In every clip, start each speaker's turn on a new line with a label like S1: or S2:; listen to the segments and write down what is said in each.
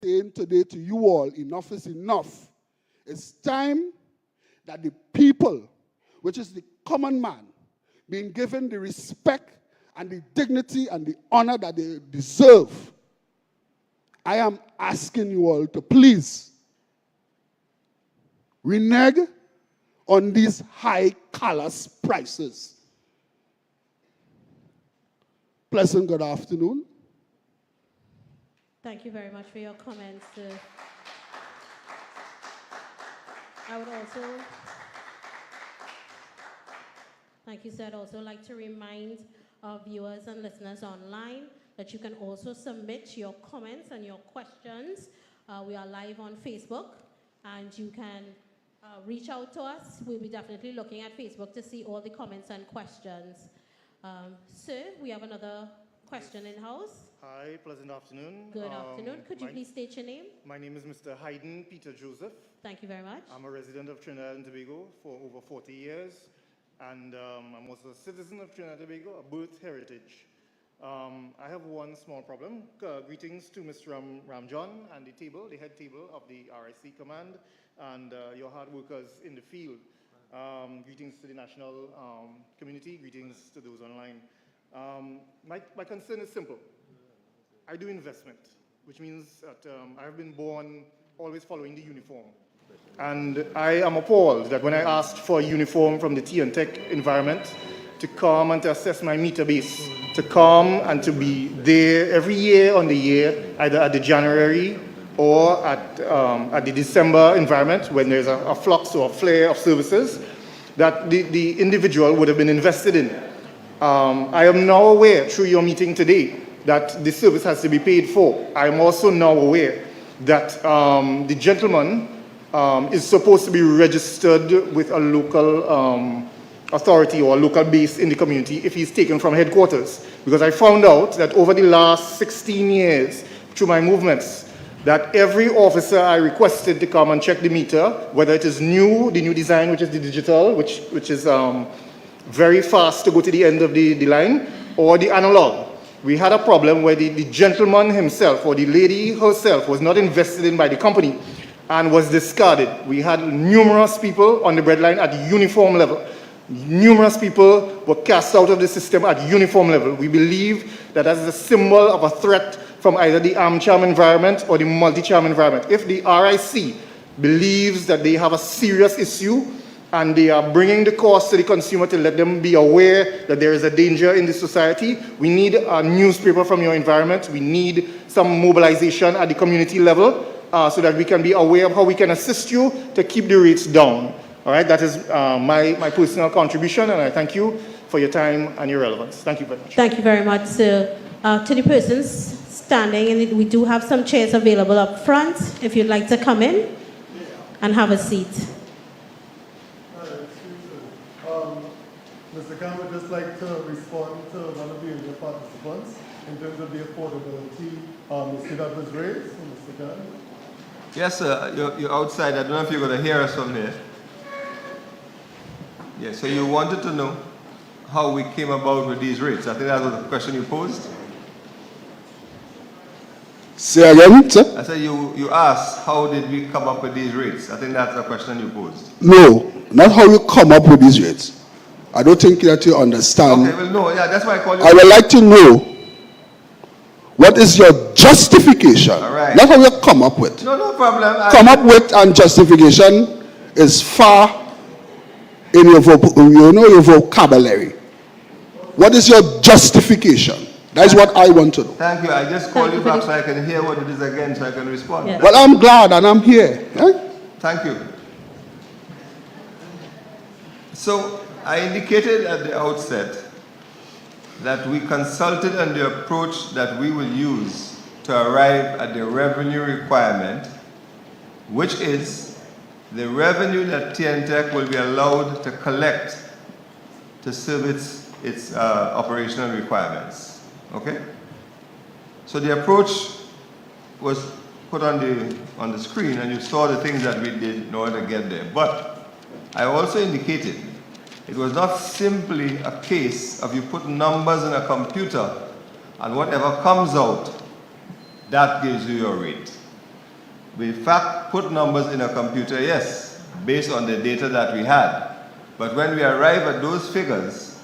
S1: saying today to you all, enough is enough. It's time that the people, which is the common man, being given the respect and the dignity and the honor that they deserve. I am asking you all to please renege on these high callous prices. Pleasant good afternoon.
S2: Thank you very much for your comments. I would also, thank you, sir. I'd also like to remind our viewers and listeners online that you can also submit your comments and your questions. We are live on Facebook, and you can reach out to us. We'll be definitely looking at Facebook to see all the comments and questions. Sir, we have another question in-house.
S3: Hi, pleasant afternoon.
S2: Good afternoon. Could you please state your name?
S3: My name is Mr. Hayden Peter Joseph.
S2: Thank you very much.
S3: I'm a resident of Trinidad and Tobago for over 40 years, and I'm also a citizen of Trinidad and Tobago, a birth heritage. I have one small problem. Greetings to Mr. Ramjohn and the table, the head table of the RIC command, and your hard workers in the field. Greetings to the national community, greetings to those online. My concern is simple. I do investment, which means that I have been born always following the uniform. And I am appalled that when I asked for a uniform from the Tea and Tech environment to come and to assess my meter base, to come and to be there every year on the year, either at the January or at the December environment when there's a flux or a flare of services that the individual would have been invested in. I am now aware through your meeting today that the service has to be paid for. I am also now aware that the gentleman is supposed to be registered with a local authority or a local base in the community if he's taken from headquarters. Because I found out that over the last 16 years, through my movements, that every officer I requested to come and check the meter, whether it is new, the new design, which is the digital, which is very fast to go to the end of the line, or the analog. We had a problem where the gentleman himself or the lady herself was not invested in by the company and was discarded. We had numerous people on the breadline at uniform level. Numerous people were cast out of the system at uniform level. We believe that that is a symbol of a threat from either the AmCham environment or the multi-cham environment. If the RIC believes that they have a serious issue and they are bringing the cost to the consumer to let them be aware that there is a danger in the society, we need a newspaper from your environment. We need some mobilization at the community level so that we can be aware of how we can assist you to keep the rates down. All right, that is my personal contribution, and I thank you for your time and your relevance. Thank you very much.
S2: Thank you very much, sir. To the persons standing, and we do have some chairs available up front if you'd like to come in and have a seat.
S4: Mr. Khan would just like to respond to one of the earlier participants in terms of the affordability issue that was raised. Mr. Khan?
S5: Yes, sir. You're outside. I don't know if you're going to hear us from here. Yes, so you wanted to know how we came about with these rates. I think that was the question you posed.
S1: Say again, sir?
S5: I said you asked how did we come up with these rates. I think that's the question you posed.
S1: No, not how you come up with these rates. I don't think that you understand.
S5: Okay, well, no, yeah, that's why I called you.
S1: I would like to know what is your justification,
S5: all right.
S1: Not how you come up with.
S5: No problem.
S1: Come up with and justification is far in your vocabulary. What is your justification? That's what I want to know.
S5: Thank you. I just called you back so I can hear what it is again so I can respond.
S2: Yes.
S1: Well, I'm glad and I'm here. Eh?
S5: Thank you. So I indicated at the outset that we consulted on the approach that we will use to arrive at the revenue requirement, which is the revenue that TNTech will be allowed to collect to service its operational requirements. Okay? So the approach was put on the screen, and you saw the things that we did in order to get there. But I also indicated it was not simply a case of you put numbers in a computer and whatever comes out, that gives you your rate. We in fact put numbers in a computer, yes, based on the data that we had. But when we arrive at those figures,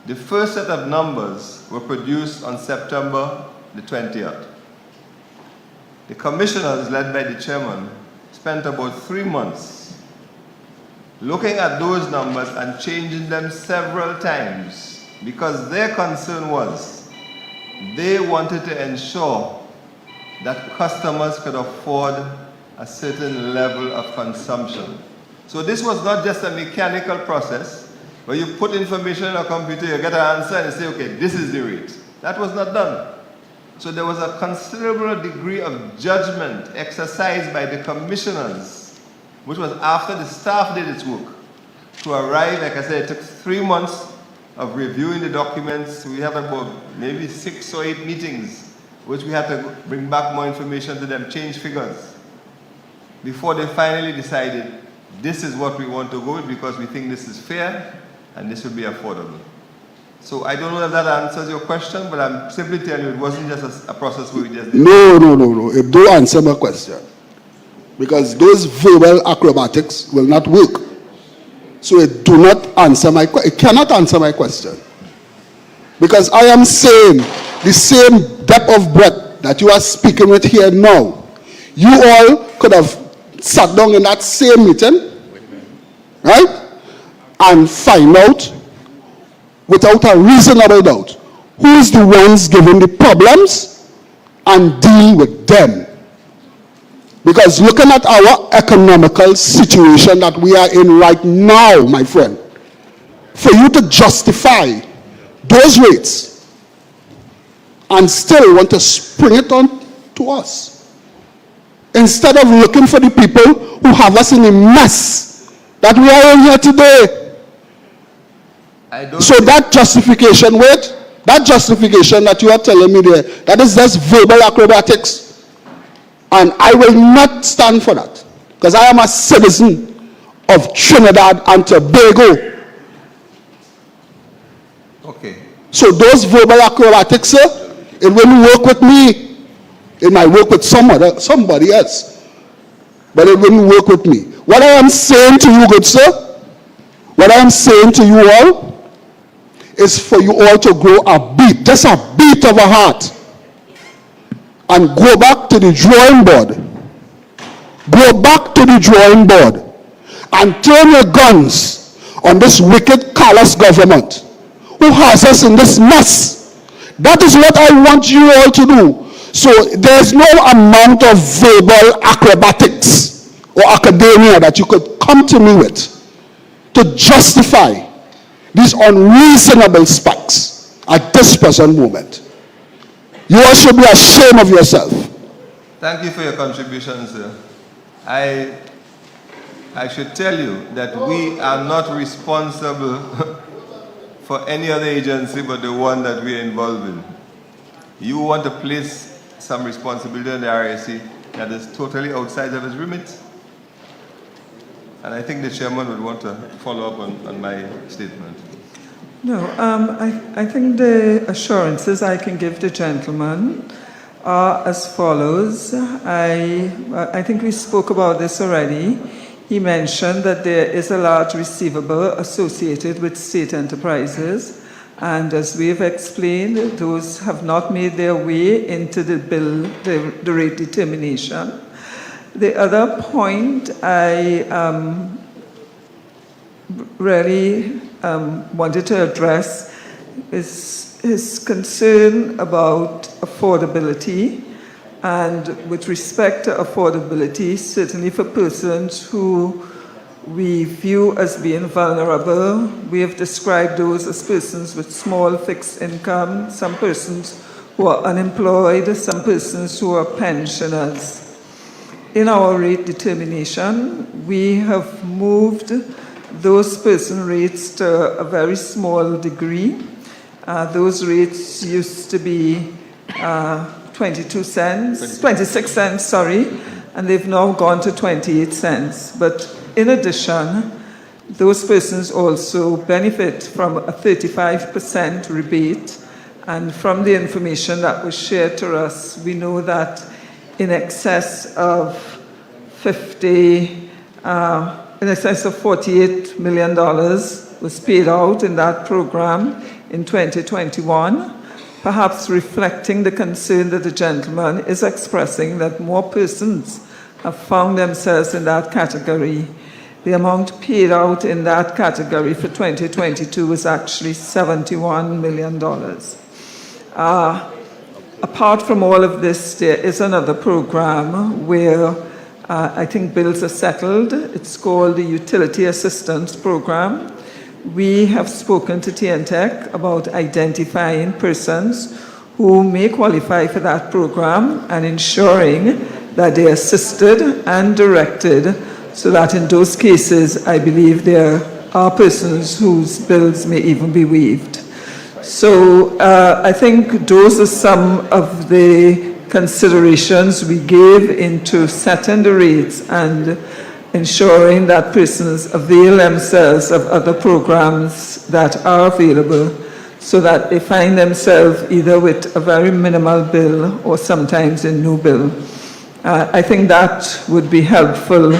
S5: the first set of numbers were produced on September the 20th. The commissioners, led by the chairman, spent about 3 months looking at those numbers and changing them several times because their concern was they wanted to ensure that customers could afford a certain level of consumption. So this was not just a mechanical process where you put information in a computer, you get an answer and you say, okay, this is the rate. That was not done. So there was a considerable degree of judgment exercised by the commissioners, which was after the staff did its work, to arrive, like I said, it took 3 months of reviewing the documents. We had about maybe 6 or 8 meetings, which we had to bring back more information to them, change figures, before they finally decided this is what we want to go with because we think this is fair and this will be affordable. So I don't know if that answers your question, but I'm simply telling you it wasn't just a process where we just did.
S1: No. It don't answer my question. Because those verbal acrobatics will not work. So it do not answer my question. It cannot answer my question. Because I am saying the same depth of breath that you are speaking with here now, you all could have sat down in that same meeting, right? And find out, without a reasonable doubt, who is the ones giving the problems and deal with them. Because looking at our economical situation that we are in right now, my friend, for you to justify those rates and still want to spring it on to us, instead of looking for the people who have us in the mess that we are in here today. So that justification, that justification that you are telling me there, that is just verbal acrobatics. And I will not stand for that. Because I am a citizen of Trinidad and Tobago.
S5: Okay.
S1: So those verbal acrobatics, sir, it wouldn't work with me. It might work with somebody else. But it wouldn't work with me. What I am saying to you, good sir, what I am saying to you all, is for you all to grow a beat, just a beat of a heart, and go back to the drawing board. Go back to the drawing board and turn your guns on this wicked, callous government who has us in this mess. That is what I want you all to do. So there's no amount of verbal acrobatics or academia that you could come to me with to justify these unreasonable specs at this present moment. You all should be ashamed of yourself.
S5: Thank you for your contribution, sir. I should tell you that we are not responsible for any other agency but the one that we are involved in. You want to place some responsibility on the RIC that is totally outside of its remit. And I think the chairman would want to follow up on my statement.
S6: No, I think the assurances I can give the gentleman are as follows. I think we spoke about this already. He mentioned that there is a large receivable associated with state enterprises, and as we have explained, those have not made their way into the bill, the rate determination. The other point I really wanted to address is his concern about affordability, and with respect to affordability, certainly for persons who we view as being vulnerable. We have described those as persons with small fixed income, some persons who are unemployed, some persons who are pensioners. In our rate determination, we have moved those person rates to a very small degree. Those rates used to be 26 cents, sorry, and they've now gone to 28 cents. But in addition, those persons also benefit from a 35% rebate, and from the information that was shared to us, we know that in excess of $48 million was paid out in that program in 2021, perhaps reflecting the concern that the gentleman is expressing that more persons have found themselves in that category. The amount paid out in that category for 2022 was actually $71 million. Apart from all of this, there is another program where I think bills are settled. It's called the Utility Assistance Program. We have spoken to TNTech about identifying persons who may qualify for that program and ensuring that they are assisted and directed, so that in those cases, I believe there are persons whose bills may even be waived. So I think those are some of the considerations we gave into setting the rates and ensuring that persons avail themselves of other programs that are available, so that they find themselves either with a very minimal bill or sometimes a no bill. I think that would be helpful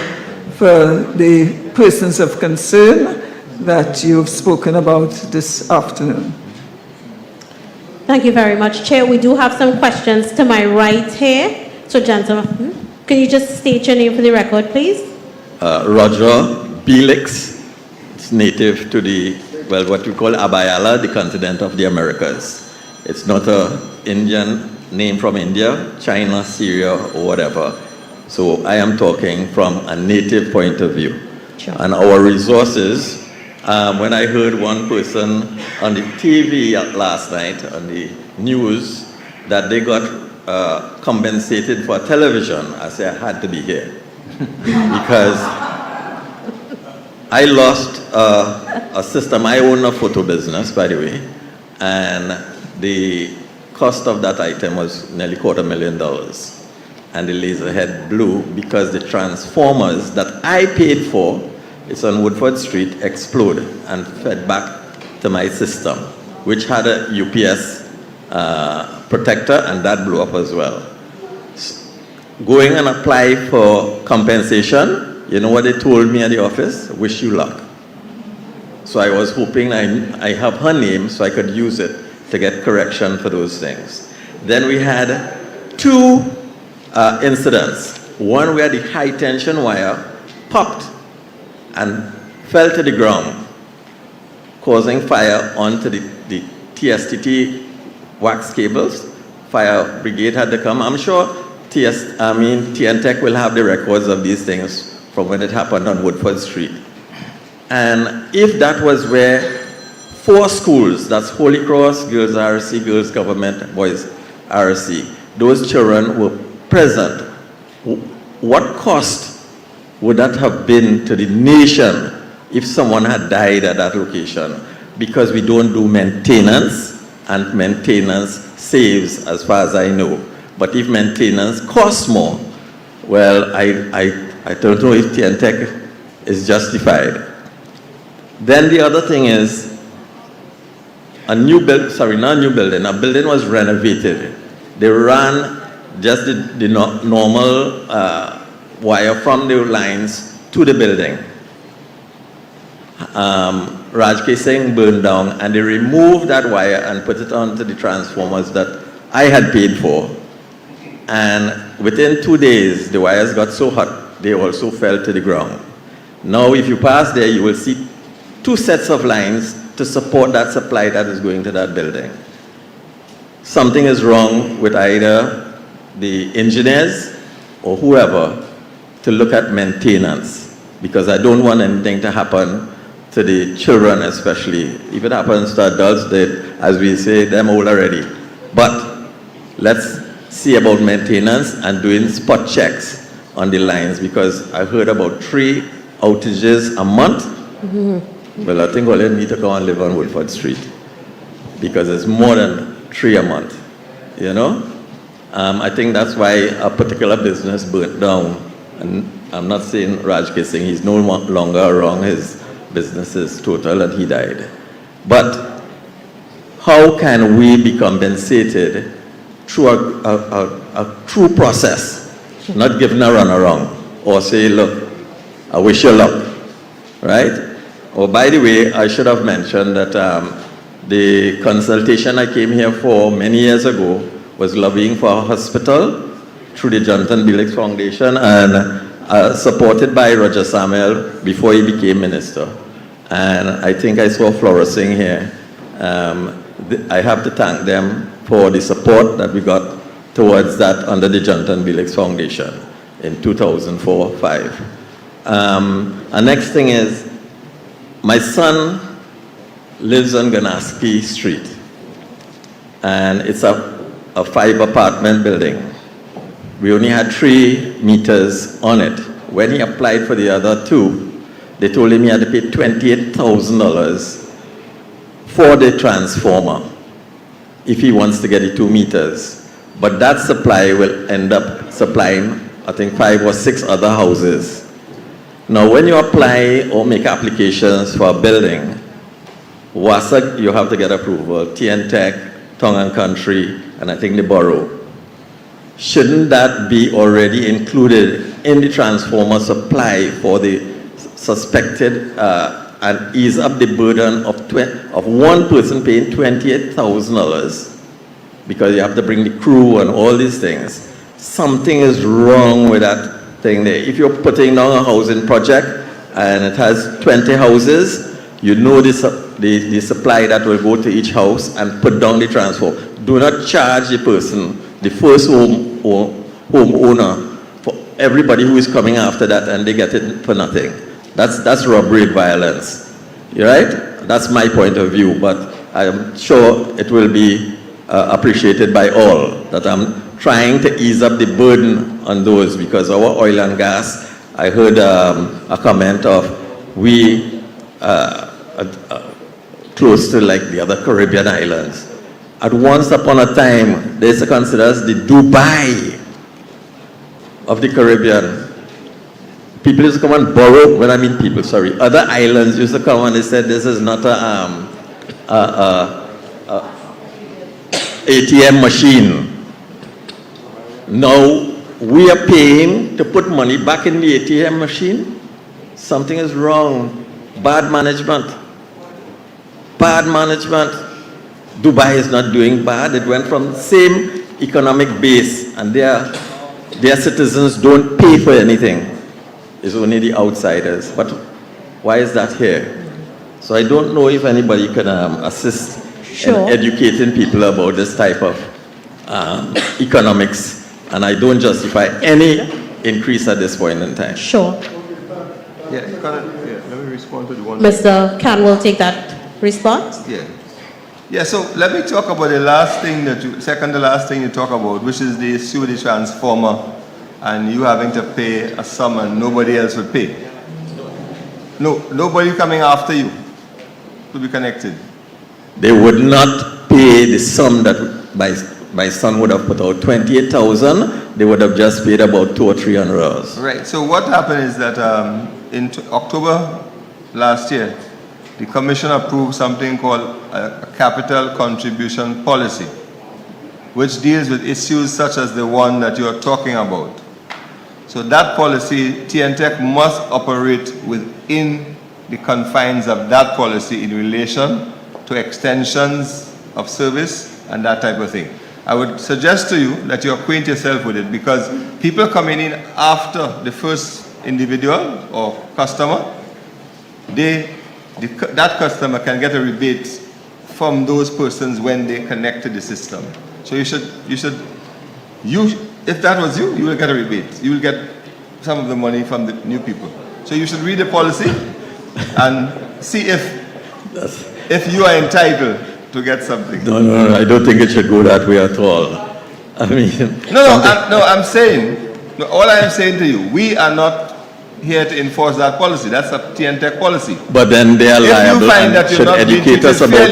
S6: for the persons of concern that you've spoken about this afternoon.
S2: Thank you very much, Chair. We do have some questions to my right here. So, gentlemen, can you just state your name for the record, please?
S7: Roger Belix. It's native to what we call Abayala, the continent of the Americas. It's not an Indian name from India, China, Syria, or whatever. So I am talking from a native point of view.
S2: Sure.
S7: And our resources, when I heard one person on the TV last night, on the news, that they got compensated for television, I said I had to be here. Because I lost a system. I own a photo business, by the way, and the cost of that item was nearly $250,000. And the laser head blew because the transformers that I paid for, it's on Woodford Street, exploded and fed back to my system, which had a UPS protector, and that blew up as well. Going and apply for compensation, you know what they told me at the office? Wish you luck. So I was hoping I have her name so I could use it to get correction for those things. Then we had two incidents. One where the high tension wire popped and fell to the ground, causing fire onto the TSTT wax cables. Fire brigade had to come. I'm sure TNTech will have the records of these things from when it happened on Woodford Street. And if that was where 4 schools, that's Holy Cross, Girls RIC, Girls Government, Boys RIC, those children were present, what cost would that have been to the nation if someone had died at that location? Because we don't do maintenance, and maintenance saves as far as I know. But if maintenance costs more, well, I don't know if TNTech is justified. Then the other thing is, a building was renovated. They ran just the normal wire from the lines to the building. Raj Kesing burned down, and they removed that wire and put it onto the transformers that I had paid for. And within 2 days, the wires got so hot, they also fell to the ground. Now, if you pass there, you will see 2 sets of lines to support that supply that is going to that building. Something is wrong with either the engineers or whoever to look at maintenance, because I don't want anything to happen to the children, especially. If it happens to adults, as we say, them old already. But let's see about maintenance and doing spot checks on the lines, because I heard about 3 outages a month. Well, I think all you need to go and live on Woodford Street, because it's more than 3 a month, you know? I think that's why a particular business burnt down. And I'm not saying Raj Kesing, he's no longer around, his business is total and he died. But how can we be compensated through a true process not giving a runaround or say, look, I wish you luck, right? Oh, by the way, I should have mentioned that the consultation I came here for many years ago was lobbying for a hospital through the Jonathan Bilix Foundation and supported by Roger Samuel before he became minister. And I think I saw flourishing here. I have to thank them for the support that we got towards that under the Jonathan Bilix Foundation in 2004-05. And next thing is, my son lives on Ganaski Street, and it's a 5-apartment building. We only had 3 meters on it. When he applied for the other 2, they told him he had to pay $28,000 for the transformer if he wants to get the 2 meters. But that supply will end up supplying, I think, 5 or 6 other houses. Now, when you apply or make applications for a building, WASA, you have to get approval, TNTech, Tongue and Country, and I think the borough. Shouldn't that be already included in the transformer supply for the suspected and ease up the burden of one person paying $28,000 because you have to bring the crew and all these things? Something is wrong with that thing there. If you're putting down a housing project and it has 20 houses, you know the supply that will go to each house and put down the transformer. Do not charge the person, the first homeowner, for everybody who is coming after that, and they get it for nothing. That's robbery and violence. You right? That's my point of view, but I'm sure it will be appreciated by all that I'm trying to ease up the burden on those, because our oil and gas, I heard a comment of we close to like the other Caribbean islands. At once upon a time, they used to consider us the Dubai of the Caribbean. People used to come and borrow, when I mean people, sorry, other islands used to come and they said this is not a ATM machine. Now we are paying to put money back in the ATM machine. Something is wrong. Bad management. Bad management. Dubai is not doing bad. It went from the same economic base, and their citizens don't pay for anything. It's only the outsiders. But why is that here? So I don't know if anybody can assist in educating people about this type of economics, and I don't justify any increase at this point in time.
S2: Sure.
S5: Yeah, let me respond to the one.
S2: Mr. Khan will take that response.
S5: Yeah. Yeah, so let me talk about the last thing second to last thing you talk about, which is the issue of the transformer and you having to pay a sum and nobody else would pay. No, nobody coming after you to be connected.
S7: They would not pay the sum that my son would have put out, 28,000. They would have just paid about $200 or $300.
S5: Right. So what happened is that in October last year, the Commission approved something called a capital contribution policy, which deals with issues such as the one that you are talking about. So that policy, TNTech must operate within the confines of that policy in relation to extensions of service and that type of thing. I would suggest to you that you acquaint yourself with it, because people coming in after the first individual or customer, that customer can get a rebate from those persons when they connect to the system. So if that was you, you will get a rebate. You will get some of the money from the new people. So you should read the policy and see if you are entitled to get something.
S7: No, I don't think it should go that way at all. I mean...
S5: I'm saying, all I am saying to you, we are not here to enforce that policy. That's a TNTech policy.
S7: But then they are liable.
S5: If you find that you're not being treated fairly,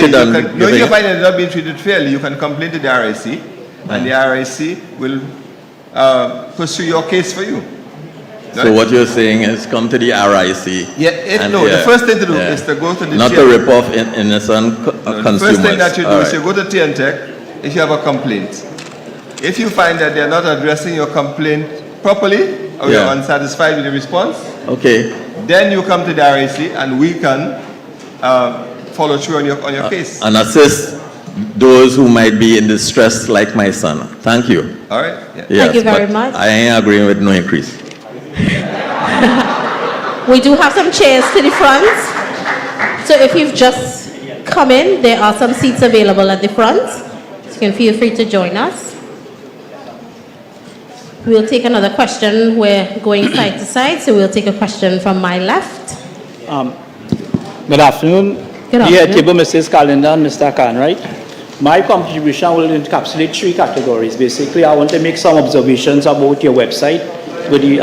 S5: if you find that you're not being treated fairly, you can complain to the RIC, and the RIC will pursue your case for you.
S7: So what you're saying is come to the RIC.
S5: Yeah, the first thing to do is to go to the
S7: not to rip off innocent consumers.
S5: The first thing that you do is you go to TNTech if you have a complaint. If you find that they're not addressing your complaint properly, or
S7: Yeah.
S5: you're unsatisfied with the response,
S7: Okay.
S5: then you come to the RIC and we can follow through on your case.
S7: And assist those who might be in distress like my son. Thank you.
S5: All right? Yeah.
S7: Yes,
S2: Thank you very
S7: but
S2: much.
S7: I ain't agreeing with no increase.
S2: We do have some chairs to the front. So if you've just come in, there are some seats available at the front. So you can feel free to join us. We'll take another question. We're going side to side, so we'll take a question from my left.
S8: Good afternoon.
S2: Good
S8: Here at
S2: afternoon.
S8: table, Mrs. Calendar and Mr. Khan, right? My contribution will encapsulate 3 categories. Basically, I want to make some observations about your website. With the,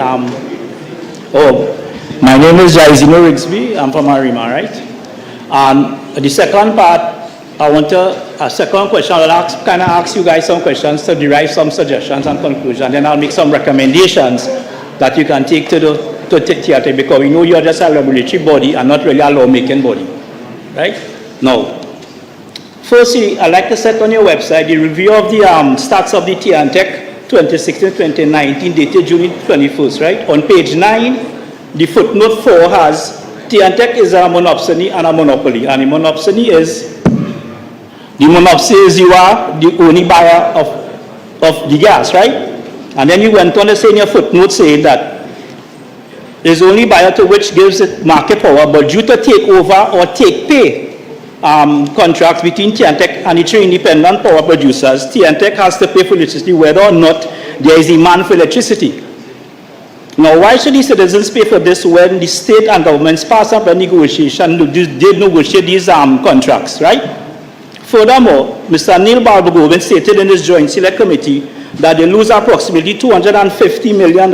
S8: my name is Jaizino Rigsby. I'm from Arima, right? And the second part, a second question, I'll ask you guys some questions to derive some suggestions and conclusions. Then I'll make some recommendations that you can take to the theatre, because we know you're just a regulatory body and not really a lawmaking body, right? Now, firstly, I'd like to set on your website the review of the stats of the TNTech 2016-2019 dated June 21st, right? On page 9, the footnote 4 has TNTech is a monopsony and a monopoly. And the monopsony is you are the only buyer of the gas, right? And then you went on to say in your footnote saying that there's only buyer to which gives it market power, but due to take over or take pay contracts between TNTech and the 3 independent power producers, TNTech has to pay for electricity whether or not there is demand for electricity. Now, why should the citizens pay for this when the state and governments pass up a negotiation, did negotiate these contracts, right? Furthermore, Mr. Neil Barbagovin stated in his Joint Select Committee that they lose approximately $250 million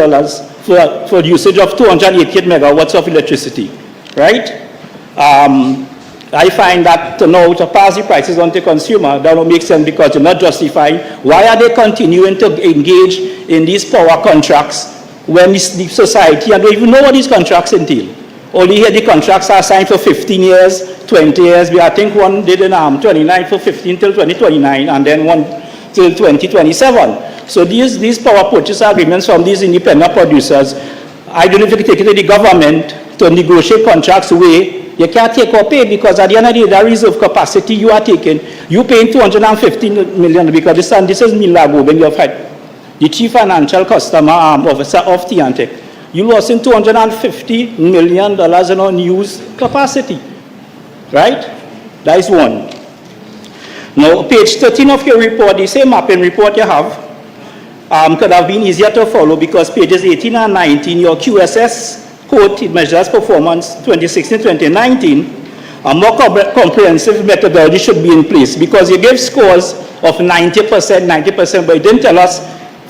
S8: for usage of 288 megawatts of electricity, right? I find that to pass the prices on to consumer, that don't make sense because they're not justifying. Why are they continuing to engage in these power contracts when the society, and don't even know what these contracts entail? Only here the contracts are signed for 15 years, 20 years. I think one did in 29 for 15 till 2029, and then one till 2027. So these power purchase agreements from these independent producers, I don't know if you can take it to the government to negotiate contracts where you can't take or pay, because at the end of the day, the reserve capacity you are taking, you're paying $215 million, because this is Milago when you've had the chief financial customer officer of TNTech. You lost in $250 million in unused capacity, right? That is one. Now, page 13 of your report, the same mapping report you have, could have been easier to follow, because pages 18 and 19, your QSS code measures performance 2016-2019, a more comprehensive methodology should be in place, because you gave scores of 90%, but you didn't tell us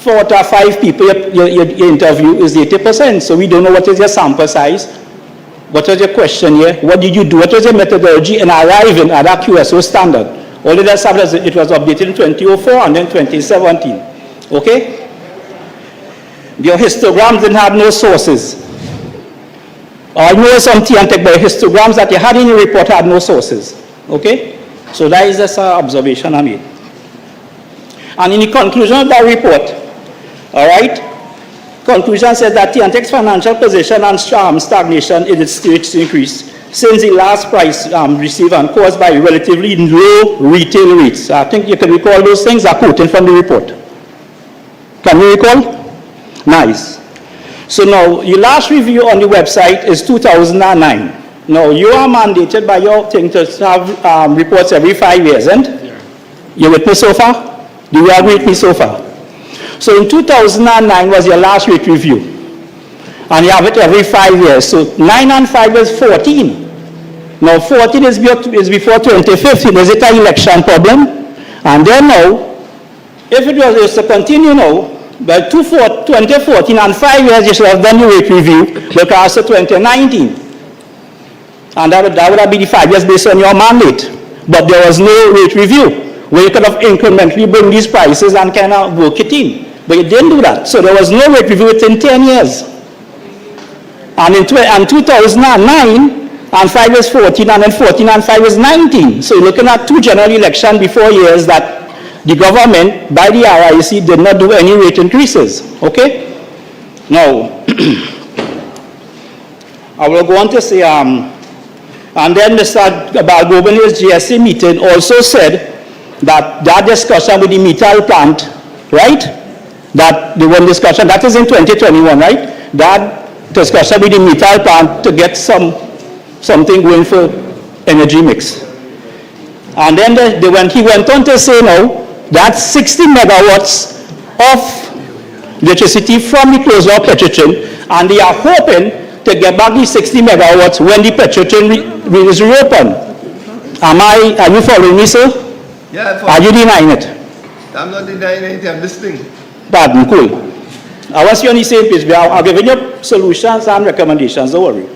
S8: 4 out of 5 people you interview is 80%. So we don't know what is your sample size, what was your question here, what did you do, what was your methodology in arriving at that QSO standard. All of that stuff, it was updated in 2004 and then 2017. Okay? Your histograms didn't have no sources. I know some TNTech, but histograms that you had in your report had no sources. Okay? So that is just an observation I made. And in the conclusion of that report, all right, conclusion says that TNTech's financial position and stagnation in its increase since the last price received and caused by relatively low retail rates. I think you can recall those things are quoted from the report. Can you recall? Nice. So now, your last review on the website is 2009. Now, you are mandated by your thing to have reports every 5 years, and you with me so far? Do you agree with me so far? So in 2009 was your last rate review, and you have it every 5 years. So 9 and 5 is 14. Now 14 is before 2015. Is it an election problem? And then now, if it was to continue now, by 2014 and 5 years, you should have done the rate review because of 2019. And that would have been the 5 years based on your mandate. But there was no rate review where you could have incrementally bring these prices and kind of work it in. But you didn't do that. So there was no rate review within 10 years. And in 2009, and 5 is 14, and then 14 and 5 is 19. So you're looking at 2 general elections before years that the government, by the RIC, did not do any rate increases. Okay? Now, I will go on to say, and then Mr. Balgobin in his GSA meeting also said that discussion with the metal plant, right? That the one discussion, that is in 2021, right? That discussion with the metal plant to get something going for energy mix. And then when he went on to say now, that's 60 megawatts of electricity from the closure of Petrotrin, and they are hoping to get back the 60 megawatts when the Petrotrin is reopened. Are you following me, sir?
S5: Yeah,
S8: Are you denying it?
S5: I'm not denying anything, I'm listening.
S8: Pardon, cool. I want you on the same page. I'll give you solutions and recommendations, don't worry.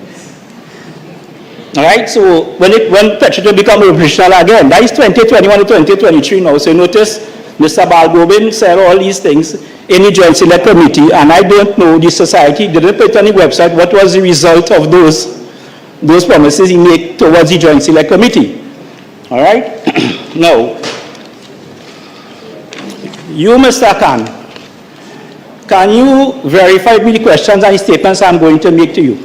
S8: All right, so when Petrotrin become operational again, that is 2021 to 2023 now. So notice Mr. Balgobin said all these things in the Joint Select Committee, and I don't know, the society didn't put on the website what was the result of those promises he made towards the Joint Select Committee. All right? Now, you, Mr. Khan, can you verify me the questions and the statements I'm going to make to you?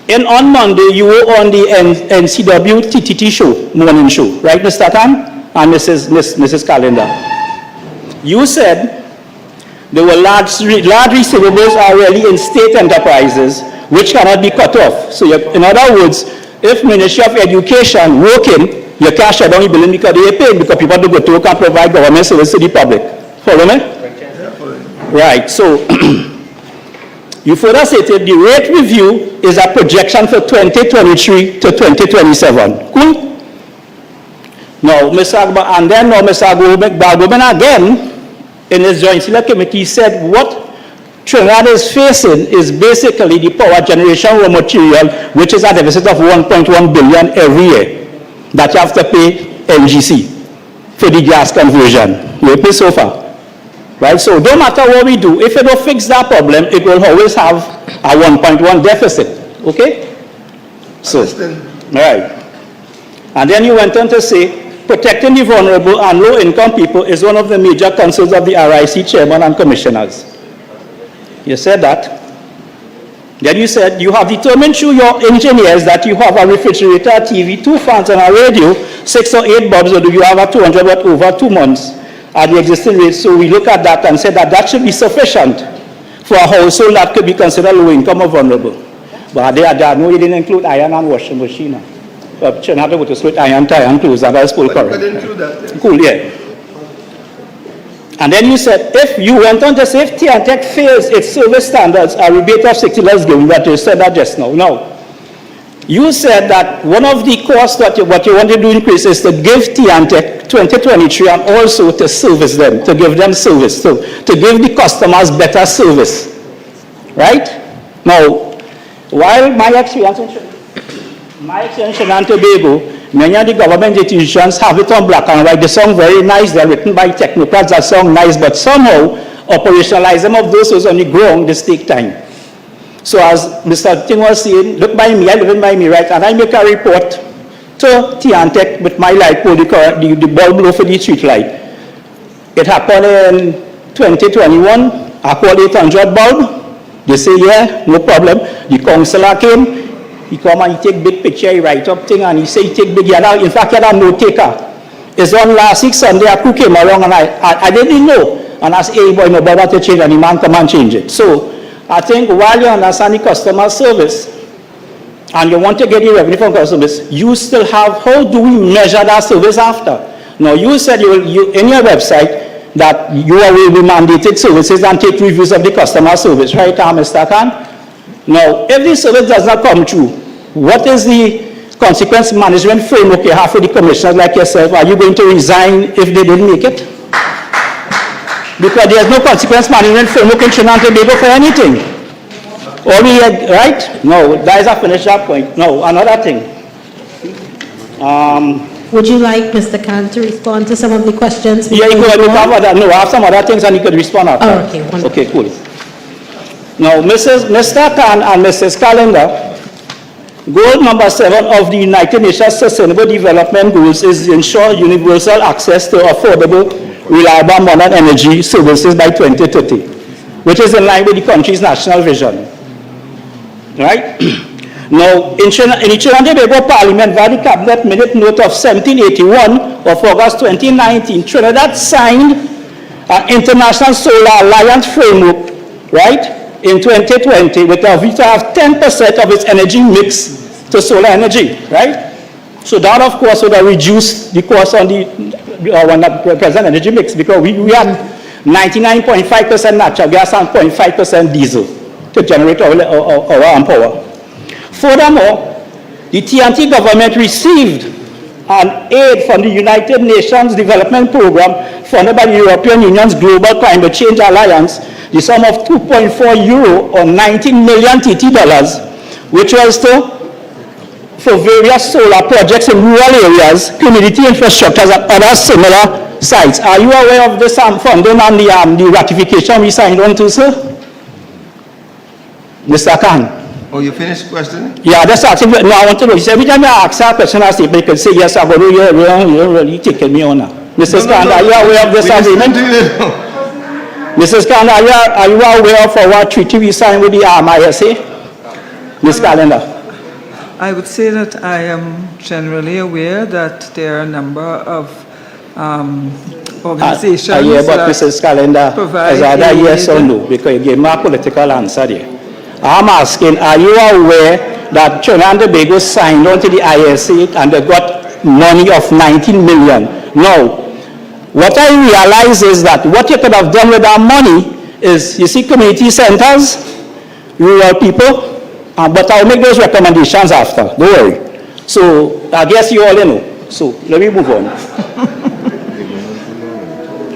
S8: And on Monday, you were on the NCW TTT show, morning show, right, Mr. Khan and Mrs. Calendar? You said there were large receivables already in state enterprises which cannot be cut off. So in other words, if Ministry of Education working, you can't shut down the building because they pay, because people do go to work and provide government service to the public. Follow me? Right, so you further stated the rate review is a projection for 2023 to 2027. Cool? Now, Mr. Balgobin again, in his Joint Select Committee, said what Trinidad is facing is basically the power generation raw material, which is a deficit of 1.1 billion every year that you have to pay NGC for the gas conversion. You pay so far. Right? So no matter what we do, if it don't fix that problem, it will always have a 1.1 deficit. Okay? So, right. And then you went on to say, protecting the vulnerable and low-income people is one of the major concerns of the RIC chairman and commissioners. You said that. Then you said you have determined through your engineers that you have a refrigerator, a TV, 2 fans, and a radio, 6 or 8 bulbs, or do you have a 200 watt over 2 months at the existing rate? So we look at that and said that that should be sufficient for a household that could be considered low-income or vulnerable. But no, you didn't include iron and washing machine. Trinidad to go to switch iron to iron clothes, and that's full correct. Cool, yeah. And then you said, if you went on to say, if TNTech fails its service standards, a rebate of $60 given, but you said that just now. Now, you said that one of the costs that what you want to do increase is to give TNTech 2023 and also to service them, to give them service, so to give the customers better service. Right? Now, while my experience in Trinidad and Tobago, many of the government institutions have it on black and white. They sound very nice, they're written by technocrats that sound nice, but somehow operationalize them of those who's on the ground, this take time. So as Mr. Ting was saying, look by me, I live in by me, right? And I make a report to TNTech with my light pole, the bulb blow for the street light. It happened in 2021, I called 800 bulb. They say, yeah, no problem. The councillor came, he come and he take big picture, he write up thing, and he say he take big, in fact, he had a note taker. It's on last week Sunday, a crew came along and I didn't know. And I said, hey boy, no bother to change, and the man come and change it. So I think while you understand the customer service, and you want to get the revenue from customers, you still have, how do we measure that service after? Now you said you in your website that you will be mandated services and take reviews of the customer service, right, Mr. Khan? Now, if the service does not come through, what is the consequence management framework you have for the commissioners like yourself? Are you going to resign if they didn't make it? Because there's no consequence management framework in Trinidad and Tobago for anything. Right? No, that is a finished up point. No, another thing.
S2: Would you like Mr. Khan to respond to some of the questions?
S8: Yeah, you could cover that. No, I have some other things and you could respond after.
S2: Oh, okay, wonderful.
S8: Okay, cool. Now, Mr. Khan and Mrs. Calendar, goal number 7 of the United Nations Sustainable Development Goals is to ensure universal access to affordable, reliable, modern energy services by 2030. which is in line with the country's national vision. Right? Now, in the Trinidad and Tobago Parliament, via the Cabinet Minute Note of 1781 of August 2019, Trinidad signed an International Solar Alliance framework, right, in 2020 with a view to have 10% of its energy mix to solar energy, right? So that, of course, would have reduced the cost on the present energy mix, because we had 99.5% natural gas and 0.5% diesel to generate our power. Furthermore, the TNT government received an aid from the United Nations Development Programme funded by the European Union's Global Climate Change Alliance, the sum of €2.4 or 19 million TT dollars, which was for various solar projects in rural areas, community infrastructures, and other similar sites. Are you aware of this funding and the ratification we signed on to, sir? Mr. Khan?
S5: Oh, you finished questioning?
S8: Yeah, that's asking. No, I want to know. Every time I ask a question, I say, but you can say, yes, I'm going to you're really taking me on now. Mrs. Khan, are you aware of this agreement? Mrs. Khan, are you aware of what treaty we signed with the ISA? Ms. Calendar.
S6: I would say that I am generally aware that there are a number of organizations
S8: yeah, but Mrs. Calendar,
S6: provide
S8: is either yes or no? Because you gave me a political answer there. I'm asking, are you aware that Trinidad and Tobago signed on to the ISA and they got money of 19 million? No. What I realize is that what you could have done with that money is, you see, community centers, rural people, but I'll make those recommendations after, don't worry. So, I guess you all know. So, let me move on.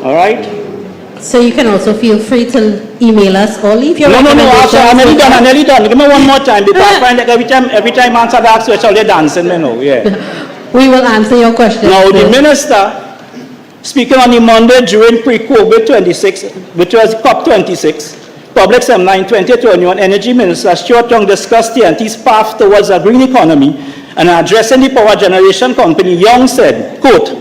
S8: All right?
S2: So you can also feel free to email us or leave your
S8: No,
S2: recommendations.
S8: I'm nearly done. Give me one more time, because I find that every time I answer that question, they're dancing, you know, yeah.
S2: We will answer your question.
S8: Now, the minister, speaking on the Monday during pre-COVID 26, which was COP26, Public Seminar in 2021, Energy Minister Stuart Young discussed TNT's path towards a green economy, and addressing the power generation company, Young said, quote,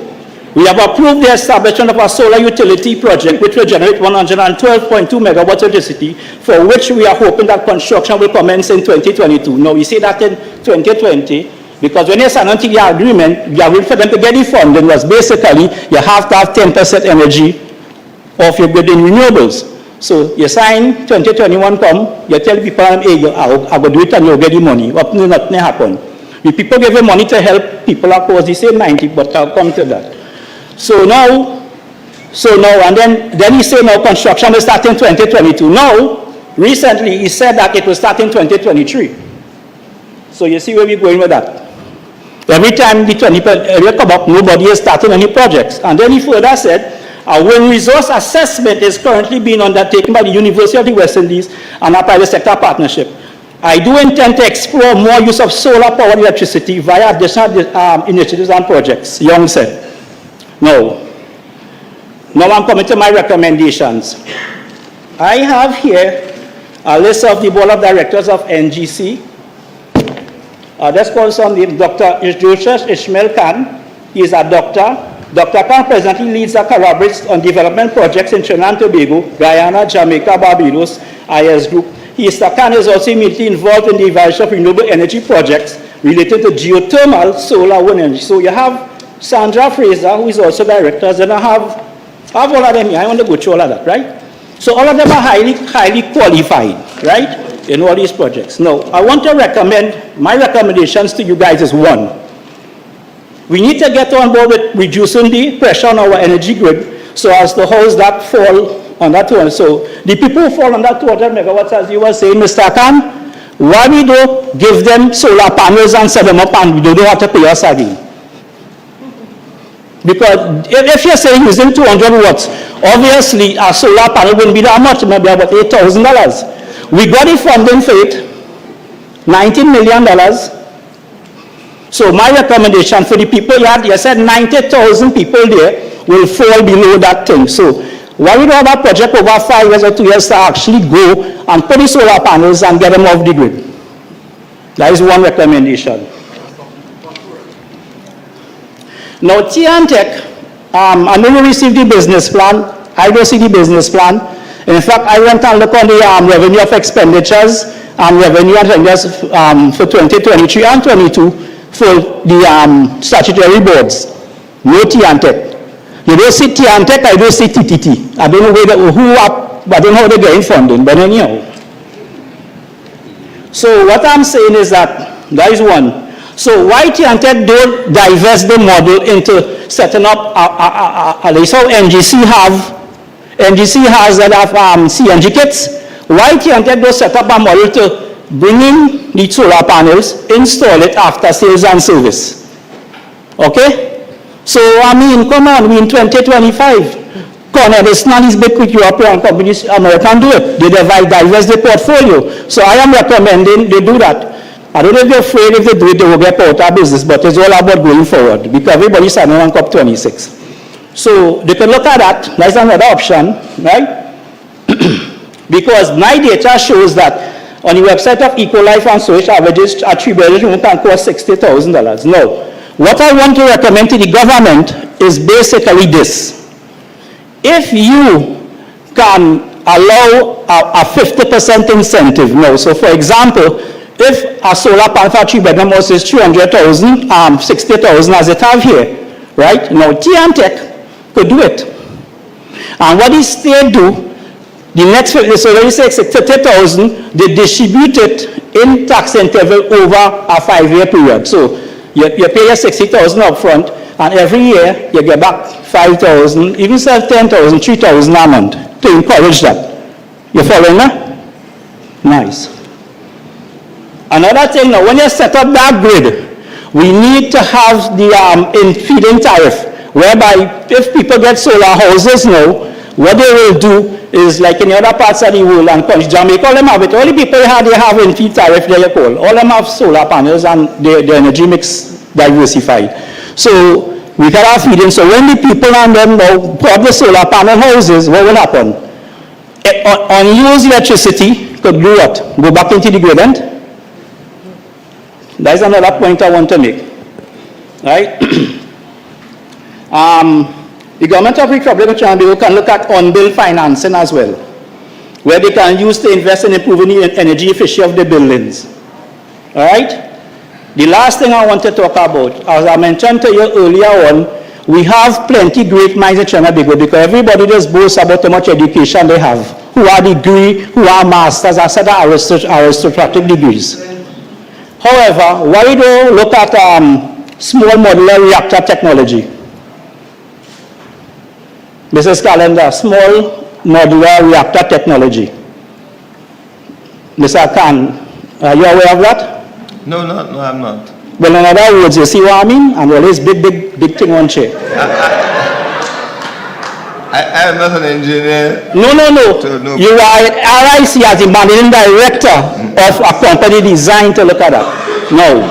S8: "We have approved the establishment of a solar utility project which will generate 112.2 megawatts of electricity, for which we are hoping that construction will commence in 2022. Now, we say that in 2020 because when you sign on to the agreement, you are going for them to get the funding was basically you have to have 10% energy of your grid in renewables. So you sign 2021 come, you tell people, hey, I will do it and you'll get the money. Nothing happen. The people give you money to help people, of course, they say 90, but I'll come to that. So now, and then he said now construction will start in 2022. Now, recently he said that it will start in 2023. So you see where we're going with that. Every time the 20% come up, nobody is starting any projects. And then he further said, a wind resource assessment is currently being undertaken by the University of the West Indies and a private sector partnership. I do intend to explore more use of solar powered electricity via additional initiatives and projects, Young said. Now I'm coming to my recommendations. I have here a list of the board of directors of NGC. This calls on the Dr. Joseph Ishmael Khan. He is a doctor. Dr. Khan presently leads a collaborates on development projects in Trinidad and Tobago, Guyana, Jamaica, Barbados, IS Group. Mr. Khan is also immediately involved in the evaluation of renewable energy projects related to geothermal, solar, wind energy. So you have Sandra Fraser, who is also director, and I have all of them here. I want to go through all of that, right? So all of them are highly qualified, right, in all these projects. Now, I want to recommend, my recommendations to you guys is one. We need to get on board with reducing the pressure on our energy grid so as to house that fall on that one. So the people who fall on that 200 megawatts, as you were saying, Mr. Khan, why we don't give them solar panels and set them up and we don't have to pay us again? Because if you're saying using 200 watts, obviously a solar panel wouldn't be that much, maybe about $8,000. We got the funding for it, $19 million. So my recommendation for the people you said 90,000 people there will fall below that thing. So why we don't have a project over 5 years or 2 years to actually go and put the solar panels and get them off the grid? That is one recommendation. Now TNTech, I know you received the business plan. I don't see the business plan. In fact, I went and looked on the revenue of expenditures and revenue and expenditures for 2023 and 22 for the statutory boards. No T&Tech. You don't see T&Tech, I don't see TTT. I don't know I don't know how they're getting funding, but anyhow. So what I'm saying is that is one. So why T&Tech don't divest the model into setting up at least how NGC has that have CNG kits? Why T&Tech don't set up a model to bring in the solar panels, install it after sales and service? Okay? So I mean, come on, we in 2025. Edison and these big European companies, American do it. They divest the portfolio. So I am recommending they do that. I don't know if they're afraid if they do it, they will get out of business, but it's all about going forward because everybody's signing on COP26. So they can look at that. That's another option, right? Because my data shows that on the website of EcoLife and Storage averages a 3-bedroom can cost $60,000. Now, what I want to recommend to the government is basically this. If you can allow a 50% incentive now, so for example, if a solar panel for 3-bedroom house is 300,000, 60,000 as it have here, right? Now T&Tech could do it. And what the state do, the next, so when you say 30,000, they distribute it in tax interval over a 5-year period. So you pay your 60,000 up front, and every year you get back 5,000, even 10,000, 3,000 a month to encourage that. You following me? Nice. Another thing now, when you set up that grid, we need to have the feed-in tariff, whereby if people get solar houses now, what they will do is like in the other parts of the world and countries, Jamaica, all them have it. All the people they have in feed tariff, they call. All them have solar panels and their energy mix diversified. So we can have feed-in. So when the people and them now put up the solar panel houses, what will happen? Unused electricity could do what? Go back into the grid end? That's another point I want to make. Right? The government of Republic of Trinidad can look at unbilled financing as well, where they can use to invest in improving the energy efficiency of the buildings. All right? The last thing I want to talk about, as I mentioned to you earlier on, we have plenty great minds in Trinidad because everybody just boasts about how much education they have, who are degree, who are masters, and set aristocratic degrees. However, why don't look at small modular reactor technology? Mrs. Calendar, small modular reactor technology. Mr. Khan, are you aware of that?
S5: No, I'm not.
S8: Well, in other words, you see what I mean? And well, it's big thing on chair.
S5: I am not an engineer.
S8: No. You are at RIC as the managing director of a company designed to look at that. No.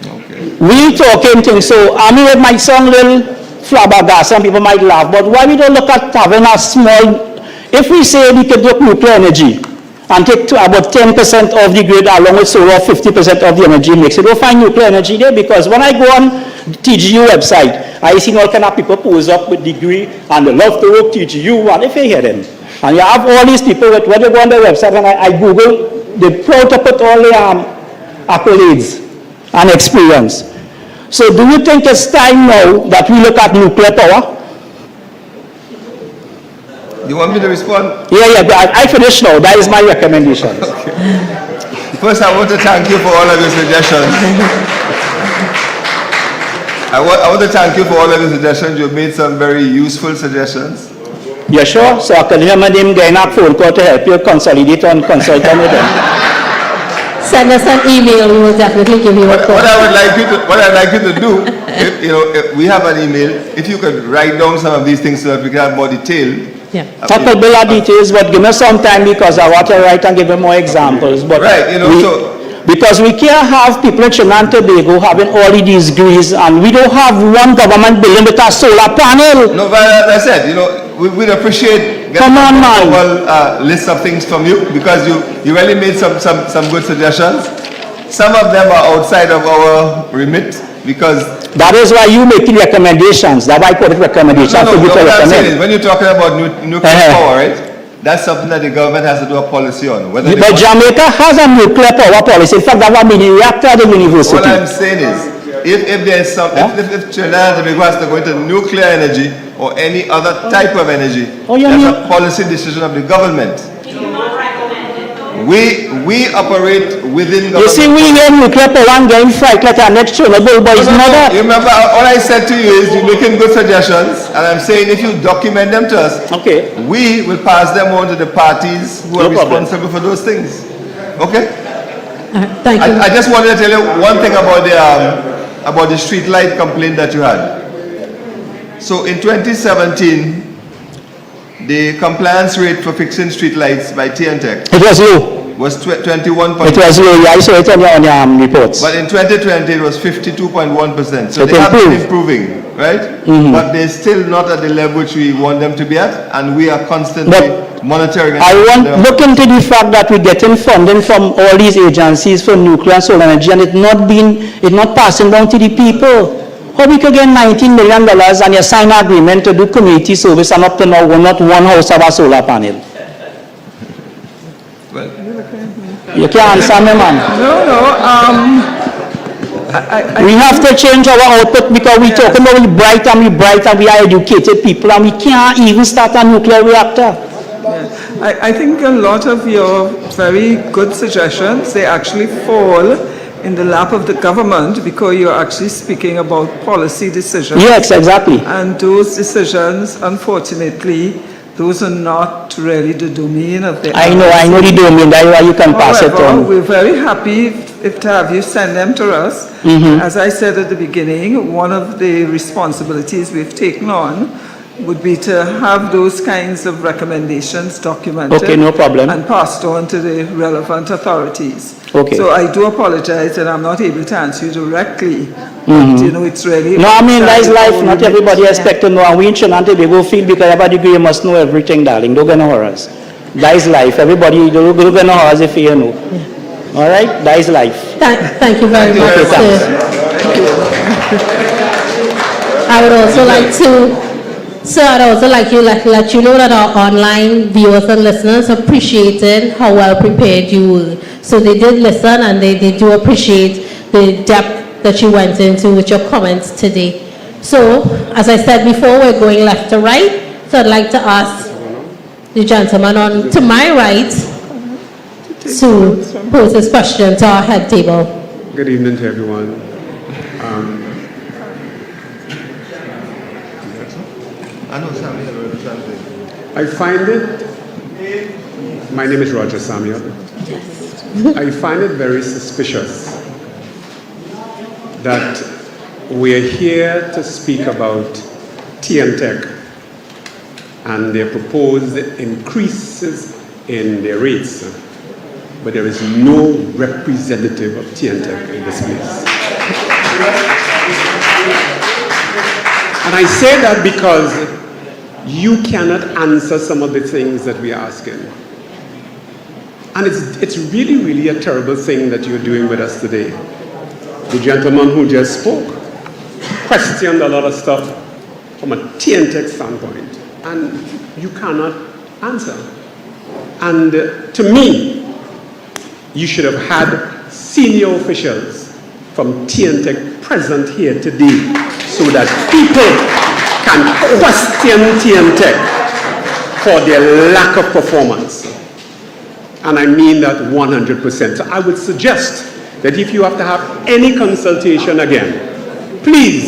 S5: Okay.
S8: We talking things, so I mean it might sound a little flabbergasted, some people might laugh, but why we don't look at having a small, if we say we could do nuclear energy and take to about 10% of the grid along with solar, 50% of the energy mix, you don't find nuclear energy there, because when I go on the TGU website, I see all kind of people pose up with degree and they love to work TGU, and if you hear them, and you have all these people with, when you go on the website and I Google, they're proud to put all the accolades and experience. So do you think it's time now that we look at nuclear power?
S5: You want me to respond?
S8: Yeah, I finished now. That is my recommendation.
S5: Okay. First, I want to thank you for all of your suggestions. I want to thank you for all of your suggestions. You've made some very useful suggestions.
S8: You sure? So I can remember him getting a phone call to help you consolidate and consult on with them.
S2: Send us an email. We will definitely give you a call.
S5: What I'd like you to do, if we have an email, if you could write down some of these things so that we can have more detail.
S2: Yeah.
S8: Talk about the details, but give me some time because I want to write and give you more examples. But
S5: right,
S8: because we can't have people in Trinidad and Tobago having all of these degrees, and we don't have one government building with a solar panel.
S5: No, but as I said, we'd appreciate getting a list of things from you, because you really made some good suggestions. Some of them are outside of our remit, because
S8: That is why you make the recommendations. That's why I call it recommendation for you to
S5: what I'm saying is,
S8: recommend.
S5: when you're talking about nuclear power, right? That's something that the government has to do a policy on. Whether they
S8: But
S5: want-
S8: Jamaica has a nuclear power policy. In fact, they have a mini reactor at the university.
S5: What I'm saying is, if there's some, if Trinidad and Tobago has to go into nuclear energy or any other type of energy,
S8: you
S5: that's
S8: mean-
S5: a policy decision of the government. We operate within government.
S8: You see, we hear nuclear power and getting fright like our next Chernobyl, but it's
S5: No,
S8: not that.
S5: you remember all I said to you is you're making good suggestions, and I'm saying if you document them to us,
S8: Okay.
S5: we will pass them on to the parties who are
S8: No problem.
S5: responsible for those things. Okay?
S2: Thank you.
S5: I just wanted to tell you one thing about the street light complaint that you had. So in 2017, the compliance rate for fixing street lights by TNTech
S8: It was low.
S5: was 21.
S8: It was low. Yeah, I saw it on your reports.
S5: But in 2020, it was 52.1%. So
S8: It
S5: they have been
S8: improved.
S5: improving, right? But they're still not at the level which we want them to be at, and we are constantly
S8: But
S5: monitoring. and
S8: I want
S5: them.
S8: look into the fact that we're getting funding from all these agencies for nuclear and solar energy, and it's not passing down to the people. How we could get $19 million and you sign an agreement to do community service, and up to now, we're not one house have a solar panel.
S5: Well,
S8: You can't answer me, man. We have to change our output because we're talking about we bright and we are educated people, and we can't even start a nuclear reactor.
S6: I think a lot of your very good suggestions, they actually fall in the lap of the government because you're actually speaking about policy decisions.
S8: Yes, exactly.
S6: And those decisions, unfortunately, those are not really the domain of the
S8: I know the domain, that's why you can pass it
S6: However,
S8: on.
S6: we're very happy if to have you send them to us. As I said at the beginning, one of the responsibilities we've taken on would be to have those kinds of recommendations documented.
S8: Okay, no problem.
S6: And passed on to the relevant authorities.
S8: Okay.
S6: So I do apologize that I'm not able to answer you directly. But, you know, it's really...
S8: No, I mean, that's life.
S6: how
S8: Not
S6: we
S8: everybody
S6: make-
S8: expect to know. And we in Trinidad and Tobago feel because you have a degree, you must know everything, darling. Don't get no horrors. That is life. Everybody, don't get no horrors if you know. All right? That is life.
S2: Thank you very much,
S8: Okay,
S2: sir. I would also like to... Sir, I'd also like to let you know that our online viewers and listeners appreciated how well prepared you were. So they did listen and they do appreciate the depth that you went into with your comments today. So, as I said before, we're going left to right. So I'd like to ask the gentleman on to my right to pose his question to our head table.
S9: Good evening to everyone.
S5: I know Samuel wrote something.
S9: I find it, my name is Roger Samuel. I find it very suspicious that we're here to speak about TNTech and their proposed increases in their rates, but there is no representative of TNTech in this place. And I say that because you cannot answer some of the things that we are asking. And it's really, really a terrible thing that you're doing with us today. The gentleman who just spoke questioned a lot of stuff from a TNTech standpoint, and you cannot answer. And to me, you should have had senior officials from TNTech present here today so that people can question TNTech for their lack of performance. And I mean that 100%. So I would suggest that if you have to have any consultation again, please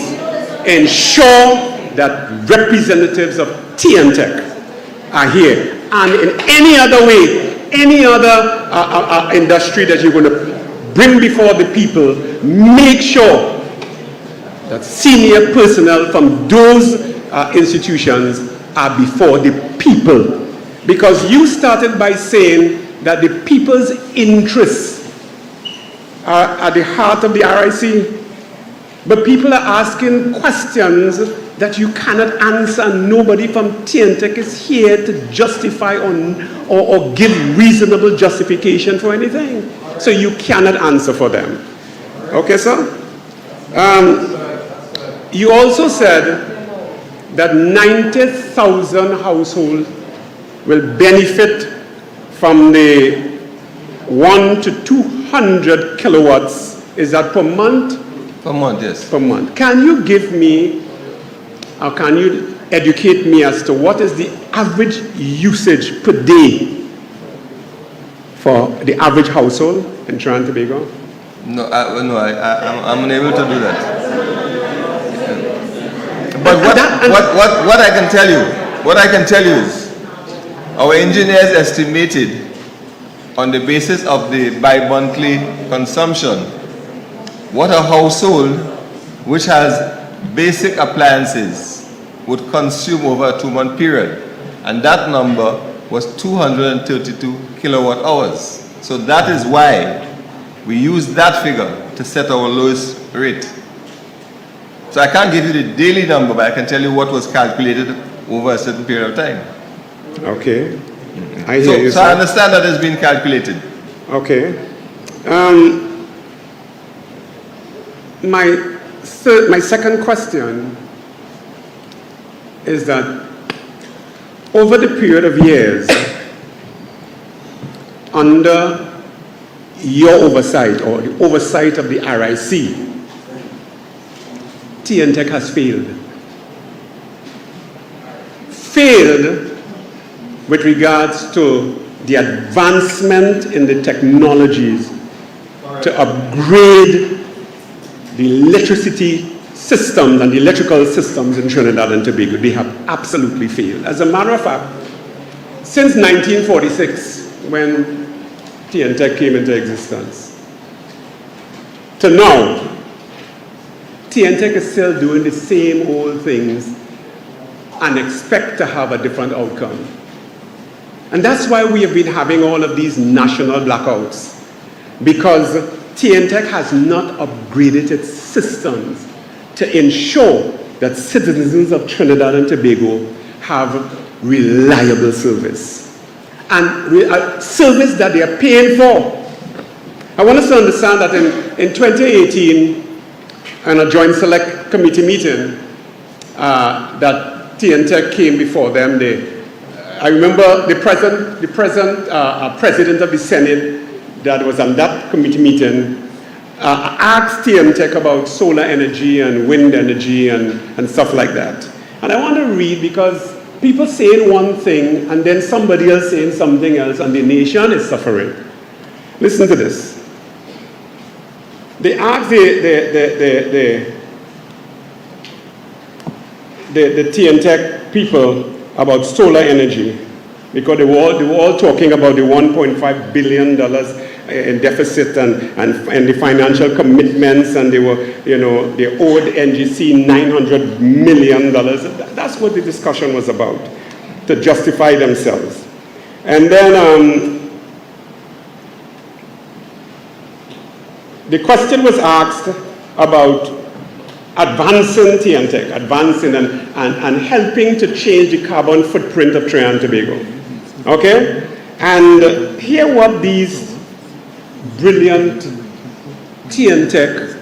S9: ensure that representatives of TNTech are here. And in any other way, any other industry that you're going to bring before the people, make sure that senior personnel from those institutions are before the people. Because you started by saying that the people's interests are at the heart of the RIC, but people are asking questions that you cannot answer, and nobody from TNTech is here to justify or give reasonable justification for anything. So you cannot answer for them. Okay, sir? You also said that 90,000 households will benefit from the 1 to 200 kilowatts. Is that per month?
S5: Per month, yes.
S9: Per month. Can you give me, or can you educate me as to what is the average usage per day for the average household in Trinidad and Tobago?
S5: No, I'm unable to do that. But what I can tell you is, our engineers estimated on the basis of the bi-monthly consumption what a household which has basic appliances would consume over a 2-month period, and that number was 232 kilowatt hours. So that is why we use that figure to set our lowest rate. So I can't give you the daily number, but I can tell you what was calculated over a certain period of time.
S9: Okay. I hear you,
S5: so I understand that it's been calculated.
S9: Okay. My second question is that over the period of years, under your oversight or the oversight of the RIC, TNTech has failed. Failed with regards to the advancement in the technologies to upgrade the electricity systems and the electrical systems in Trinidad and Tobago. They have absolutely failed. As a matter of fact, since 1946, when TNTech came into existence, to now, TNTech is still doing the same old things and expect to have a different outcome. And that's why we have been having all of these national blackouts, because TNTech has not upgraded its systems to ensure that citizens of Trinidad and Tobago have reliable service, and a service that they are paying for. I want us to understand that in 2018, in a joint select committee meeting, that TNTech came before them. I remember the president of the Senate that was on that committee meeting asked TNTech about solar energy and wind energy and stuff like that. And I want to read, because people saying one thing and then somebody else saying something else, and the nation is suffering. Listen to this. They asked the TNTech people about solar energy, because they were all talking about the $1.5 billion in deficit and the financial commitments, and they were, they owed NGC $900 million. That's what the discussion was about, to justify themselves. And then the question was asked about advancing TNTech, advancing and helping to change the carbon footprint of Trinidad and Tobago. Okay? And hear what these brilliant TNTech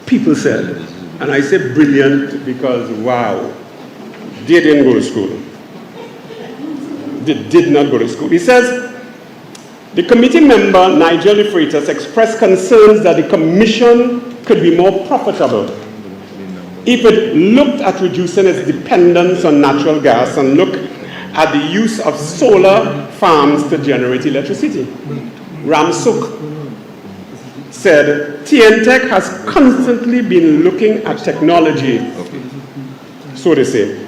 S9: people said. And I say brilliant because, wow, they didn't go to school. They did not go to school. He says, the committee member, Nigel De Freitas, expressed concerns that the commission could be more profitable if it looked at reducing its dependence on natural gas and looked at the use of solar farms to generate electricity. Ramsuk said, TNTech has constantly been looking at technology, so they say.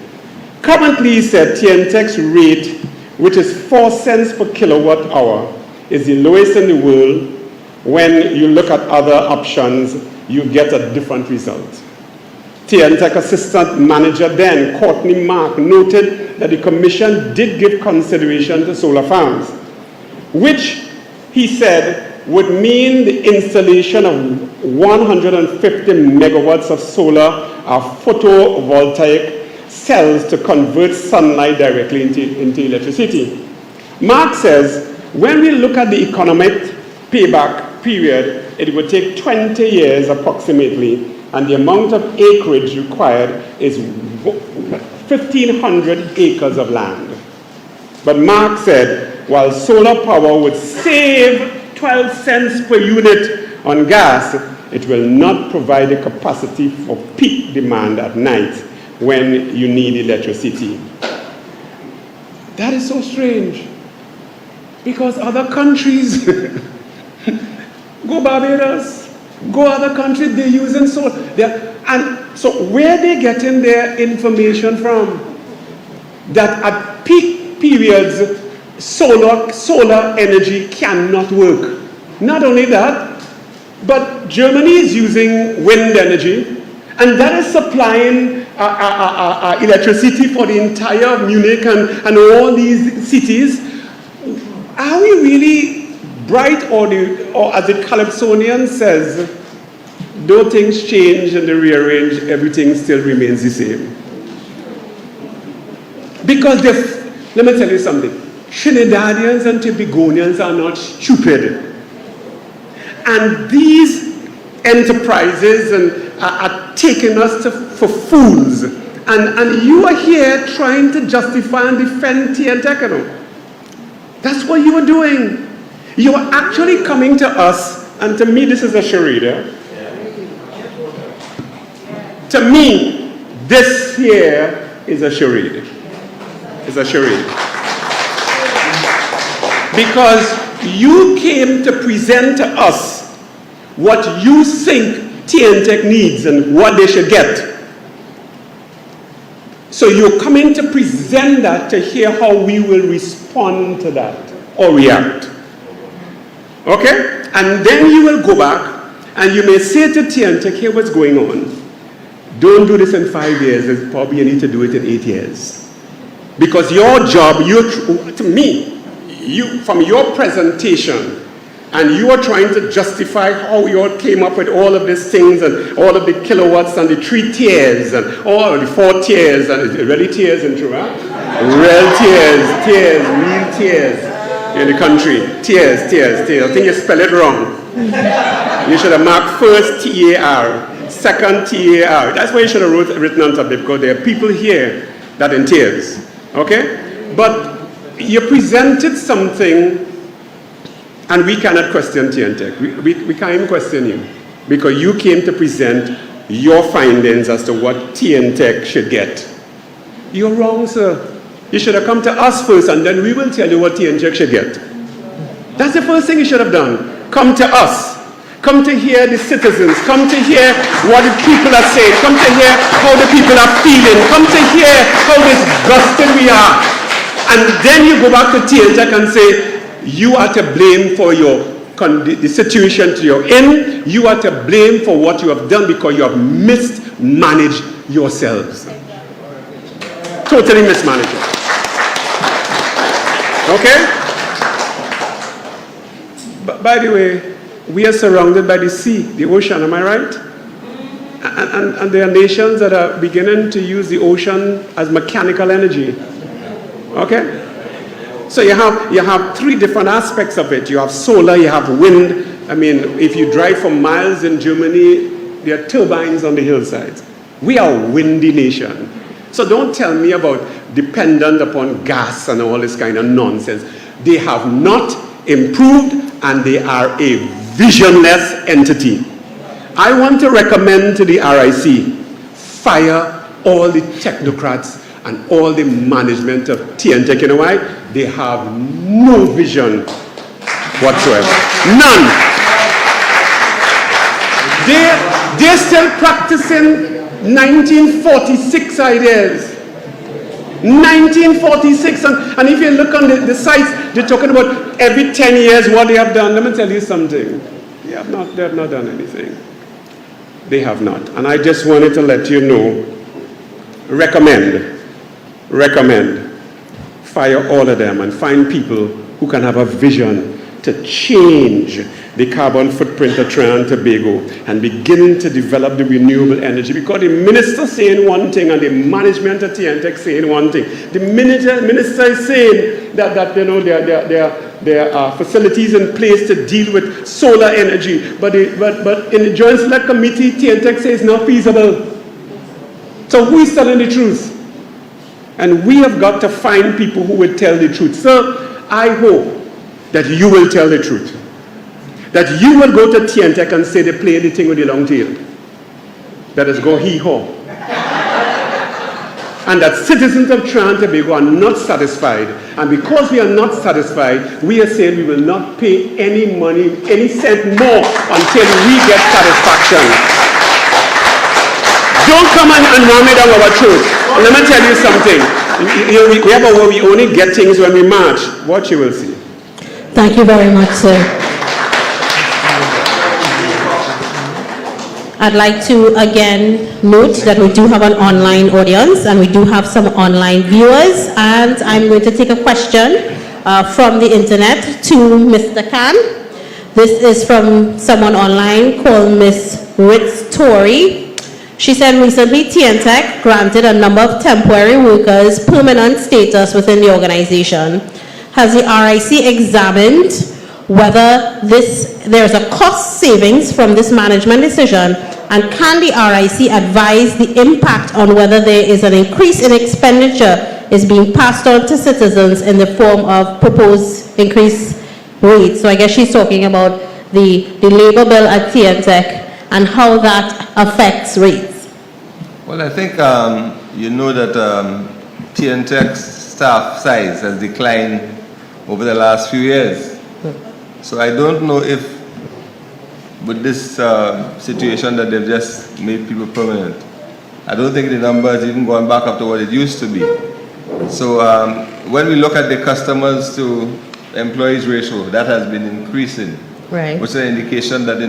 S9: Currently, he said, TNTech's rate, which is 4 cents per kilowatt hour, is the lowest in the world. When you look at other options, you get a different result. TNTech Assistant Manager then, Courtney Mark, noted that the Commission did give consideration to solar farms, which he said would mean the installation of 150 megawatts of solar or photovoltaic cells to convert sunlight directly into electricity. Mark says, when we look at the economic payback period, it would take 20 years approximately and the amount of acreage required is 1,500 acres of land. But Mark said, while solar power would save 12 cents per unit on gas, it will not provide the capacity for peak demand at night when you need electricity. That is so strange, because other countries, go Barbados, go other countries, they're using solar. And so where are they getting their information from? That at peak periods, solar energy cannot work. Not only that, but Germany is using wind energy, and that is supplying electricity for the entire Munich and all these cities. Are we really bright, or as the Calypsonian says, though things change and they rearrange, everything still remains the same? Because let me tell you something. Trinidadians and Tobagonians are not stupid. And these enterprises are taking us for fools. And you are here trying to justify and defend TNTech. That's what you are doing. You are actually coming to us, and to me this is a charade. To me, this here is a charade. It's a charade. Because you came to present to us what you think TNTech needs and what they should get. So you're coming to present that to hear how we will respond to that or react. Okay? And then you will go back and you may say to TNTech, here what's going on. Don't do this in 5 years, it's probably you need to do it in 8 years. Because your job, to me, from your presentation, and you are trying to justify how you all came up with all of these things and all of the kilowatts and the 3 tiers and all of the 4 tiers, and really tiers in true, huh? Real tiers, real tiers in the country. Tiers. I think you spell it wrong. You should have marked first TAR, second TAR. That's why you should have written on top, because there are people here that in tears. Okay? But you presented something, and we cannot question TNTech. We can't even question you, because you came to present your findings as to what TNTech should get. You're wrong, sir. You should have come to us first, and then we will tell you what TNTech should get. That's the first thing you should have done. Come to us. Come to hear the citizens. Come to hear what the people are saying. Come to hear how the people are feeling. Come to hear how disgusted we are. And then you go back to TNTech and say, you are to blame for the situation you're in. You are to blame for what you have done because you have mismanaged yourselves. Totally mismanaged. Okay? But by the way, we are surrounded by the sea, the ocean, am I right? And there are nations that are beginning to use the ocean as mechanical energy. Okay? So you have 3 different aspects of it. You have solar, you have wind. I mean, if you drive for miles in Germany, there are turbines on the hillsides. We are a windy nation. So don't tell me about dependent upon gas and all this kind of nonsense. They have not improved, and they are a visionless entity. I want to recommend to the RIC, fire all the technocrats and all the management of TNTech. You know why? They have no vision whatsoever. None. They're still practicing 1946 ideas. 1946. And if you look on the sites, they're talking about every 10 years what they have done. Let me tell you something. They have not done anything. They have not. And I just wanted to let you know, recommend, fire all of them and find people who can have a vision to change the carbon footprint of Trinidad and Tobago and beginning to develop the renewable energy, because the minister saying one thing and the management of TNTech saying one thing. The minister is saying that you know, there are facilities in place to deal with solar energy, but in the Joint Select Committee, TNTech says it's not feasible. So who is telling the truth? And we have got to find people who will tell the truth. So I hope that you will tell the truth. That you will go to TNTech and say they play the thing with the long tail. That is go hee-haw. And that citizens of Trinidad and Tobago are not satisfied. And because we are not satisfied, we are saying we will not pay any money, any cent more until we get satisfaction. Don't come and ram it down our throat. Let me tell you something. We have a way we only get things when we march. Watch, you will see.
S2: Thank you very much, sir. I'd like to again note that we do have an online audience and we do have some online viewers, and I'm going to take a question from the internet to Mr. Khan. This is from someone online called Miss Ritz Tory. She said recently TNTech granted a number of temporary workers permanent status within the organization. Has the RIC examined whether there's a cost savings from this management decision, and can the RIC advise the impact on whether there is an increase in expenditure is being passed on to citizens in the form of proposed increased rates? So I guess she's talking about the labor bill at TNTech and how that affects rates.
S5: Well, I think you know that TNTech's staff size has declined over the last few years. So I don't know if with this situation that they've just made people permanent, I don't think the number is even going back up to what it used to be. So when we look at the customers to employees ratio, that has been increasing,
S2: Right.
S5: which is an indication that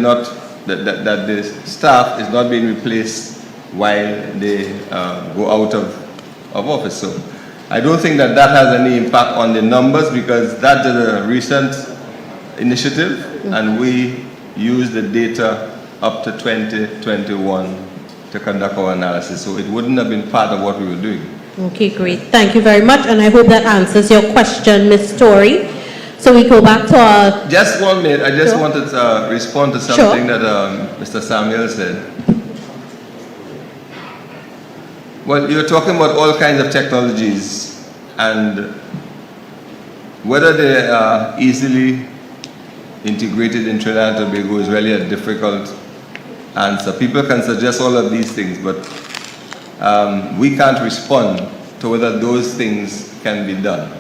S5: that the staff is not being replaced while they go out of office. So I don't think that has any impact on the numbers, because that is a recent initiative, and we use the data up to 2021 to conduct our analysis. So it wouldn't have been part of what we were doing.
S2: Okay, great. Thank you very much, and I hope that answers your question, Ms. Story. So we go back to our...
S5: Just 1 minute. I just
S2: Sure.
S5: wanted to respond to something that Mr. Samuel said. Well, you're talking about all kinds of technologies, and whether they are easily integrated in Trinidad and Tobago is really a difficult answer. People can suggest all of these things, but we can't respond to whether those things can be done.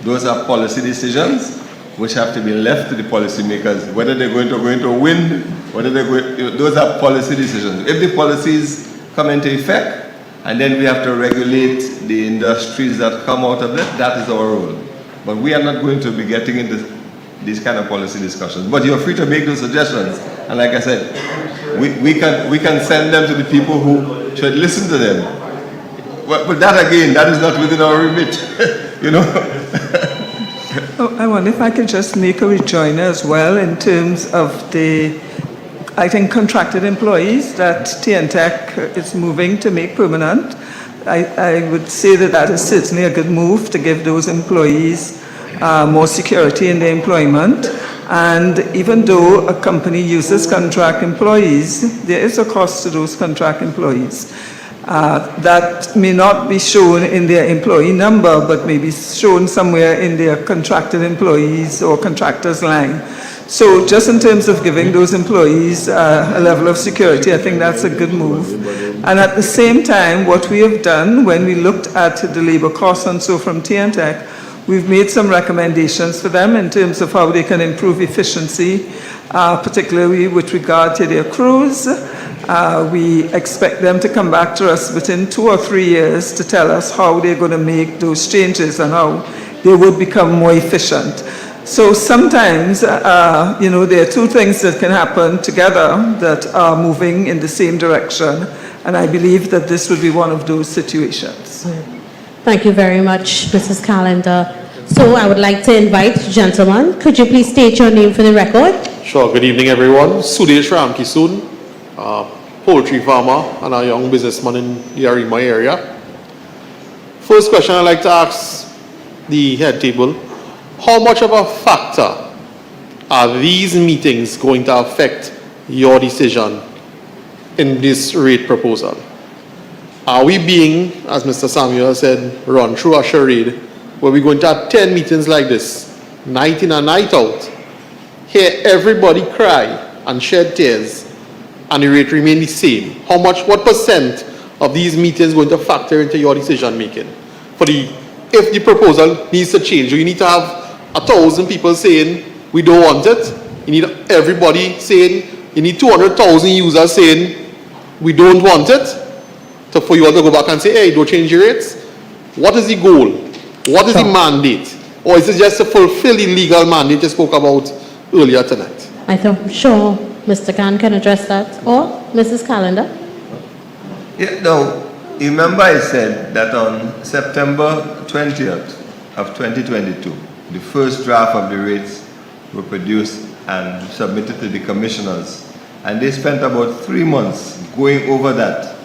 S5: Those are policy decisions which have to be left to the policymakers, whether they're going to win, whether they're going, those are policy decisions. If the policies come into effect, and then we have to regulate the industries that come out of it, that is our role. But we are not going to be getting into these kind of policy discussions. But you're free to make those suggestions. And like I said, we can send them to the people who should listen to them. But that again, that is not within our remit, you know.
S6: I wonder if I could just make a rejoinder as well in terms of the, I think, contracted employees that TNTech is moving to make permanent. I would say that is certainly a good move to give those employees more security in their employment. And even though a company uses contract employees, there is a cost to those contract employees. That may not be shown in their employee number, but may be shown somewhere in their contracted employees or contractors line. So just in terms of giving those employees a level of security, I think that's a good move. And at the same time, what we have done when we looked at the labor costs and so from TNTech, we've made some recommendations for them in terms of how they can improve efficiency, particularly with regard to their crews. We expect them to come back to us within 2 or 3 years to tell us how they're going to make those changes and how they would become more efficient. So sometimes, you know, there are two things that can happen together that are moving in the same direction, and I believe that this would be one of those situations.
S2: Thank you very much, Mrs. Callender. So I would like to invite the gentleman. Could you please state your name for the record?
S10: Sure. Good evening, everyone. Sudesh Ramkisoon, poultry farmer and a young businessman in the Arima area. First question I'd like to ask the head table, how much of a factor are these meetings going to affect your decision in this rate proposal? Are we being, as Mr. Samuel said, run through a charade where we're going to have 10 meetings like this, night in and night out, hear everybody cry and shed tears, and the rate remain the same? What percent of these meetings going to factor into your decision making? If the proposal needs to change, you need to have 1,000 people saying we don't want it. You need everybody saying, you need 200,000 users saying we don't want it, for you all to go back and say, hey, don't change your rates. What is the goal? What is the mandate? Or is it just to fulfill the legal mandate you spoke about earlier tonight?
S2: I'm sure Mr. Khan can address that. Or Mrs. Calendar?
S5: Yeah, no, you remember I said that on September 20th of 2022, the first draft of the rates were produced and submitted to the commissioners. And they spent about 3 months going over that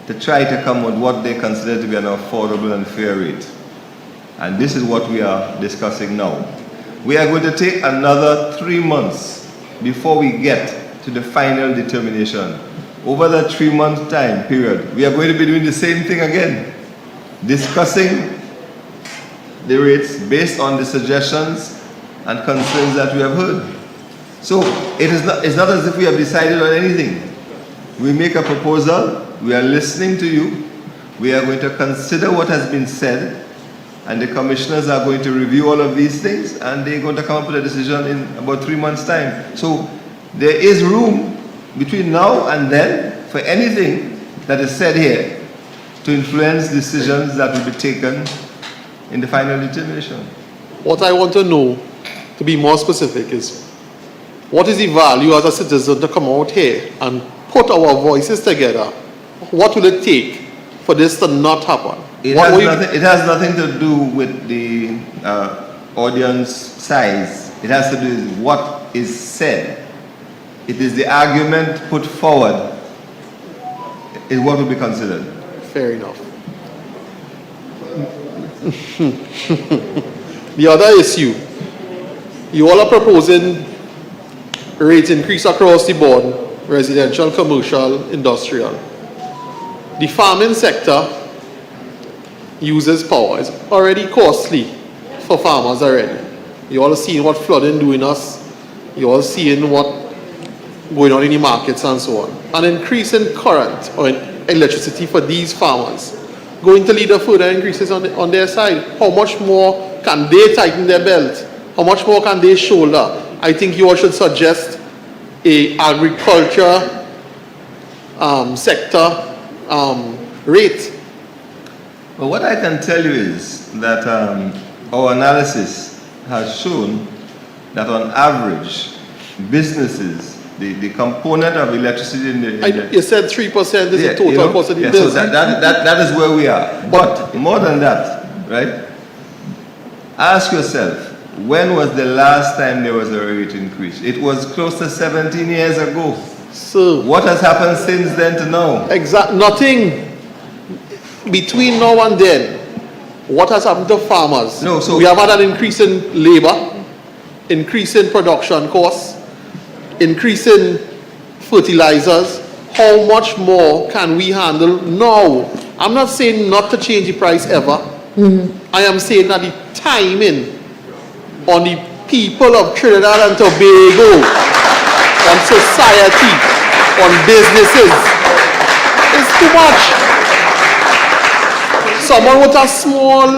S5: to try to come with what they consider to be an affordable and fair rate. And this is what we are discussing now. We are going to take another 3 months before we get to the final determination. Over that 3-month time period, we are going to be doing the same thing again, discussing the rates based on the suggestions and concerns that we have heard. So it's not as if we have decided on anything. We make a proposal, we are listening to you, we are going to consider what has been said, and the commissioners are going to review all of these things, and they're going to come up with a decision in about 3 months' time. So there is room between now and then for anything that is said here to influence decisions that will be taken in the final determination.
S10: What I want to know, to be more specific, is what is the value as a citizen to come out here and put our voices together? What will it take for this to not happen?
S5: It has nothing to do with the audience size. It has to do with what is said. It is the argument put forward is what will be considered.
S10: Fair enough. The other issue, you all are proposing rate increase across the board, residential, commercial, industrial. The farming sector uses power. It's already costly for farmers already. You all are seeing what flooding doing us. You all seeing what going on in the markets and so on. An increase in current or in electricity for these farmers going to lead to further increases on their side. How much more can they tighten their belt? How much more can they shoulder? I think you all should suggest a agriculture sector rate.
S5: Well, what I can tell you is that our analysis has shown that on average, businesses, the component of electricity in the...
S10: You said 3% is the total cost of the business.
S5: So that is where we are. But more than that, right? Ask yourself, when was the last time there was a rate increase? It was close to 17 years ago.
S10: So
S5: what has happened since then to now?
S10: Nothing. Between now and then, what has happened to farmers?
S5: No, so
S10: we have had an increase in labor, increase in production costs, increase in fertilizers. How much more can we handle now? I'm not saying not to change the price ever. I am saying that the timing on the people of Trinidad and Tobago, on society, on businesses, is too much. Someone with a small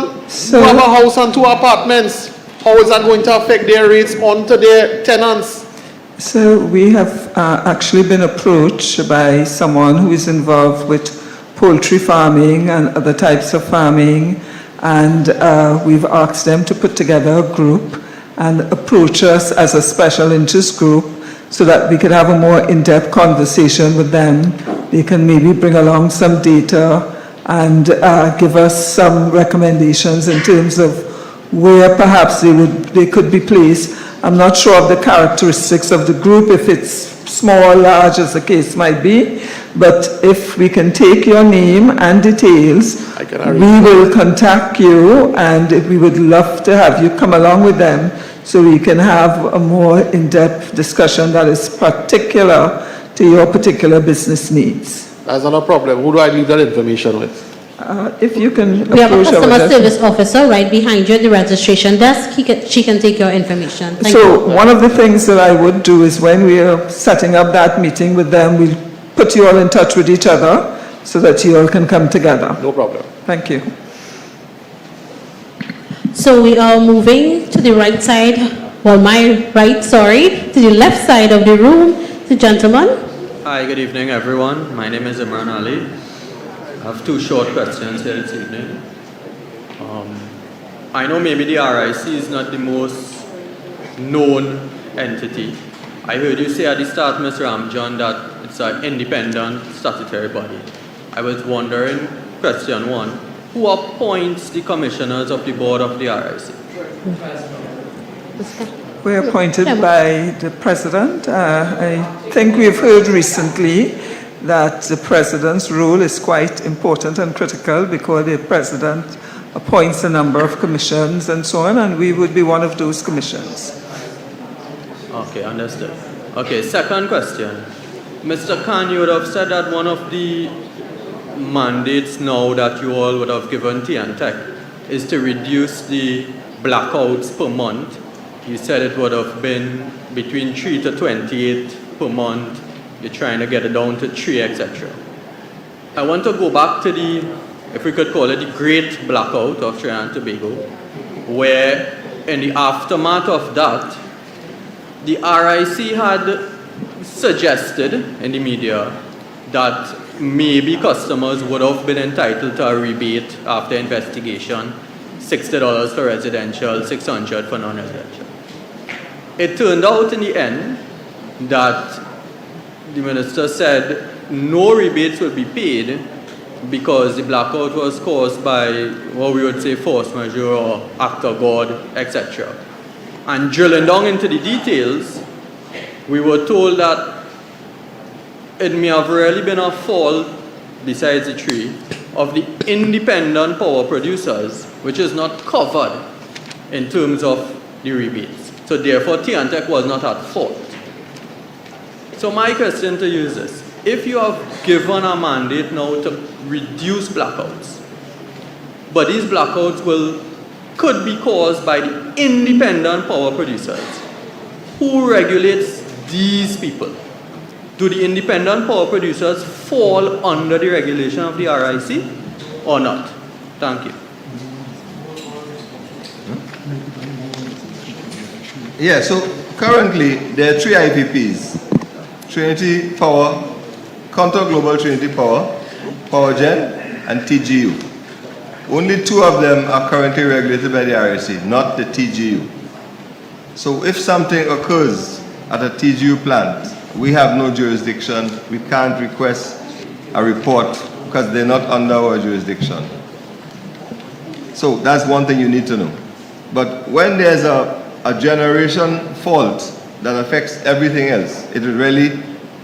S10: have a house and 2 apartments, how is that going to affect their rates onto their tenants?
S6: So we have actually been approached by someone who is involved with poultry farming and other types of farming, and we've asked them to put together a group and approach us as a special interest group so that we could have a more in-depth conversation with them. They can maybe bring along some data and give us some recommendations in terms of where perhaps they could be placed. I'm not sure of the characteristics of the group, if it's small, large, as the case might be, but if we can take your name and details, we will contact you, and we would love to have you come along with them so we can have a more in-depth discussion that is particular to your particular business needs.
S10: That's not a problem. Who do I leave that information with?
S6: If you can
S2: We have a
S6: approach our
S2: customer service officer right behind you at the registration desk. She can take your information. Thank you.
S6: So one of the things that I would do is when we are setting up that meeting with them, we'll put you all in touch with each other so that you all can come together.
S10: No problem.
S6: Thank you.
S2: So we are moving to the right side, well, my right, sorry, to the left side of the room. The gentleman.
S11: Hi, good evening, everyone. My name is Imran Ali. I have two short questions here this evening. I know maybe the RIC is not the most known entity. I heard you say at the start, Mr. Ramjan, that it's an independent statutory body. I was wondering, question one, who appoints the commissioners of the board of the RIC?
S6: We're appointed by the president. I think we've heard recently that the president's role is quite important and critical because the president appoints a number of commissions and so on, and we would be one of those commissions.
S11: Okay, understood. Okay, second question. Mr. Khan, you would have said that one of the mandates now that you all would have given TNTech is to reduce the blackouts per month. You said it would have been between 3 to 28 per month. You're trying to get it down to 3, etc. I want to go back to the, if we could call it the Great Blackout of Trinidad and Tobago, where in the aftermath of that, the RIC had suggested in the media that maybe customers would have been entitled to a rebate after investigation, $60 for residential, $600 for non-residential. It turned out in the end that the minister said no rebates would be paid because the blackout was caused by what we would say force majeure or act of God, etc. And drilling down into the details, we were told that it may have really been a fault, besides the tree, of the independent power producers, which is not covered in terms of the rebates. So therefore, TNTech was not at fault. So my question to you is this. If you have given a mandate now to reduce blackouts, but these blackouts could be caused by the independent power producers, who regulates these people? Do the independent power producers fall under the regulation of the RIC or not? Thank you.
S5: Yeah, so currently there are 3 IPPs. Trinity Power, Counter Global Trinity Power, PowerGen, and TGU. Only 2 of them are currently regulated by the RIC, not the TGU. So if something occurs at a TGU plant, we have no jurisdiction. We can't request a report because they're not under our jurisdiction. So that's one thing you need to know. But when there's a generation fault that affects everything else, it is really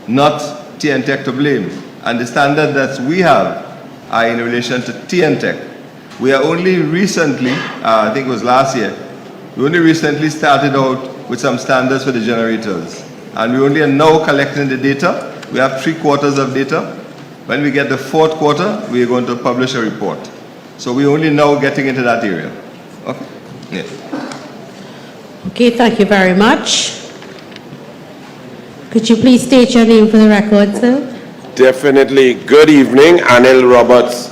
S5: not TNTech to blame. And the standard that we have are in relation to TNTech. We are only recently, I think it was last year, we only recently started out with some standards for the generators. And we only are now collecting the data. We have 3 quarters of data. When we get the 4th quarter, we are going to publish a report. So we're only now getting into that area. Okay? Yeah.
S2: Okay, thank you very much. Could you please state your name for the record, sir?
S12: Definitely. Good evening, Anil Roberts.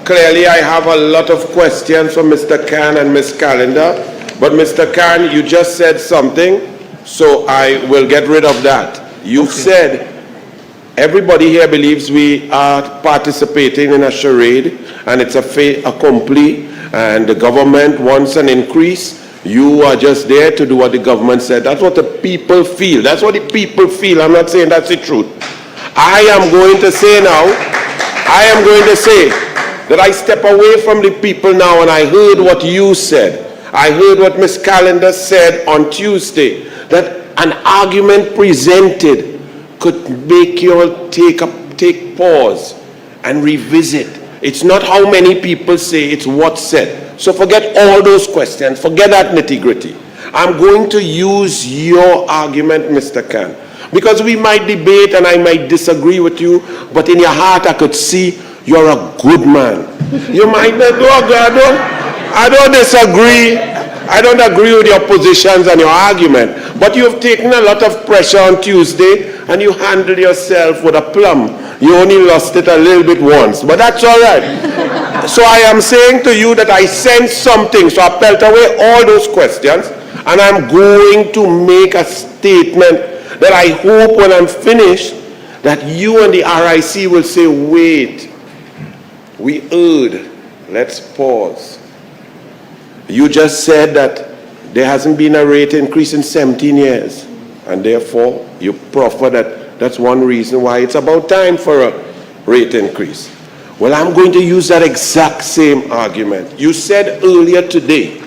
S12: Clearly, I have a lot of questions for Mr. Khan and Ms. Calendar, but Mr. Khan, you just said something, so I will get rid of that. You said everybody here believes we are participating in a charade, and it's a fait accompli, and the government wants an increase. You are just there to do what the government said. That's what the people feel. That's what the people feel. I'm not saying that's the truth. I am going to say now, that I step away from the people now and I heard what you said. I heard what Ms. Calendar said on Tuesday, that an argument presented could make you all take pause and revisit. It's not how many people say, it's what's said. So forget all those questions, forget that nitty-gritty. I'm going to use your argument, Mr. Khan, because we might debate and I might disagree with you, but in your heart I could see you're a good man. You might not, I don't disagree. I don't agree with your positions and your argument, but you've taken a lot of pressure on Tuesday and you handled yourself with a plum. You only lost it a little bit once, but that's all right. So I am saying to you that I sense something, so I pelt away all those questions and I'm going to make a statement that I hope when I'm finished that you and the RIC will say, wait, we heard, let's pause. You just said that there hasn't been a rate increase in 17 years, and therefore you proffer that that's one reason why it's about time for a rate increase. Well, I'm going to use that exact same argument. You said earlier today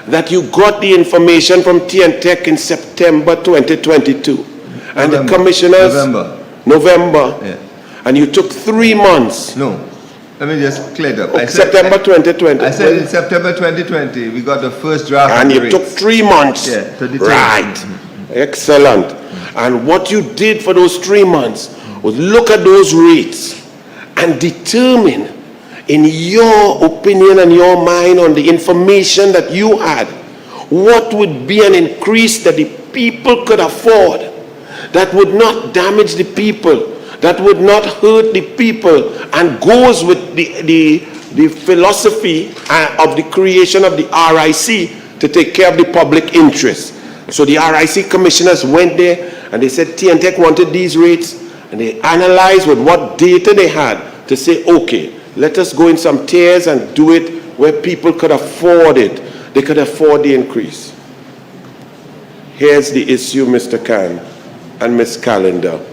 S12: that you got the information from TNTech in September 2022, and the commissioners... November.
S5: Yeah.
S12: And you took 3 months.
S5: No. Let me just clear it up.
S12: September 2020.
S5: I said in September 2020, we got the first draft.
S12: And you took 3 months.
S5: Yeah, to determine.
S12: Right. Excellent. And what you did for those 3 months was look at those rates and determine, in your opinion and your mind on the information that you had, what would be an increase that the people could afford, that would not damage the people, that would not hurt the people, and goes with the philosophy of the creation of the RIC to take care of the public interest. So the RIC commissioners went there and they said TNTech wanted these rates, and they analyzed with what data they had to say, okay, let us go in some tiers and do it where people could afford it. They could afford the increase. Here's the issue, Mr. Khan and Ms. Calendar.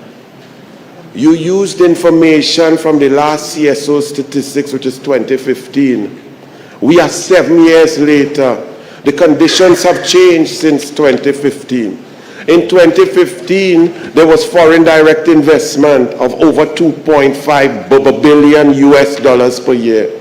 S12: You used information from the last CSO statistics, which is 2015. We are 7 years later. The conditions have changed since 2015. In 2015, there was foreign direct investment of over 2.5 billion US dollars per year.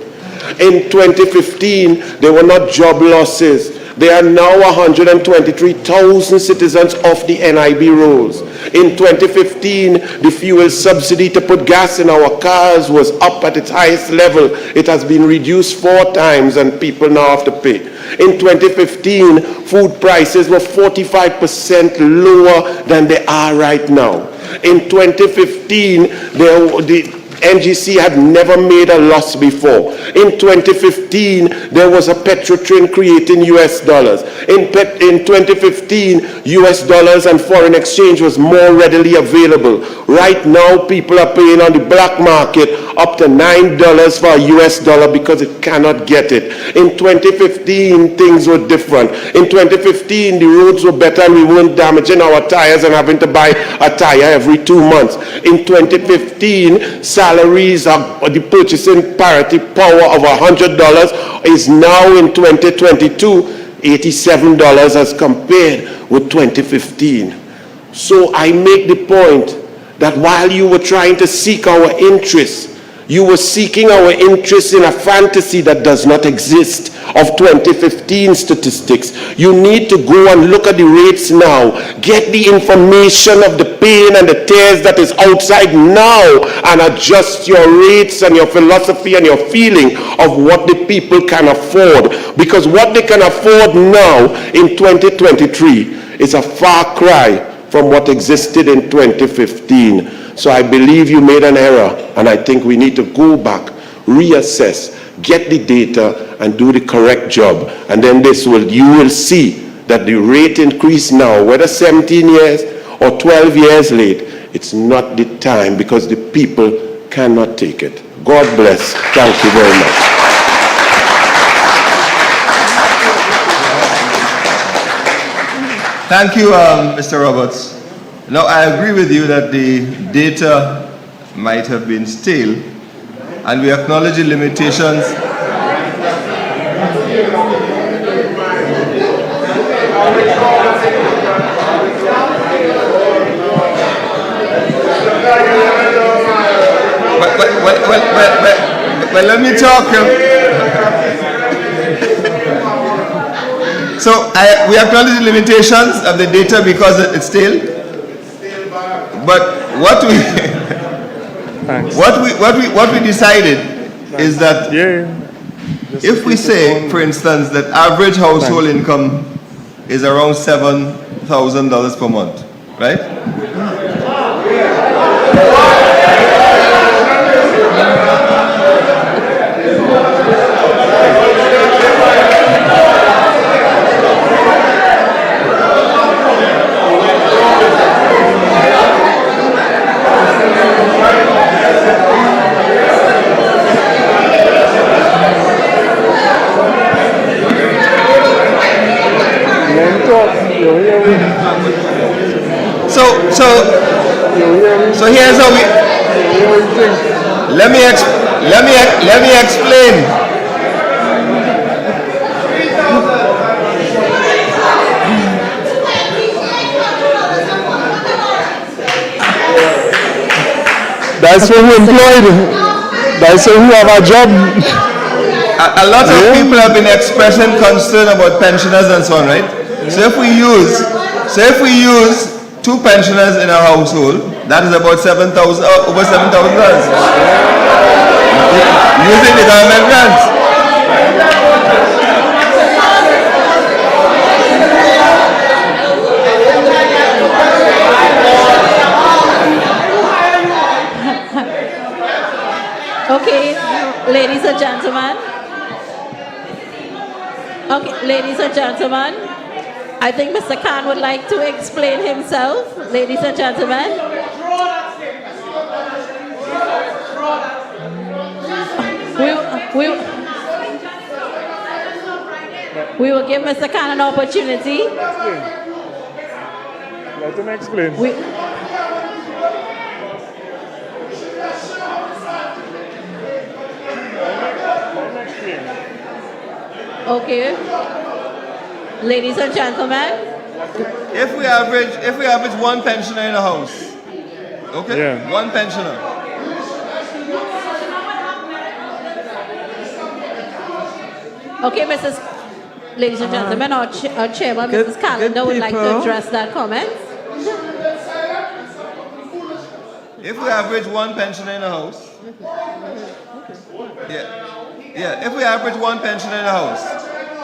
S12: In 2015, there were not job losses. There are now 123,000 citizens off the NIB rolls. In 2015, the fuel subsidy to put gas in our cars was up at its highest level. It has been reduced 4 times and people now have to pay. In 2015, food prices were 45% lower than they are right now. In 2015, the NGC had never made a loss before. In 2015, there was a petrotrain creating US dollars. In 2015, US dollars and foreign exchange was more readily available. Right now, people are paying on the black market up to $9 for a US dollar because it cannot get it. In 2015, things were different. In 2015, the roads were better and we weren't damaging our tires and having to buy a tire every 2 months. In 2015, salaries of the purchasing parity power of $100 is now in 2022 $87 as compared with 2015. So I make the point that while you were trying to seek our interests, you were seeking our interests in a fantasy that does not exist of 2015 statistics. You need to go and look at the rates now. Get the information of the pain and the tears that is outside now and adjust your rates and your philosophy and your feeling of what the people can afford. Because what they can afford now in 2023 is a far cry from what existed in 2015. So I believe you made an error, and I think we need to go back, reassess, get the data, and do the correct job. And then you will see that the rate increase now, whether 17 years or 12 years late, it's not the time because the people cannot take it. God bless. Thank you very much.
S5: Thank you, Mr. Roberts. Now, I agree with you that the data might have been stale, and we acknowledge the limitations. Well, let me talk. So we acknowledge the limitations of the data because it's stale. But what we decided is that if we say, for instance, that average household income is around $7,000 per month, right? So here's how we. Let me explain.
S4: That's when we're employed. That's when we have a job.
S5: A lot of people have been expressing concern about pensioners and so on, right? So if we use 2 pensioners in a household, that is about over $7,000 using the government grants.
S2: Okay, ladies and gentlemen. Okay, ladies and gentlemen. I think Mr. Khan would like to explain himself. Ladies and gentlemen. We will give Mr. Khan an opportunity.
S4: Let him explain.
S2: Okay. Ladies and gentlemen.
S5: If we average 1 pensioner in a house, okay?
S4: Yeah.
S5: 1 pensioner.
S2: Okay, ladies and gentlemen, our chairman, Mrs. Calendar, would like to address that comment.
S5: If we average 1 pensioner in a house, if we average 1 pensioner in a house,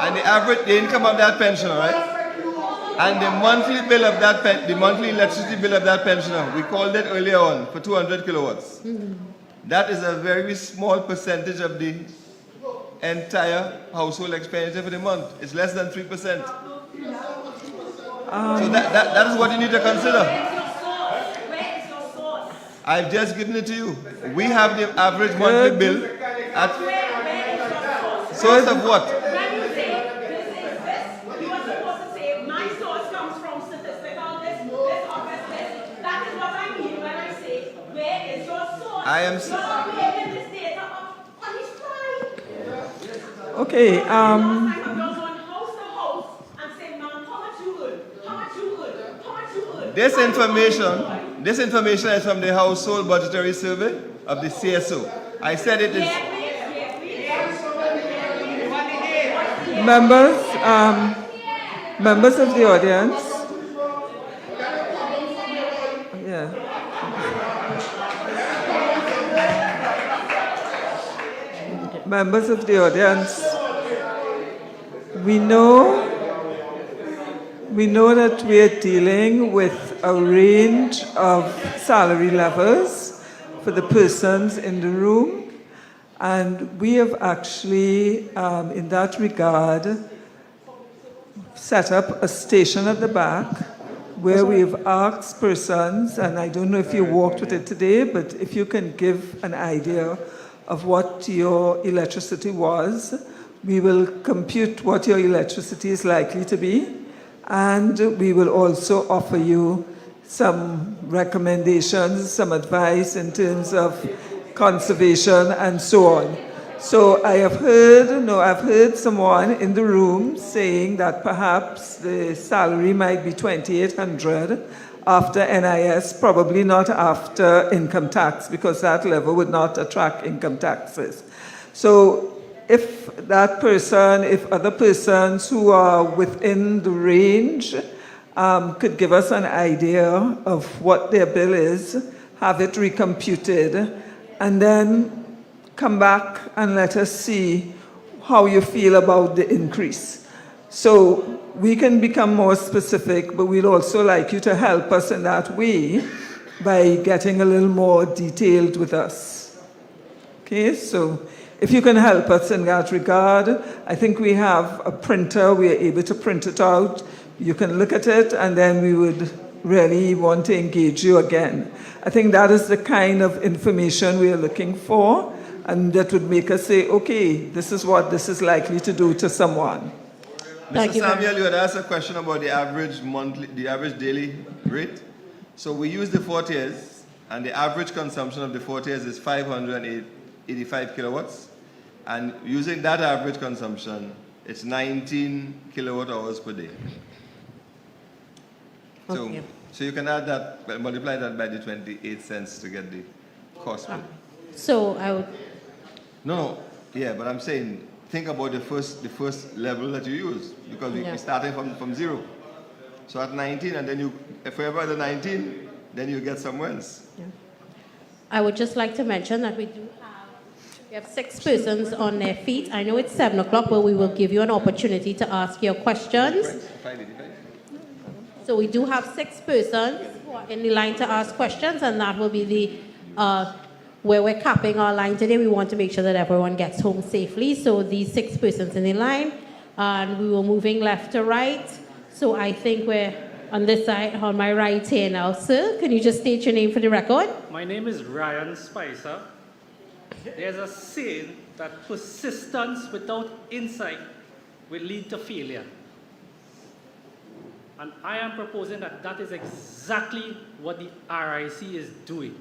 S5: and the income of that pensioner, right? And the monthly bill of the monthly electricity bill of that pensioner, we called it earlier on for 200 kilowatts. That is a very small percentage of the entire household expenditure for the month. It's less than 3%. So that is what you need to consider. I've just given it to you. We have the average monthly bill at source of what? I am.
S6: Okay.
S5: This information is from the Household Budgetary Survey of the CSO. I said it is.
S6: Members of the audience. Yeah. Members of the audience, we know that we are dealing with a range of salary levels for the persons in the room, and we have actually, in that regard, set up a station at the back where we've asked persons, and I don't know if you walked with it today, but if you can give an idea of what your electricity was, we will compute what your electricity is likely to be, and we will also offer you some recommendations, some advice in terms of conservation, and so on. So I've heard someone in the room saying that perhaps the salary might be $2,800 after NIS, probably not after income tax, because that level would not attract income taxes. So if that person, if other persons who are within the range could give us an idea of what their bill is, have it recomputed, and then come back and let us see how you feel about the increase. So we can become more specific, but we'd also like you to help us in that way by getting a little more detailed with us. Okay, so if you can help us in that regard, I think we have a printer, we are able to print it out. You can look at it, and then we would really want to engage you again. I think that is the kind of information we are looking for, and that would make us say, okay, this is what this is likely to do to someone.
S5: Mr. Samuel, you had asked a question about the average daily rate. So we use the 4 tiers, and the average consumption of the 4 tiers is 585 kilowatts. And using that average consumption, it's 19 kilowatt hours per day.
S2: Okay.
S5: So you can add that, multiply that by the 28 cents to get the cost.
S2: So I would...
S5: No, yeah, but I'm saying, think about the first level that you use, because we're starting from zero. So at 19, and then you, if we're at the 19, then you get somewhere else.
S2: Yeah. I would just like to mention that we have 6 persons on their feet. I know it's 7 o'clock, but we will give you an opportunity to ask your questions. So we do have 6 persons who are in the line to ask questions, and that will be the where we're capping our line today. We want to make sure that everyone gets home safely. So these 6 persons in the line, and we were moving left to right. So I think we're on this side, on my right here now. Sir, can you just state your name for the record?
S13: My name is Ryan Spicer. There's a saying that persistence without insight will lead to failure. And I am proposing that that is exactly what the RIC is doing.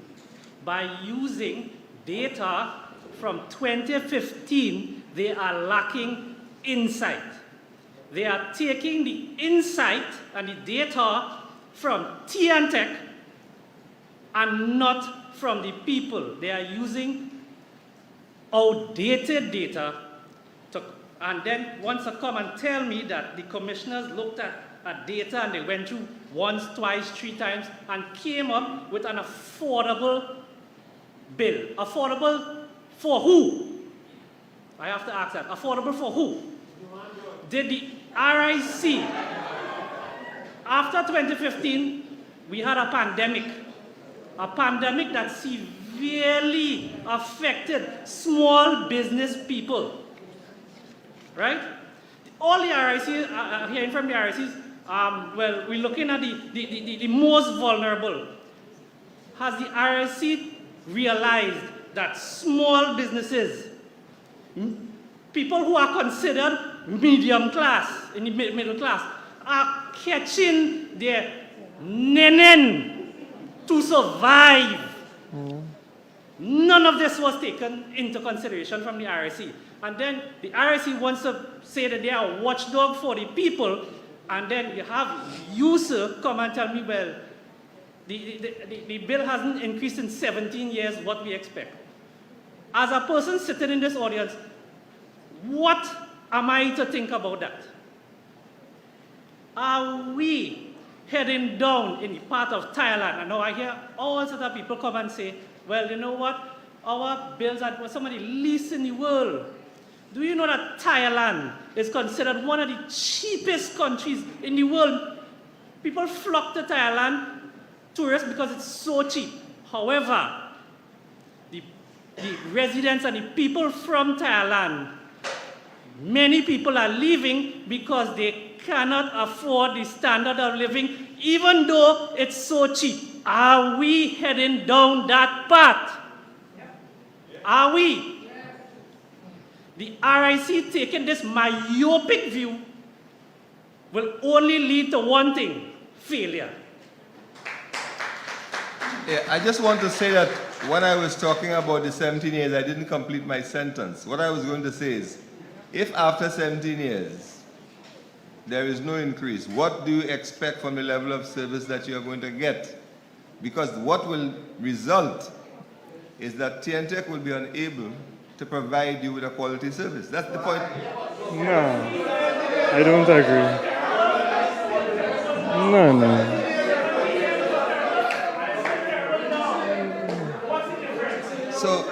S13: By using data from 2015, they are lacking insight. They are taking the insight and the data from Tech and not from the people. They are using outdated data and then wants to come and tell me that the commissioners looked at data and they went through once, twice, 3 times and came up with an affordable bill. Affordable for who? I have to ask that. Affordable for who? Did the RIC, after 2015, we had a pandemic that severely affected small business people, right? All the RICs, hearing from the RICs, well, we're looking at the most vulnerable. Has the RIC realized that small businesses, people who are considered medium class, in the middle class, are catching their nenen to survive? None of this was taken into consideration from the RIC. And then the RIC wants to say that they are a watchdog for the people, and then you have you, sir, come and tell me, well, the bill hasn't increased in 17 years, what we expect. As a person sitting in this audience, what am I to think about that? Are we heading down in the part of Thailand? I know I hear all sorts of people come and say, well, you know what? Our bills are some of the least in the world. Do you know that Thailand is considered one of the cheapest countries in the world? People flock to Thailand, tourists, because it's so cheap. However, the residents and the people from Thailand, many people are leaving because they cannot afford the standard of living, even though it's so cheap. Are we heading down that path? Are we? The RIC taking this myopic view will only lead to one thing: failure.
S5: Yeah, I just want to say that when I was talking about the 17 years, I didn't complete my sentence. What I was going to say is, if after 17 years there is no increase, what do you expect from the level of service that you are going to get? Because what will result is that TNTech will be unable to provide you with a quality service. That's the point.
S14: No, I don't agree. No.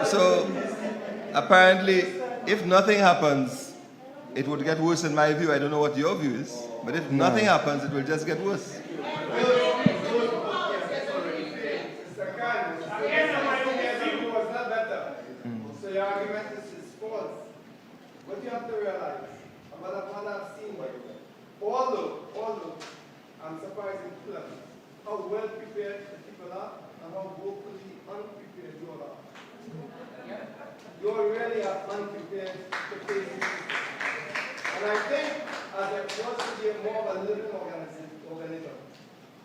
S5: So apparently, if nothing happens, it would get worse in my view. I don't know what your view is, but if nothing happens, it will just get worse.
S15: So your argument is false. What you have to realize, what I've seen, although I'm surprised in Philippines, how well prepared the people are and how woefully unprepared you all are. You all really are unprepared to face it. And I think as it was to be more of a living organism,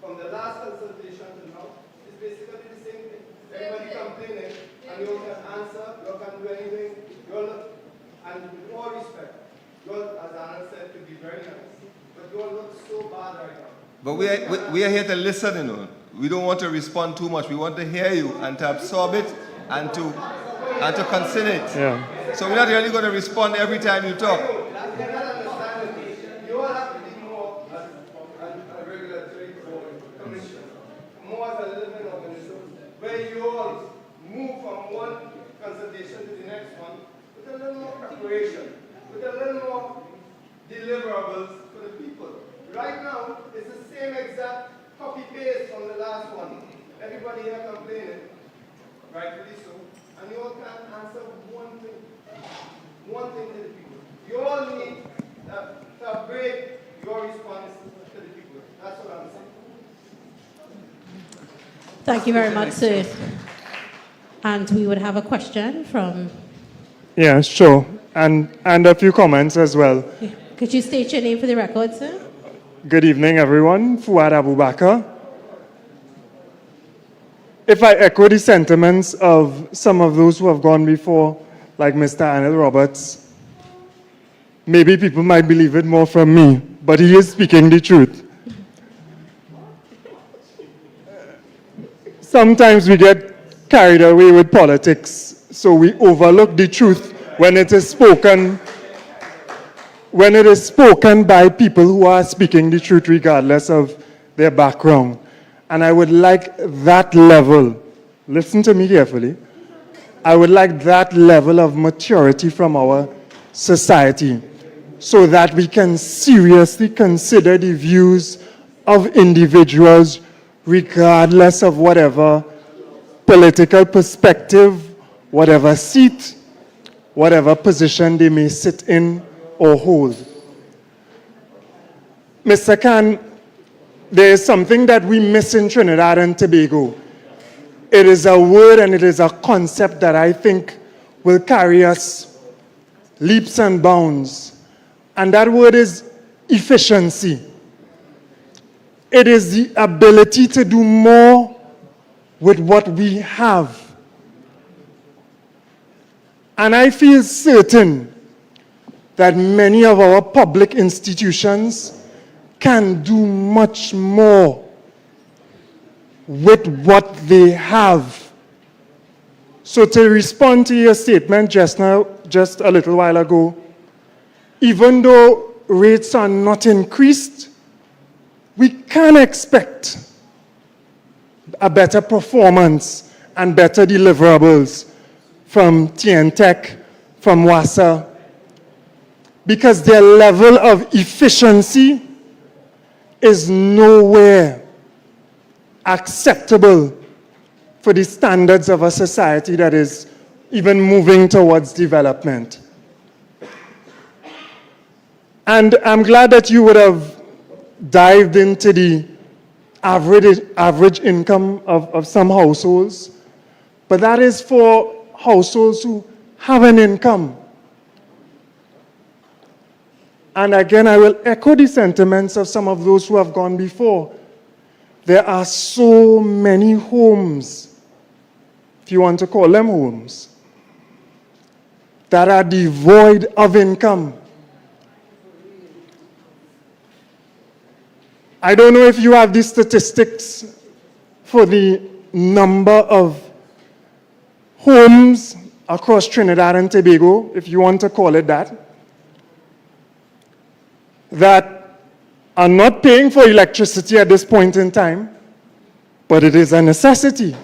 S15: from the last consultation to now, it's basically the same thing. Everybody complaining, and you can answer, you can do anything, and with all respect, you all, as Anna said, could be very nice, but you all look so bad right now.
S5: But we are here to listen, you know. We don't want to respond too much. We want to hear you and to absorb it and to consider it.
S14: Yeah.
S5: So we're not really going to respond every time you talk.
S15: You all have to be more as a regulatory commission, more as a living organism, where you all move from one consultation to the next one with a little more preparation, with a little more deliverables for the people. Right now, it's the same exact copy-paste from the last one. Everybody here complaining, rightfully so, and you all can't answer one thing to the people. You all need to upgrade your response to the people. That's what I'm saying.
S2: Thank you very much, sir. And we would have a question from...
S14: Yeah, sure. And a few comments as well.
S2: Could you state your name for the record, sir?
S14: Good evening, everyone. Fuad Abubakar. If I echo the sentiments of some of those who have gone before, like Mr. Anil Roberts, maybe people might believe it more from me, but he is speaking the truth. Sometimes we get carried away with politics, so we overlook the truth when it is spoken by people who are speaking the truth regardless of their background. And I would like that level, listen to me carefully, I would like that level of maturity from our society so that we can seriously consider the views of individuals regardless of whatever political perspective, whatever seat, whatever position they may sit in or hold. Mr. Khan, there is something that we miss in Trinidad and Tobago. It is a word and it is a concept that I think will carry us leaps and bounds. And that word is efficiency. It is the ability to do more with what we have. And I feel certain that many of our public institutions can do much more with what they have. So to respond to your statement just now, just a little while ago, even though rates are not increased, we can expect a better performance and better deliverables from TNTech, from WASA, because their level of efficiency is nowhere acceptable for the standards of a society that is even moving towards development. And I'm glad that you would have dived into the average income of some households, but that is for households who have an income. And again, I will echo the sentiments of some of those who have gone before. There are so many homes. If you want to call them homes, that are devoid of income. I don't know if you have the statistics for the number of homes across Trinidad and Tobago, if you want to call it that are not paying for electricity at this point in time, but it is a necessity.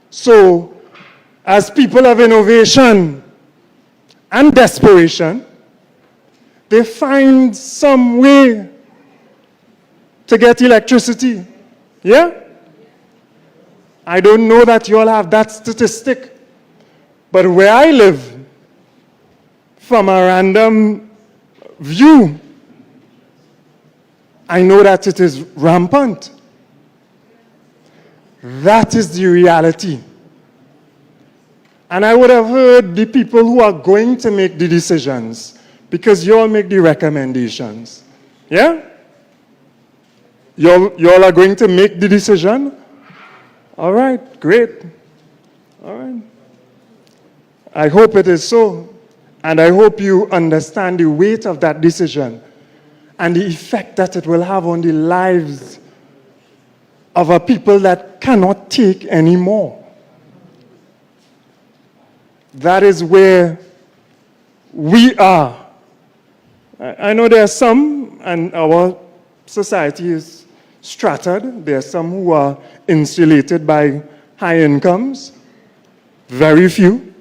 S14: So, as people of innovation and desperation, they find some way to get electricity. Yeah? I don't know that you all have that statistic, but where I live, from a random view, I know that it is rampant. That is the reality. And I would have heard the people who are going to make the decisions, because you all make the recommendations. Yeah? You all are going to make the decision? All right, great. All right. I hope it is so. And I hope you understand the weight of that decision and the effect that it will have on the lives of a people that cannot take anymore. That is where we are. I know there are some, and our society is strata. There are some who are insulated by high incomes, very few.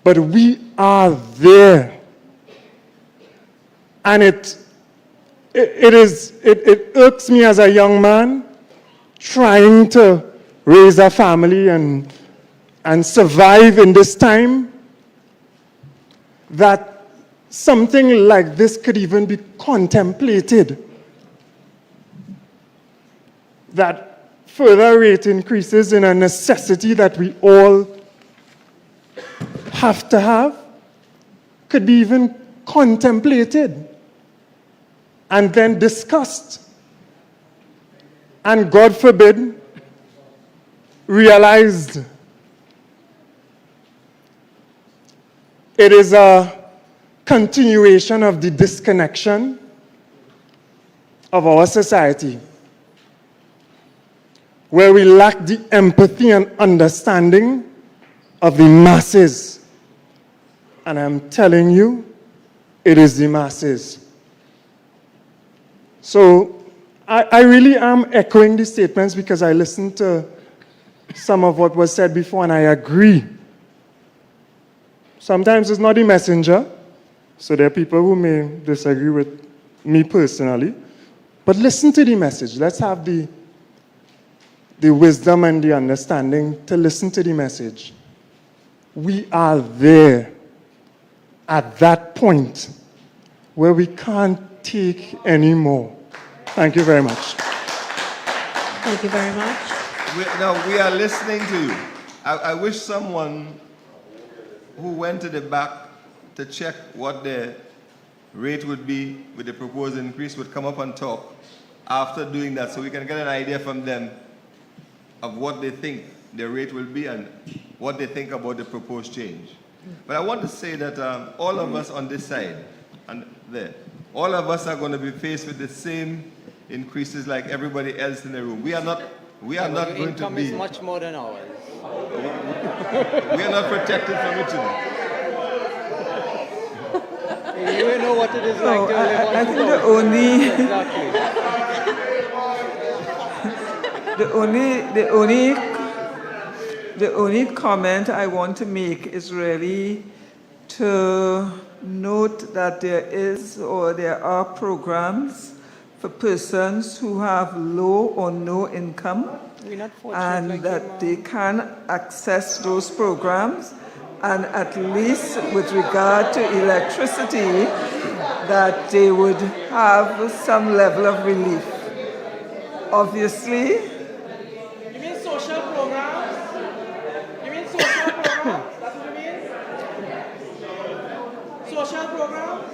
S14: But we are there. And it irks me as a young man trying to raise a family and survive in this time, that something like this could even be contemplated. That further rate increases in a necessity that we all have to have could be even contemplated and then discussed, and God forbid, realized. It is a continuation of the disconnection of our society, where we lack the empathy and understanding of the masses. And I'm telling you, it is the masses. So I really am echoing the statements because I listened to some of what was said before, and I agree. Sometimes it's not the messenger, so there are people who may disagree with me personally, but listen to the message. Let's have the wisdom and the understanding to listen to the message. We are there at that point where we can't take any more. Thank you very much.
S2: Thank you very much.
S5: We are listening to you. I wish someone who went to the back to check what the rate would be with the proposed increase would come up and talk after doing that, so we can get an idea from them of what they think the rate will be and what they think about the proposed change. But I want to say that all of us on this side and there, all of us are going to be faced with the same increases like everybody else in the room. We are not going to be.
S16: Income is much more than ours.
S5: We are not protected from it today.
S16: You know what it is like to live on
S6: I think the only comment I want to make is really to note that there are programs for persons who have low or no income, and that they can access those programs, and at least with regard to electricity, that they would have some level of relief. Obviously.
S13: You mean social programs? You mean social programs? That's what you mean? Social programs?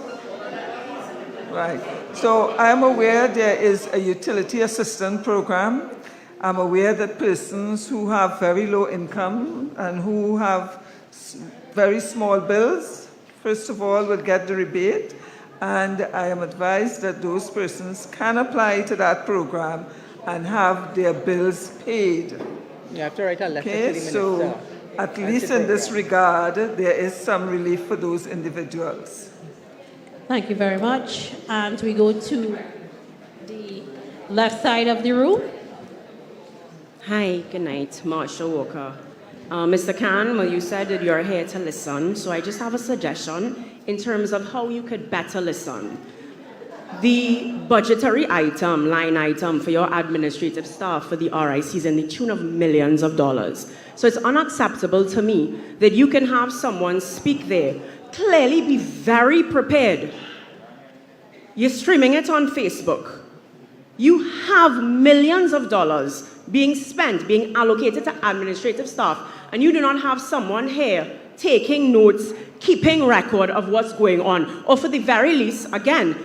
S6: Right. So I am aware there is a utility assistance program, I'm aware that persons who have very low income and who have very small bills, first of all, will get the rebate. And I am advised that those persons can apply to that program and have their bills paid.
S16: You have to write a letter
S6: Okay,
S16: to the minister.
S6: so at least in this regard, there is some relief for those individuals.
S2: Thank you very much. And we go to the left side of the room.
S17: Hi, good night, Marshall Walker. Mr. Khan, well, you said that you're here to listen, so I just have a suggestion in terms of how you could better listen. The budgetary item, line item for your administrative staff for the RIC is in the tune of millions of dollars. So it's unacceptable to me that you can have someone speak there, clearly be very prepared. You're streaming it on Facebook. You have millions of dollars being spent, being allocated to administrative staff, and you do not have someone here taking notes, keeping record of what's going on. Or for the very least, again,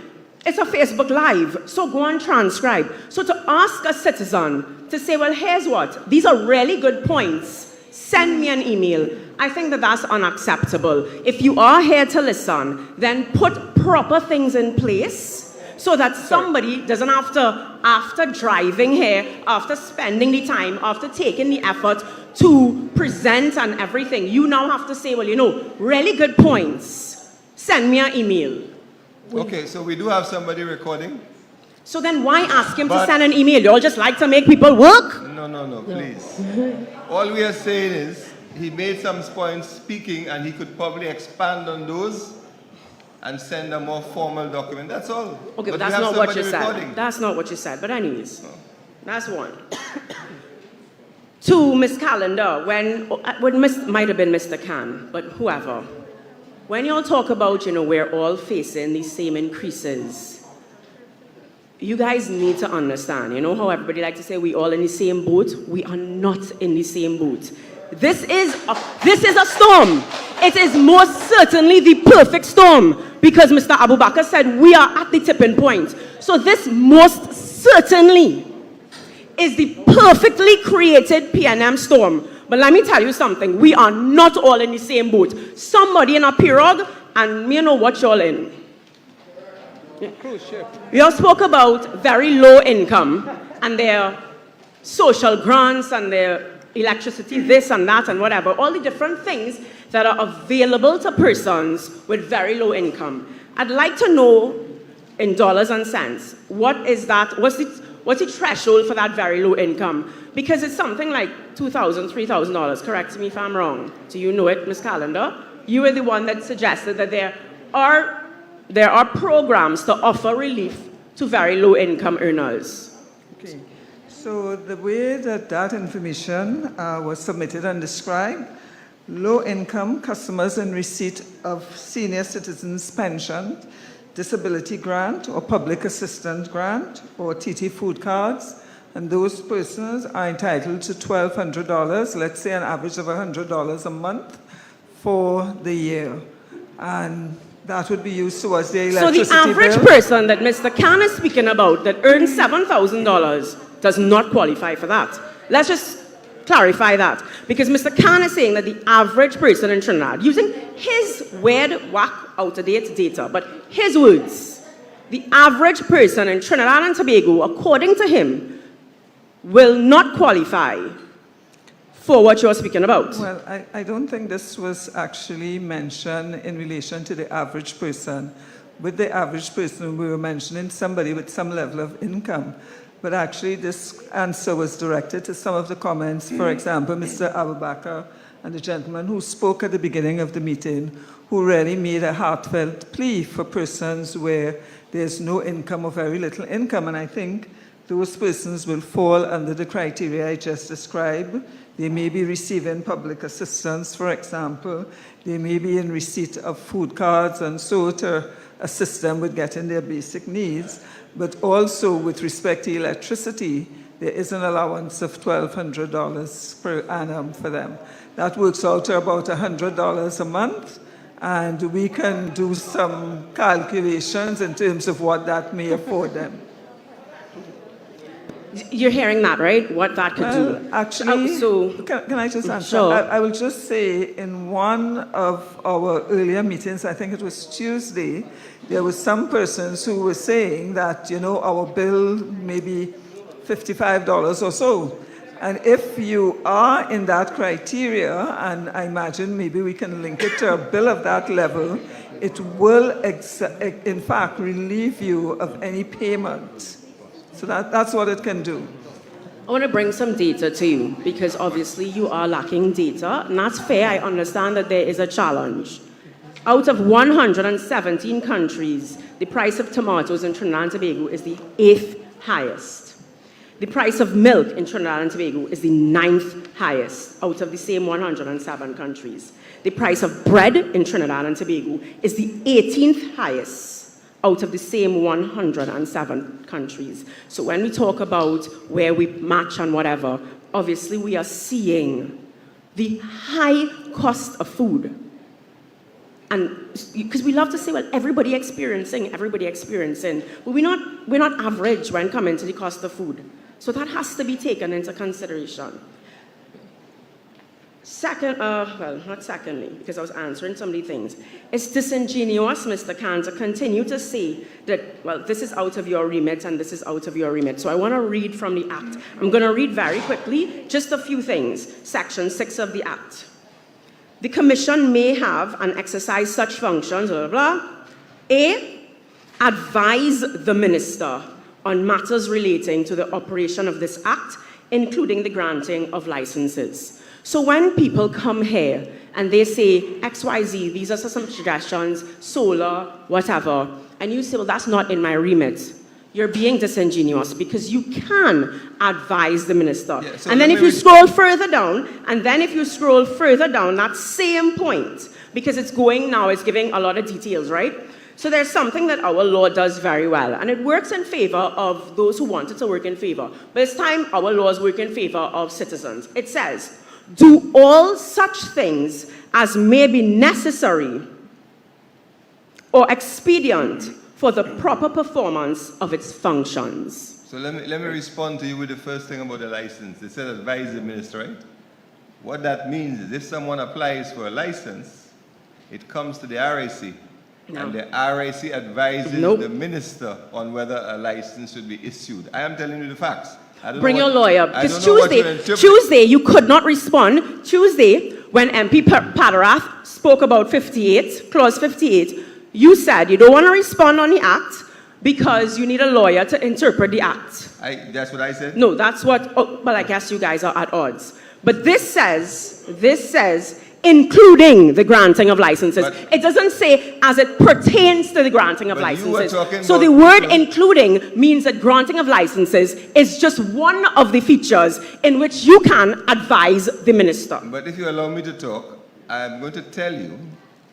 S17: it's a Facebook Live, so go and transcribe. So to ask a citizen to say, well, here's what, these are really good points, send me an email, I think that that's unacceptable. If you are here to listen, then put proper things in place so that somebody doesn't have to, after driving here, after spending the time, after taking the effort to present and everything, you now have to say, well, you know, really good points, send me an email.
S5: Okay, so we do have somebody recording.
S17: So then why ask him to send an email? You all just like to make people work?
S5: No, please. All we are saying is he made some points speaking and he could probably expand on those and send a more formal document. That's all.
S17: Okay, but that's not what you said. That's not what you said. But anyways, that's one. Two, Miss Calendar, might have been Mr. Khan, but whoever. When y'all talk about, you know, we're all facing these same increases, you guys need to understand, you know how everybody likes to say we all in the same boat? We are not in the same boat. This is a storm. It is most certainly the perfect storm because Mr. Abu Bakr said we are at the tipping point. So this most certainly is the perfectly created PNM storm. But let me tell you something, we are not all in the same boat. Somebody in a pirogue, and me know what y'all in.
S16: Cruise ship.
S17: We all spoke about very low income and their social grants and their electricity, this and that and whatever, all the different things that are available to persons with very low income. I'd like to know in dollars and cents, what is that, what's the threshold for that very low income? Because it's something like $2,000, $3,000, correct me if I'm wrong. Do you know it, Ms. Calendar? You were the one that suggested that there are programs to offer relief to very low income earners.
S6: Okay. So the way that information was submitted and described, low-income customers in receipt of senior citizens pension, disability grant or public assistance grant or TT food cards, and those persons are entitled to $1,200, let's say an average of $100 a month for the year. And that would be used towards their electricity bill.
S17: So the average person that Mr. Khan is speaking about that earns $7,000 does not qualify for that. Let's just clarify that. Because Mr. Khan is saying that the average person in Trinidad, using his weird, whack, out-of-date data, but his words, the average person in Trinidad and Tobago, according to him, will not qualify for what you're speaking about.
S6: Well, I don't think this was actually mentioned in relation to the average person. With the average person, we were mentioning somebody with some level of income. But actually, this answer was directed to some of the comments, for example, Mr. Abu Bakr and the gentleman who spoke at the beginning of the meeting, who really made a heartfelt plea for persons where there's no income or very little income. And I think those persons will fall under the criteria I just described. They may be receiving public assistance, for example. They may be in receipt of food cards and so to assist them with getting their basic needs. But also with respect to electricity, there is an allowance of $1,200 per annum for them. That works out to about $100 a month. And we can do some calculations in terms of what that may afford them.
S17: You're hearing that, right? What that could do.
S6: Actually, can I just answer?
S17: Sure.
S6: I will just say, in one of our earlier meetings, I think it was Tuesday, there were some persons who were saying that, our bill may be $55 or so. And if you are in that criteria, and I imagine maybe we can link it to a bill of that level, it will, in fact, relieve you of any payment. So that's what it can do.
S17: I want to bring some data to you because obviously you are lacking data, and that's fair. I understand that there is a challenge. Out of 117 countries, the price of tomatoes in Trinidad and Tobago is the 8th highest. The price of milk in Trinidad and Tobago is the 9th highest out of the same 107 countries. The price of bread in Trinidad and Tobago is the 18th highest out of the same 107 countries. So when we talk about where we match and whatever, obviously we are seeing the high cost of food. And because we love to say, well, everybody experiencing, but we're not average when coming to the cost of food. So that has to be taken into consideration. Not secondly, because I was answering so many things. It's disingenuous, Mr. Khan, to continue to say that, well, this is out of your remit and this is out of your remit. So I want to read from the Act. I'm going to read very quickly just a few things. Section 6 of the Act. The Commission may have and exercise such functions, blah, blah, blah. A, advise the Minister on matters relating to the operation of this Act, including the granting of licenses. So when people come here and they say, XYZ, these are some suggestions, solar, whatever, and you say, well, that's not in my remit, you're being disingenuous because you can advise the minister. Yeah, so and then if you scroll further down, that same point, because it's giving a lot of details, right? So there's something that our law does very well, and it works in favor of those who want it to work in favor. But it's time our laws work in favor of citizens. It says, do all such things as may be necessary or expedient for the proper performance of its functions.
S5: So let me respond to you with the first thing about the license. They said advise the minister, right? What that means is if someone applies for a license, it comes to the RIC. No. And the RIC advises the minister on whether a license should be issued. I am telling you the facts.
S17: Bring your lawyer. Because Tuesday, you could not respond. Tuesday, when MP Padarath spoke about 58, clause 58, you said you don't want to respond on the Act because you need a lawyer to interpret the Act.
S5: That's what I said?
S17: No, that's what, well, I guess you guys are at odds. But this says, including the granting of licenses. But it doesn't say as it pertains to the granting of licenses. So the word including means that granting of licenses is just one of the features in which you can advise the minister.
S5: But if you allow me to talk, I'm going to tell you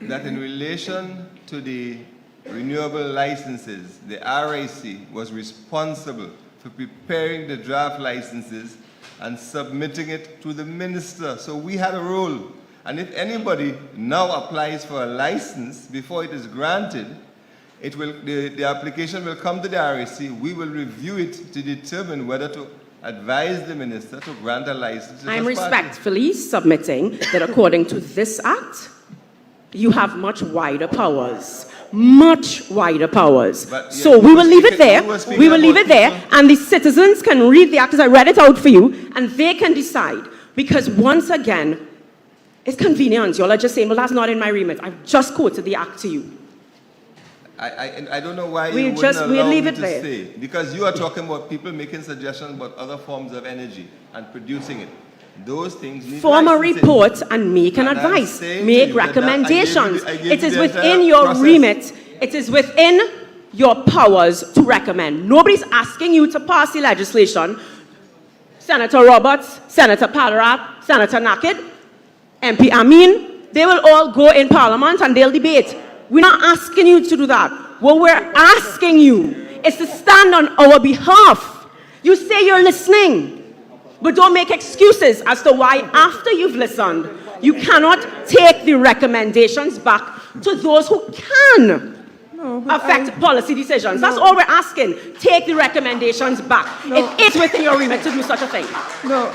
S5: that in relation to the renewable licenses, the RIC was responsible for preparing the draft licenses and submitting it to the minister. So we had a role. And if anybody now applies for a license before it is granted, the application will come to the RIC. We will review it to determine whether to advise the minister to grant a license.
S17: I'm respectfully submitting that according to this Act, you have much wider powers. Much wider powers. So we will leave it there. We will leave it there, and the citizens can read the Act as I read it out for you, and they can decide. Because once again, it's convenient. Y'all are just saying, well, that's not in my remit. I've just quoted the Act to you.
S5: I don't know why you wouldn't allow me to say. Because you are talking about people making suggestions about other forms of energy and producing it. Those things need
S17: form a report and make an advice. Make recommendations. It is within your remit. It is within your powers to recommend. Nobody's asking you to pass the legislation. Senator Roberts, Senator Padarath, Senator Naked, MP Amin, they will all go in Parliament and they'll debate. We're not asking you to do that. What we're asking you is to stand on our behalf. You say you're listening, but don't make excuses as to why after you've listened, you cannot take the recommendations back to those who can. affect policy decisions. That's all we're asking. Take the recommendations back. It is within your remit to do such a thing.
S6: No,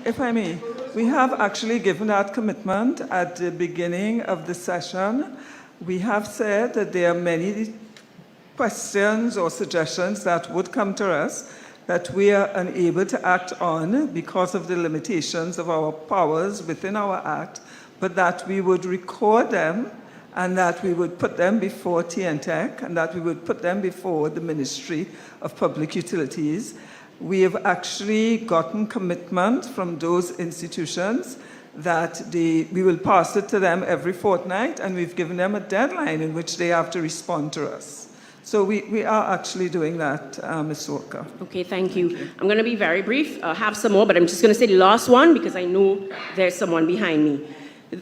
S6: if I may, we have actually given that commitment at the beginning of the session. We have said that there are many questions or suggestions that would come to us that we are unable to act on because of the limitations of our powers within our act, but that we would record them and that we would put them before TNTech and that we would put them before the Ministry of Public Utilities. We have actually gotten commitment from those institutions that we will pass it to them every fortnight, and we've given them a deadline in which they have to respond to us. So we are actually doing that, Ms. Walker.
S17: Okay, thank you. I'm going to be very brief. I have some more, but I'm just going to say the last one because I know there's someone behind me.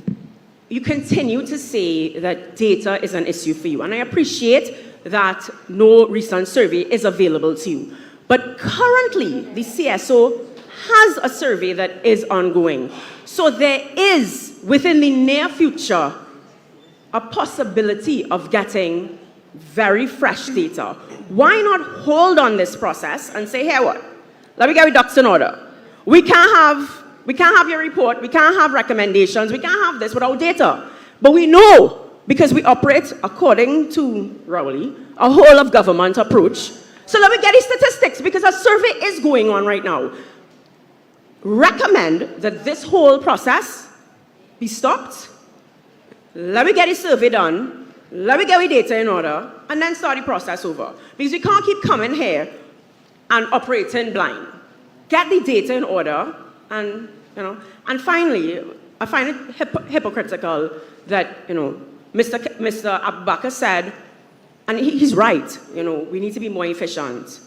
S17: You continue to say that data is an issue for you, and I appreciate that no recent survey is available to you. But currently, the CSO has a survey that is ongoing. So there is, within the near future, a possibility of getting very fresh data. Why not hold on this process and say, hey, what? Let me get your ducks in order. We can't have your report, we can't have recommendations, we can't have this without data. But we know, because we operate according to Rowley, a whole of government approach. So let me get these statistics, because a survey is going on right now. Recommend that this whole process be stopped. Let me get a survey done. Let me get the data in order, and then start the process over. Because we can't keep coming here and operating blind. Get the data in order, and and finally, I find it hypocritical that Mr. Abubakar said, and he's right. We need to be more efficient.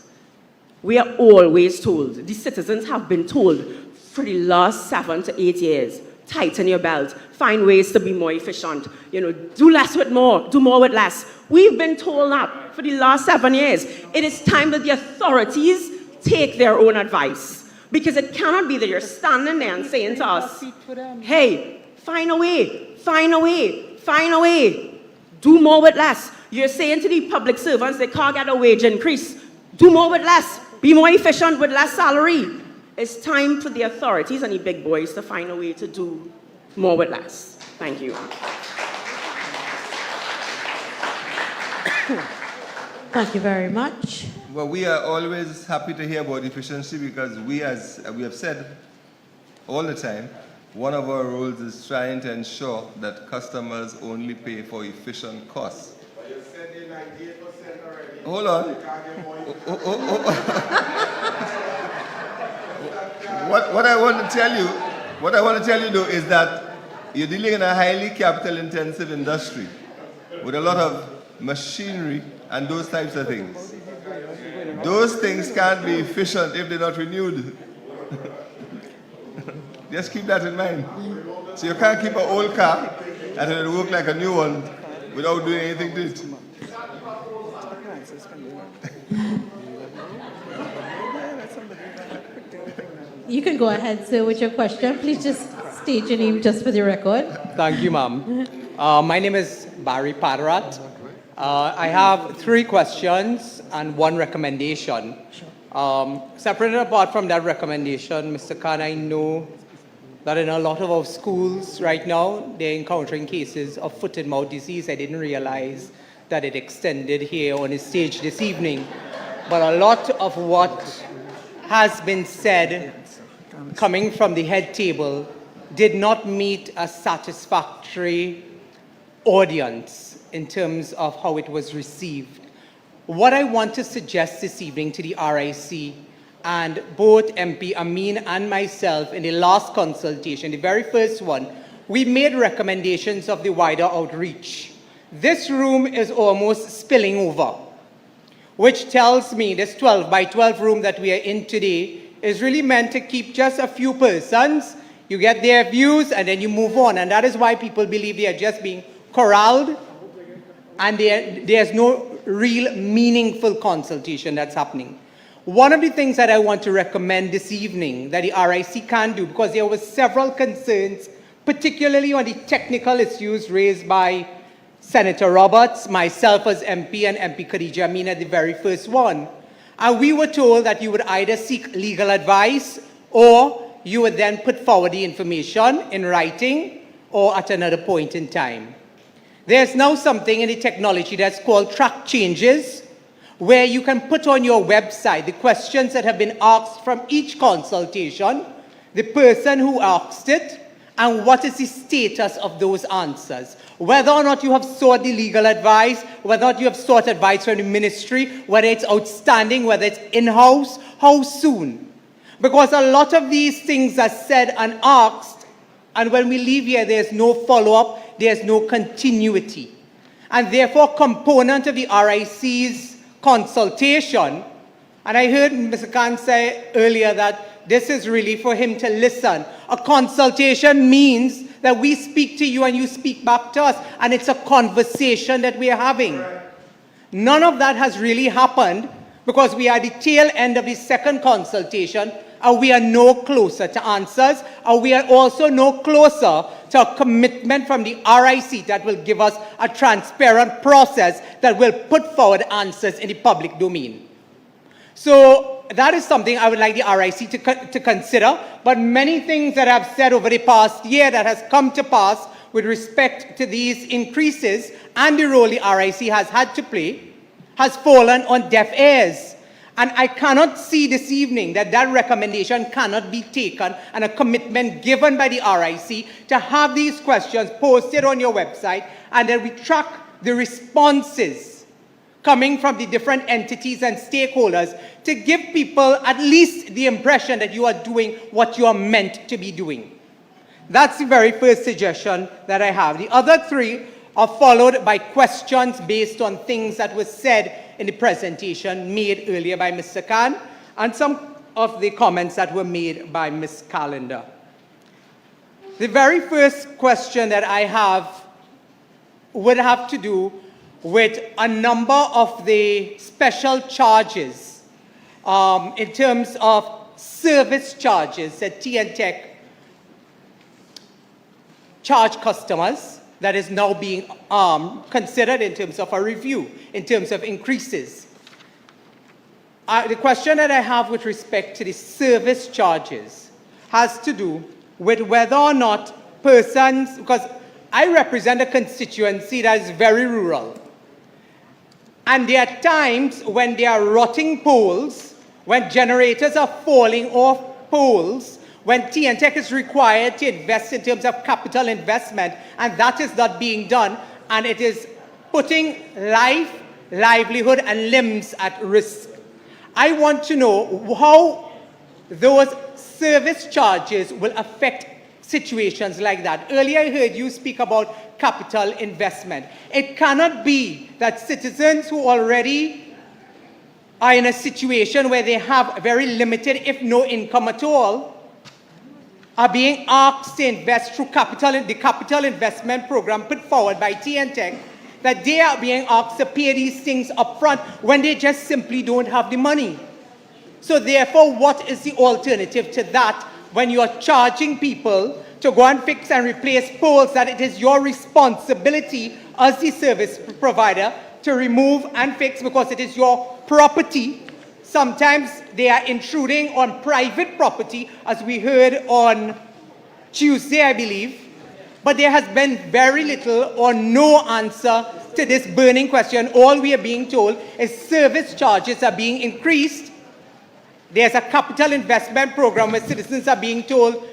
S17: We are always told. The citizens have been told for the last 7 to 8 years. Tighten your belt, find ways to be more efficient, do less with more, do more with less. We've been told that for the last 7 years. It is time that the authorities take their own advice, because it cannot be that you're standing there and saying to us, hey, find a way, find a way, find a way, do more with less. You're saying to the public servants they can't get a wage increase, do more with less, be more efficient with less salary. It's time for the authorities and the big boys to find a way to do more with less. Thank you.
S2: Thank you very much.
S5: Well, we are always happy to hear about efficiency because we, as we have said all the time, one of our roles is trying to ensure that customers only pay for efficient costs.
S12: But you said you're 98% already.
S5: Hold on. What I want to tell you though is that you're dealing in a highly capital intensive industry with a lot of machinery and those types of things. Those things can't be efficient if they're not renewed. Just keep that in mind. So you can't keep an old car and it'll work like a new one without doing anything to it.
S2: You can go ahead, sir, with your question. Please just state your name just for the record.
S16: Thank you, ma'am. My name is Barry Padarat. I have 3 questions and 1 recommendation. Separated apart from that recommendation, Mr. Khan, I know that in a lot of our schools right now, they're encountering cases of foot and mouth disease. I didn't realize that it extended here on the stage this evening. But a lot of what has been said coming from the head table did not meet a satisfactory audience in terms of how it was received. What I want to suggest this evening to the RIC, and both MP Amin and myself in the last consultation, the very first one, we made recommendations of the wider outreach. This room is almost spilling over, which tells me this 12 by 12 room that we are in today is really meant to keep just a few persons. You get their views and then you move on. And that is why people believe they are just being corralled and there's no real meaningful consultation that's happening. One of the things that I want to recommend this evening that the RIC can do, because there were several concerns, particularly on the technical issues raised by Senator Roberts, myself as MP, and MP Khadija Amina, the very first one. And we were told that you would either seek legal advice or you would then put forward the information in writing or at another point in time. There's now something in the technology that's called track changes, where you can put on your website the questions that have been asked from each consultation, the person who asked it, and what is the status of those answers. Whether or not you have sought the legal advice, whether or not you have sought advice from the ministry, whether it's outstanding, whether it's in-house, how soon? Because a lot of these things are said and asked, and when we leave here, there's no follow-up, there's no continuity. And therefore, component of the RIC's consultation, and I heard Mr. Khan say earlier that this is really for him to listen. A consultation means that we speak to you and you speak back to us, and it's a conversation that we are having. None of that has really happened because we are at the tail end of the second consultation, and we are no closer to answers, and we are also no closer to a commitment from the RIC that will give us a transparent process that will put forward answers in the public domain. So that is something I would like the RIC to consider, but many things that I've said over the past year that has come to pass with respect to these increases and the role the RIC has had to play has fallen on deaf ears. And I cannot see this evening that that recommendation cannot be taken and a commitment given by the RIC to have these questions posted on your website and then we track the responses coming from the different entities and stakeholders to give people at least the impression that you are doing what you are meant to be doing. That's the very first suggestion that I have. The other three are followed by questions based on things that were said in the presentation made earlier by Mr. Khan and some of the comments that were made by Ms. Calendar. The very first question that I have would have to do with a number of the special charges in terms of service charges that TNTech charge customers that is now being considered in terms of a review, in terms of increases. The question that I have with respect to the service charges has to do with whether or not persons, because I represent a constituency that is very rural. And there are times when there are rotting poles, when generators are falling off poles, when TNTech is required to invest in terms of capital investment, and that is not being done, and it is putting life, livelihood, and limbs at risk. I want to know how those service charges will affect situations like that. Earlier I heard you speak about capital investment. It cannot be that citizens who already are in a situation where they have very limited, if no income at all, are being asked to invest through the capital investment program put forward by TNTech, that they are being asked to pay these things up front when they just simply don't have the money. So therefore, what is the alternative to that when you are charging people to go and fix and replace poles that it is your responsibility as the service provider to remove and fix because it is your property? Sometimes they are intruding on private property, as we heard on Tuesday, I believe. But there has been very little or no answer to this burning question. All we are being told is service charges are being increased. There's a capital investment program where citizens are being told,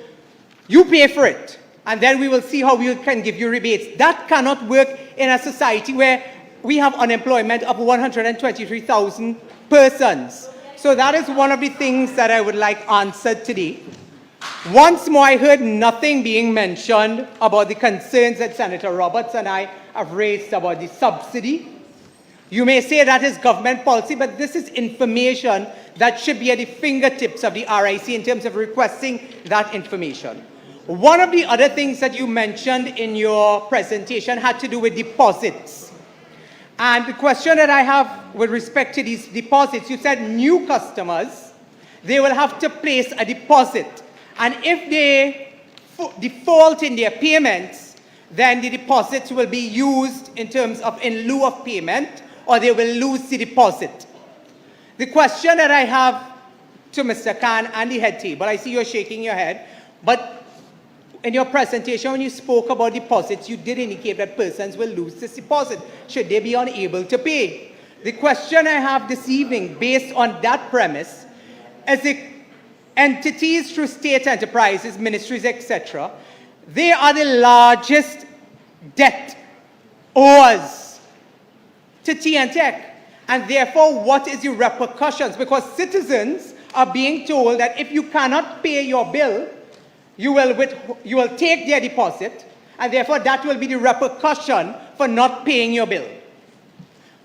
S16: you pay for it, and then we will see how we can give you rebates. That cannot work in a society where we have unemployment of 123,000 persons. So that is one of the things that I would like answered today. Once more, I heard nothing being mentioned about the concerns that Senator Roberts and I have raised about the subsidy. You may say that is government policy, but this is information that should be at the fingertips of the RIC in terms of requesting that information. One of the other things that you mentioned in your presentation had to do with deposits. And the question that I have with respect to these deposits, you said new customers, they will have to place a deposit. And if they default in their payments, then the deposits will be used in terms of in lieu of payment, or they will lose the deposit. The question that I have to Mr. Khan and the head table, I see you're shaking your head, but in your presentation when you spoke about deposits, you did indicate that persons will lose this deposit should they be unable to pay. The question I have this evening, based on that premise, is the entities through state enterprises, ministries, etc., they are the largest debt owers to TNTech. And therefore, what is the repercussions? Because citizens are being told that if you cannot pay your bill, you will take their deposit, and therefore that will be the repercussion for not paying your bill.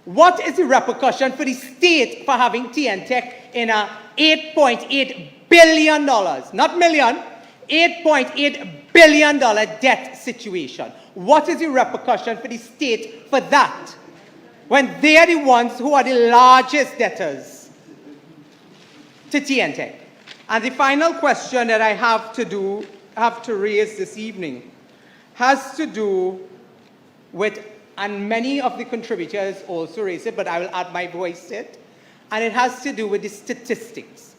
S16: What is the repercussion for the state for having TNTech in a $8.8 billion, not million, $8.8 billion debt situation? What is the repercussion for the state for that, when they are the ones who are the largest debtors to TNTech? And the final question that I have to raise this evening has to do with, and many of the contributors also raise it, but I will add my voice to it, and it has to do with the statistics.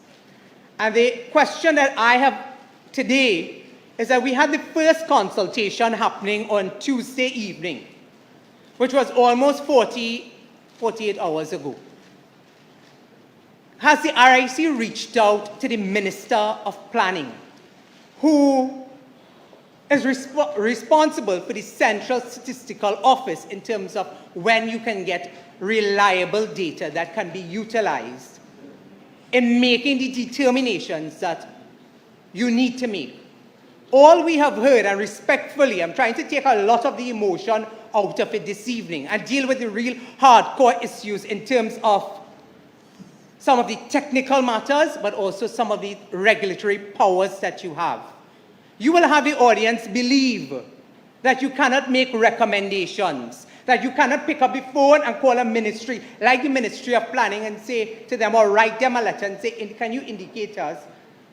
S16: And the question that I have today is that we had the first consultation happening on Tuesday evening, which was almost 48 hours ago. Has the RIC reached out to the Minister of Planning, who is responsible for the Central Statistical Office in terms of when you can get reliable data that can be utilized in making the determinations that you need to make? All we have heard, and respectfully, I'm trying to take a lot of the emotion out of it this evening and deal with the real hardcore issues in terms of some of the technical matters, but also some of the regulatory powers that you have. You will have the audience believe that you cannot make recommendations, that you cannot pick up the phone and call a ministry, like the Ministry of Planning, and say to them, or write them a letter and say, can you indicate us?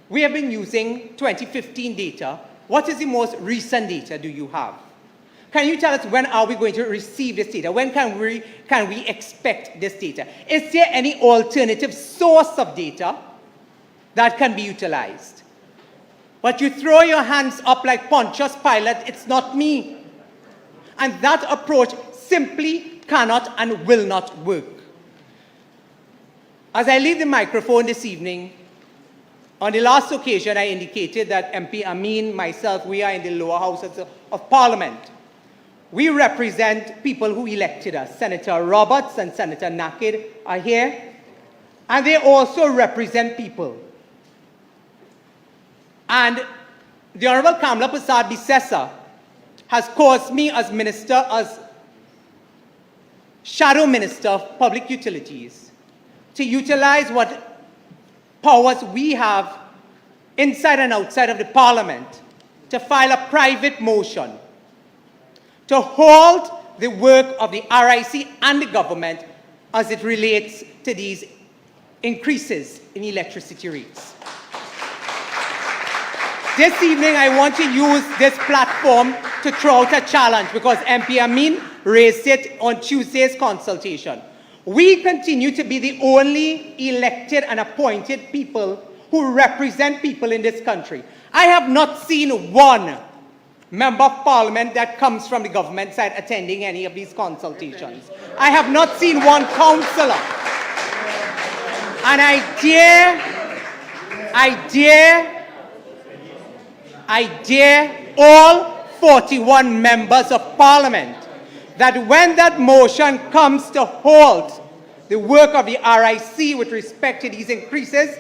S16: We have been using 2015 data. What is the most recent data do you have? Can you tell us when are we going to receive this data? When can we expect this data? Is there any alternative source of data that can be utilized? But you throw your hands up like Pontius Pilate, it's not me. And that approach simply cannot and will not work. As I leave the microphone this evening, on the last occasion I indicated that MP Amin, myself, we are in the lower houses of Parliament. We represent people who elected us. Senator Roberts and Senator Naked are here, and they also represent people. And the Honorable Kamla Prasad Bisesa has caused me as Minister, as Shadow Minister of Public Utilities, to utilize what powers we have inside and outside of the Parliament to file a private motion to halt the work of the RIC and the government as it relates to these increases in electricity rates. This evening, I want to use this platform to throw out a challenge because MP Amin raised it on Tuesday's consultation. We continue to be the only elected and appointed people who represent people in this country. I have not seen one member of parliament that comes from the government side attending any of these consultations. I have not seen one councillor. And I dare all 41 members of parliament that when that motion comes to halt the work of the RIC with respect to these increases,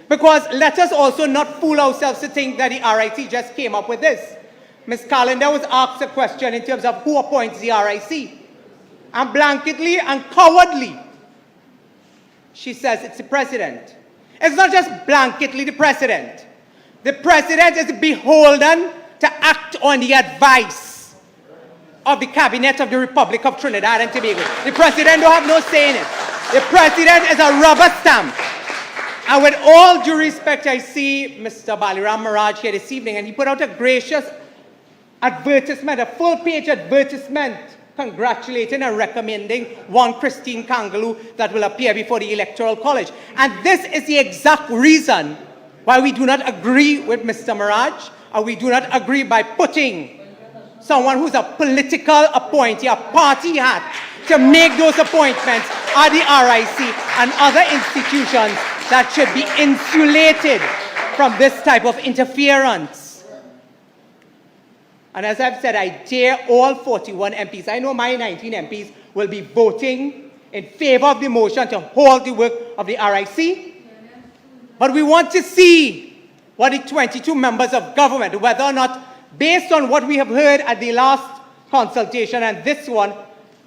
S16: because let us also not fool ourselves to think that the RIC just came up with this. Ms. Calendar was asked a question in terms of who appoints the RIC. And blanketly and cowardly, she says it's the president. It's not just blanketly the president. The president is beholden to act on the advice of the cabinet of the Republic of Trinidad and Tobago. The president don't have no say in it. The president is a rubber stamp. And with all due respect, I see Mr. Baliram Maraj here this evening, and he put out a gracious advertisement, a full-page advertisement, congratulating and recommending one Christine Kangaloo that will appear before the Electoral College. And this is the exact reason why we do not agree with Mr. Mirage, and we do not agree by putting someone who's a political appointee, a party hat, to make those appointments at the RIC and other institutions that should be insulated from this type of interference. And as I've said, I dare all 41 MPs, I know my 19 MPs will be voting in favor of the motion to hold the work of the RIC. But we want to see what the 22 members of government, whether or not, based on what we have heard at the last consultation and this one,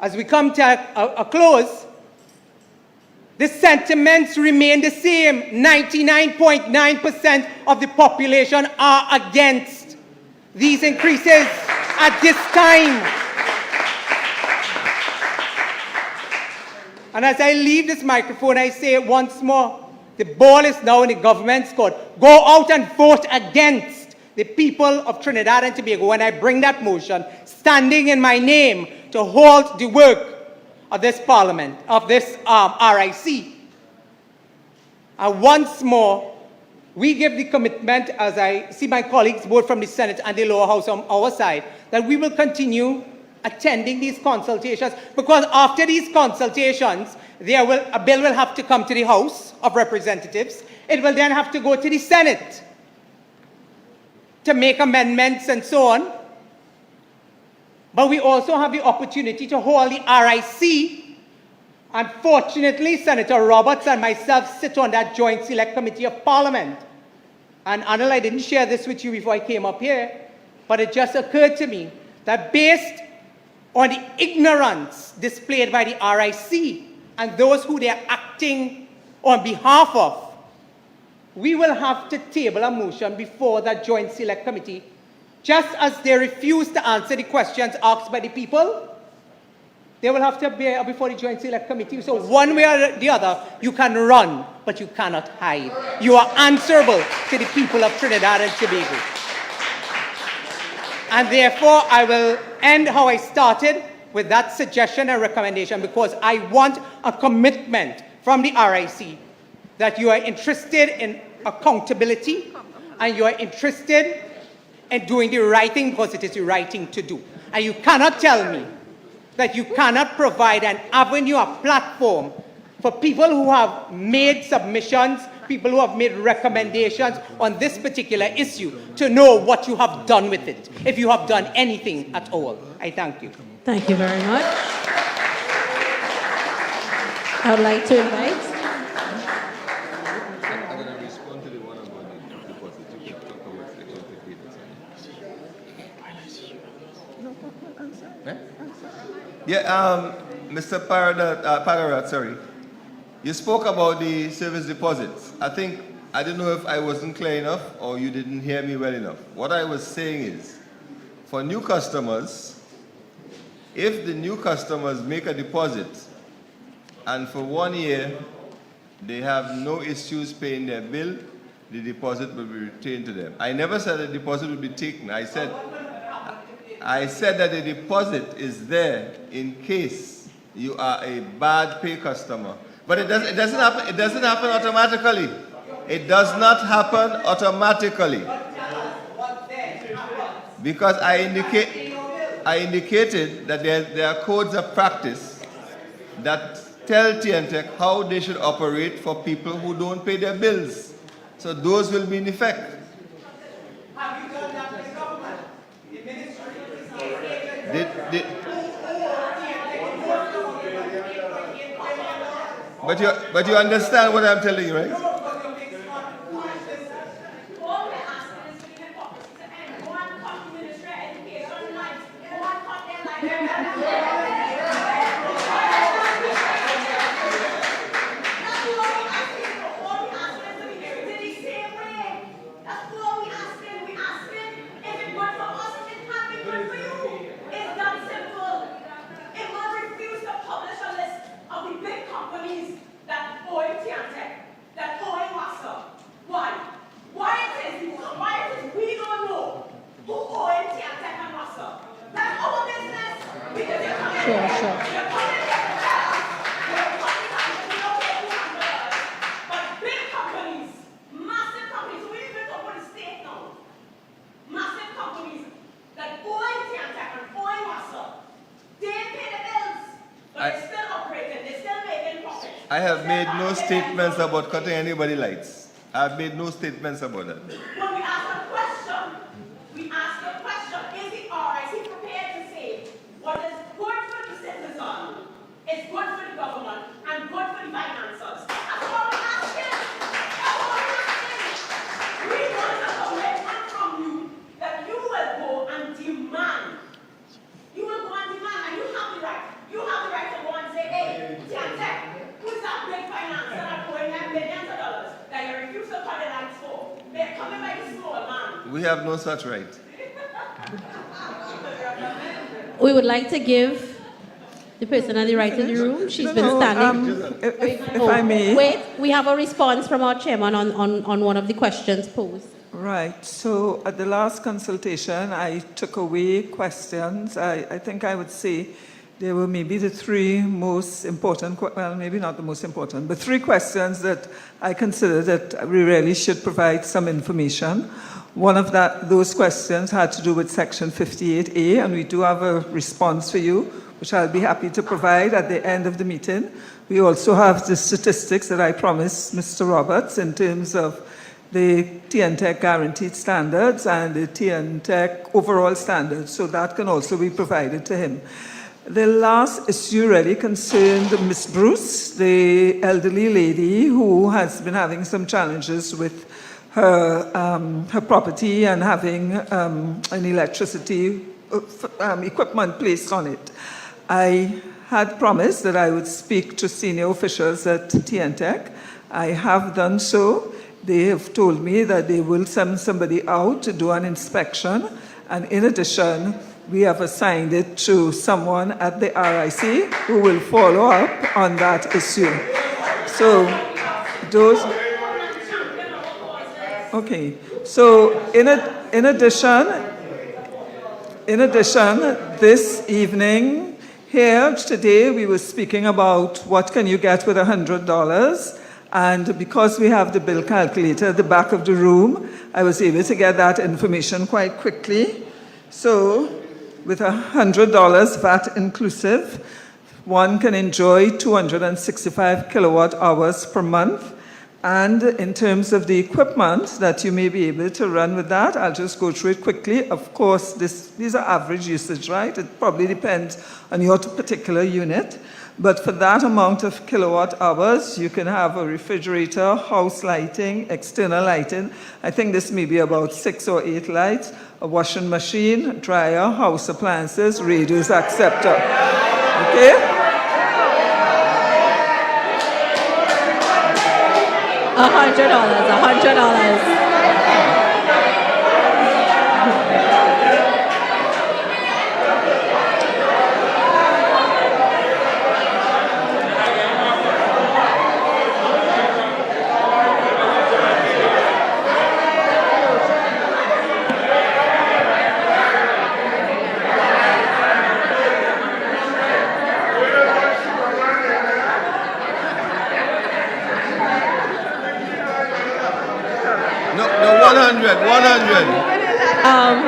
S16: as we come to a close, the sentiments remain the same. 99.9% of the population are against these increases at this time. And as I leave this microphone, I say it once more, the ball is now in the government's court. Go out and vote against the people of Trinidad and Tobago when I bring that motion, standing in my name to hold the work of this parliament, of this RIC. And once more, we give the commitment, as I see my colleagues both from the Senate and the lower house on our side, that we will continue attending these consultations, because after these consultations, a bill will have to come to the House of Representatives. It will then have to go to the Senate to make amendments and so on. But we also have the opportunity to hold the RIC. Unfortunately, Senator Roberts and myself sit on that Joint Select Committee of Parliament. And Anil, I didn't share this with you before I came up here, but it just occurred to me that based on the ignorance displayed by the RIC and those who they are acting on behalf of, we will have to table a motion before that Joint Select Committee, just as they refuse to answer the questions asked by the people. They will have to appear before the Joint Select Committee. So one way or the other, you can run, but you cannot hide. You are answerable to the people of Trinidad and Tobago. And therefore, I will end how I started, with that suggestion and recommendation, because I want a commitment from the RIC that you are interested in accountability and you are interested in doing the right thing because it is the right thing to do. And you cannot tell me that you cannot provide an avenue, a platform for people who have made submissions, people who have made recommendations on this particular issue to know what you have done with it, if you have done anything at all. I thank you.
S2: Thank you very much. I would like to invite.
S5: I'm going to respond to the one about the deposit. You can talk about Section 58. Yeah, Mr. Pararat, sorry. You spoke about the service deposits. I don't know if I wasn't clear enough or you didn't hear me well enough. What I was saying is, for new customers, if the new customers make a deposit and for 1 year they have no issues paying their bill, the deposit will be returned to them. I never said the deposit will be taken. I said that the deposit is there in case you are a bad pay customer. But it doesn't happen automatically. It does not happen automatically. Because I indicated that there are codes of practice that tell TNTech how they should operate for people who don't pay their bills. So those will be in effect.
S16: Have you done that with the government? The ministry
S5: But you understand what I'm telling you, right?
S18: Why it is we don't know who owns Tiantec and Rasta.
S5: I have made no statements about cutting anybody's lights. I have made no statements about that.
S18: When we ask a question, is the RIC prepared to say what is good for the citizen, is good for the government, and good for the finances? That's all we're asking. That's all we're asking. We want a commitment from you that you will go and demand. You will go and demand, and you have the right. You have the right to go and say, hey, Tiantec, who's that big financer that going at millions of dollars that you refuse to cut the lights for? They're coming by the small man.
S5: We have no such right.
S2: We would like to give the person at the right in the room. She's been standing.
S6: If I may.
S2: Wait, we have a response from our chairman on one of the questions posed.
S6: Right. So at the last consultation, I took away questions. I think I would say there were maybe the three most important, well, maybe not the most important, but three questions that I consider that we really should provide some information. One of those questions had to do with Section 58A, and we do have a response for you, which I'll be happy to provide at the end of the meeting. We also have the statistics that I promised Mr. Roberts in terms of the TNTEC guaranteed standards and the TNTEC overall standards, so that can also be provided to him. The last issue really concerned Miss Bruce, the elderly lady who has been having some challenges with her property and having an electricity equipment placed on it. I had promised that I would speak to senior officials at TNTEC. I have done so. They have told me that they will send somebody out to do an inspection, and in addition, we have assigned it to someone at the RIC who will follow up on that issue. So those. Okay. So in addition, this evening here today we were speaking about what can you get with $100. And because we have the bill calculator at the back of the room, I was able to get that information quite quickly. So with $100 VAT inclusive, one can enjoy 265 kilowatt hours per month. And in terms of the equipment that you may be able to run with that, I'll just go through it quickly. Of course, these are average usage, right? It probably depends on your particular unit. But for that amount of kilowatt hours, you can have a refrigerator, house lighting, external lighting. I think this may be about 6 or 8 lights, a washing machine, dryer, house appliances, radios, etc. Okay?
S2: $100.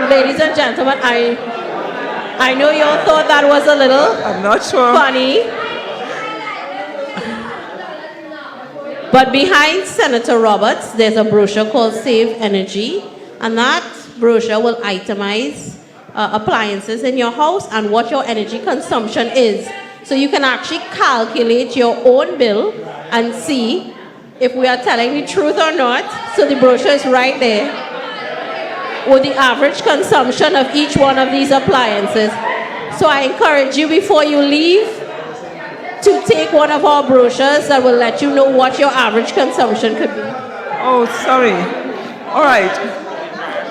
S2: Ladies and gentlemen, I know you all thought that was a little
S6: I'm not sure.
S2: funny. But behind Senator Roberts, there's a brochure called Save Energy, and that brochure will itemize appliances in your house and what your energy consumption is. So you can actually calculate your own bill and see if we are telling the truth or not. So the brochure is right there with the average consumption of each one of these appliances. So I encourage you before you leave to take one of our brochures that will let you know what your average consumption could be.
S6: Oh, sorry. All right.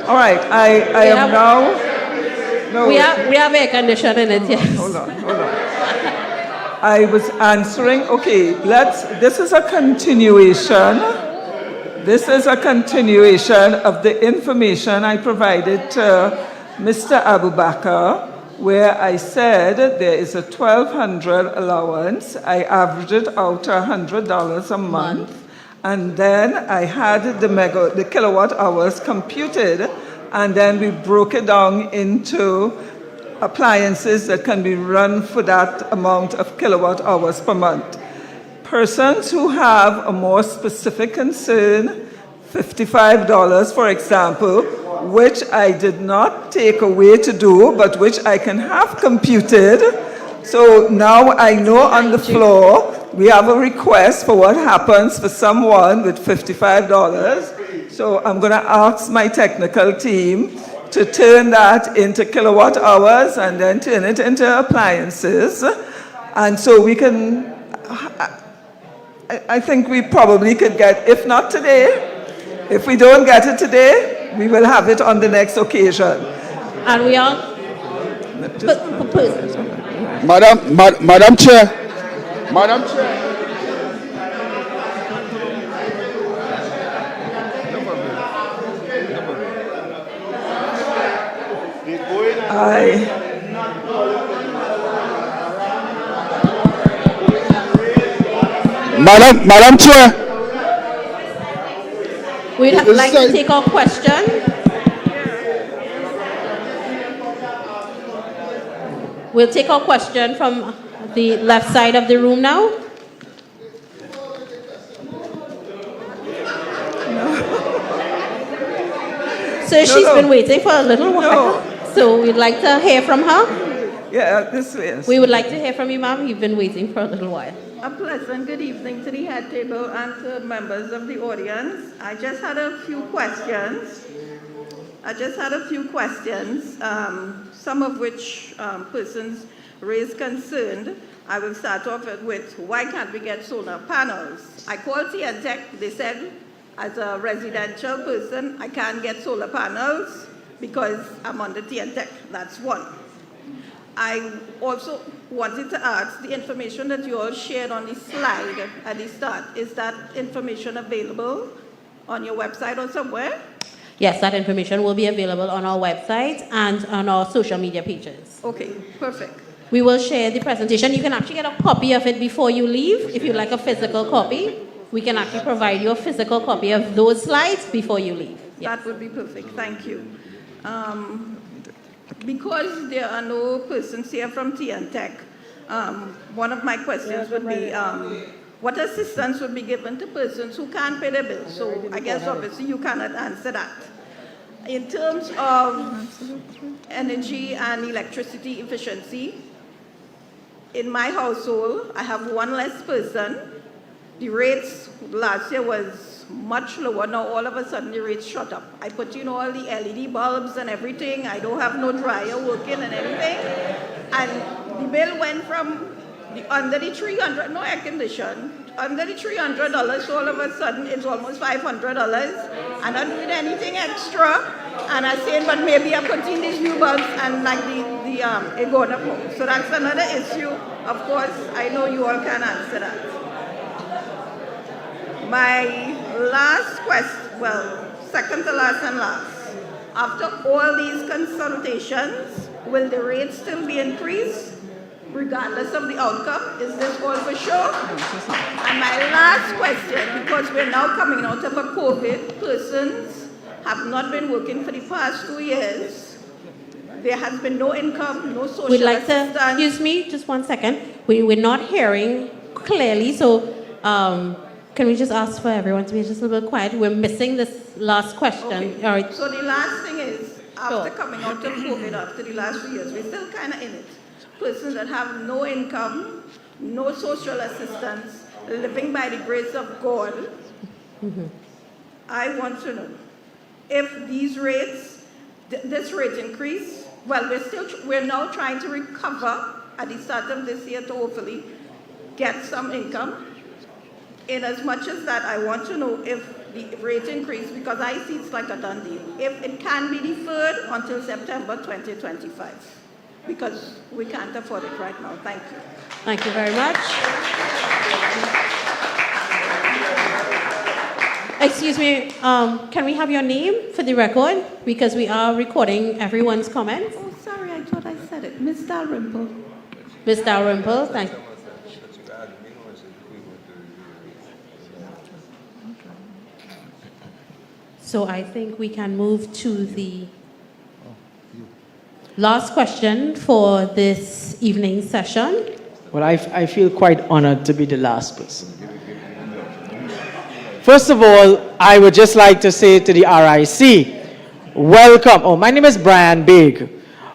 S6: I am now. No.
S2: We have air conditioning in it, yes.
S6: Hold on. I was answering. Okay, this is a continuation. This is a continuation of the information I provided to Mr. Abubakar, where I said there is a $1,200 allowance. I averaged it out to $100 a month. And then I had the kilowatt hours computed, and then we broke it down into appliances that can be run for that amount of kilowatt hours per month. persons who have a more specific concern, $55, for example, which I did not take away to do, but which I can have computed. So now I know on the floor we have a request for what happens for someone with $55. So I'm going to ask my technical team to turn that into kilowatt hours and then turn it into appliances. And so we can, I think we probably could get, if not today, if we don't get it today, we will have it on the next occasion.
S2: And we are
S1: Madam Chair. Madam Chair. Madam Chair.
S2: We'd like to take our question. We'll take our question from the left side of the room now. So she's been waiting for a little while. So we'd like to hear from her.
S6: Yeah, this way.
S2: We would like to hear from you, ma'am. You've been waiting for a little while.
S19: A pleasant good evening to the head table and to members of the audience. I just had a few questions. Some of which persons raised concern. I will start off with why can't we get solar panels? I called TNTech. They said, as a residential person, I can't get solar panels because I'm under TNTech. That's one. I also wanted to ask, the information that you all shared on the slide at the start, is that information available on your website or somewhere?
S2: Yes, that information will be available on our website and on our social media pages.
S19: Okay, perfect.
S2: We will share the presentation. You can actually get a copy of it before you leave. If you'd like a physical copy, we can actually provide you a physical copy of those slides before you leave. Yes.
S19: That would be perfect. Thank you. Because there are no persons here from TNTech, one of my questions would be, what assistance would be given to persons who can't pay their bills? So I guess obviously you cannot answer that. In terms of energy and electricity efficiency, in my household, I have one less person. The rates last year was much lower. Now all of a sudden the rates shot up. I put in all the LED bulbs and everything. I don't have no dryer working and everything. And the bill went from under the $300, no air condition, under the $300, so all of a sudden it's almost $500. I'm not doing anything extra. And I said, but maybe I'm putting these new bulbs and like it going up more. So that's another issue. Of course, I know you all can answer that. My last question, well, second to last and last. After all these consultations, will the rates still be increased regardless of the outcome? Is this all for sure? And my last question, because we're now coming out of a COVID, persons have not been working for the past 2 years. There has been no income, no social
S2: We'd like
S19: assistance.
S2: to, excuse me, just 1 second. We're not hearing clearly, so can we just ask for everyone to be just a little bit quiet? We're missing this last question.
S19: Okay.
S2: All right.
S19: So the last thing is, after coming out of COVID, after the last 2 years, we're still kind of in it. Persons that have no income, no social assistance, living by the grace of God. I want to know if these rates, this rate increase, well, we're now trying to recover at the start of this year to hopefully get some income. In as much as that, I want to know if the rate increase, because I see it's like a done deal, if it can be deferred until September 2025. Because we can't afford it right now. Thank you.
S2: Thank you very much. Excuse me, can we have your name for the record? Because we are recording everyone's comments.
S19: Oh, sorry, I thought I said it. Miss Dalrymple.
S2: Miss Dalrymple, thank you. So I think we can move to the last question for this evening's session.
S8: Well, I feel quite honored to be the last person.
S20: First of all, I would just like to say to the RIC, welcome. Oh, my name is Brian Big.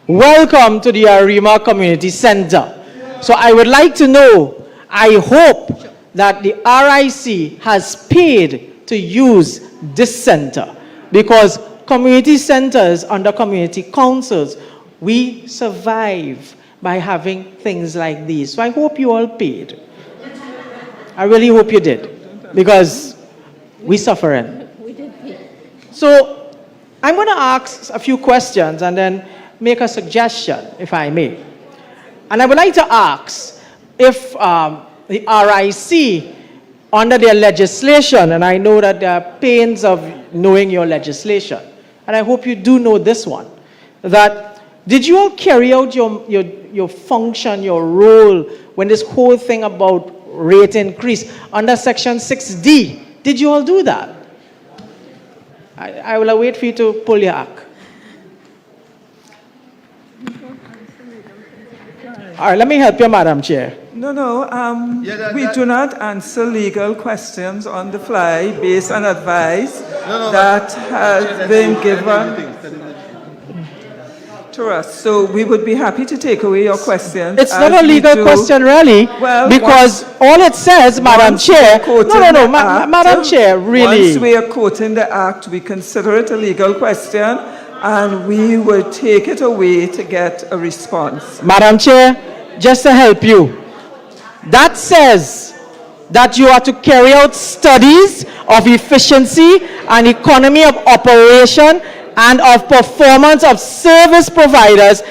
S20: Welcome to the Arima Community Center. So I would like to know, I hope that the RIC has paid to use this center, because community centers under community councils, we survive by having things like these. So I hope you all paid. I really hope you did, because we suffering.
S2: We did pay.
S20: So I'm going to ask a few questions and then make a suggestion, if I may. And I would like to ask if the RIC, under their legislation, and I know that there are pains of knowing your legislation, and I hope you do know this one, that did you all carry out your function, your role, when this whole thing about rate increase under Section 6D, did you all do that? I will wait for you to pull your act. All right, let me help you, Madam Chair.
S6: No, we do not answer legal questions on the fly based on advice that has been given to us. So we would be happy to take away your questions.
S20: It's not a legal question, really, because all it says, Madam Chair, Madam Chair, really.
S6: Once we are quoting the act, we consider it a legal question, and we will take it away to get a response.
S20: Madam Chair, just to help you, that says that you are to carry out studies of efficiency and economy of operation and of performance of service providers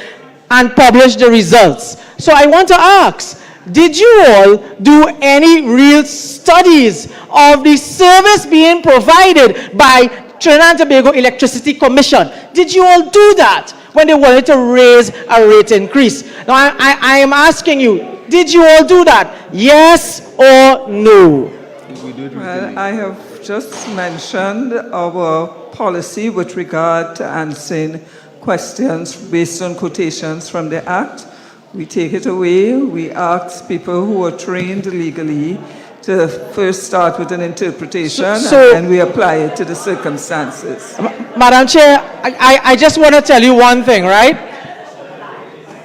S20: and publish the results. So I want to ask, did you all do any real studies of the service being provided by Trinidad and Tobago Electricity Commission? Did you all do that when they wanted to raise a rate increase? Now I am asking you, did you all do that? Yes or no?
S6: Well, I have just mentioned our policy with regard to answering questions based on quotations from the Act. We take it away. We ask people who are trained legally to first start with an interpretation, and then we apply it to the circumstances.
S20: Madam Chair, I just want to tell you one thing, right?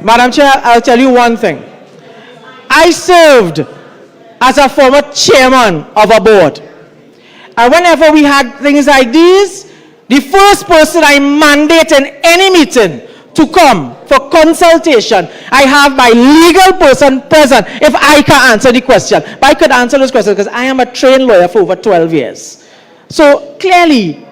S20: Madam Chair, I'll tell you one thing. I served as a former chairman of a board. And whenever we had things like these, the first person I mandate in any meeting to come for consultation, I have my legal person present if I can answer the question. But I could answer those questions because I am a trained lawyer for over 12 years. So clearly,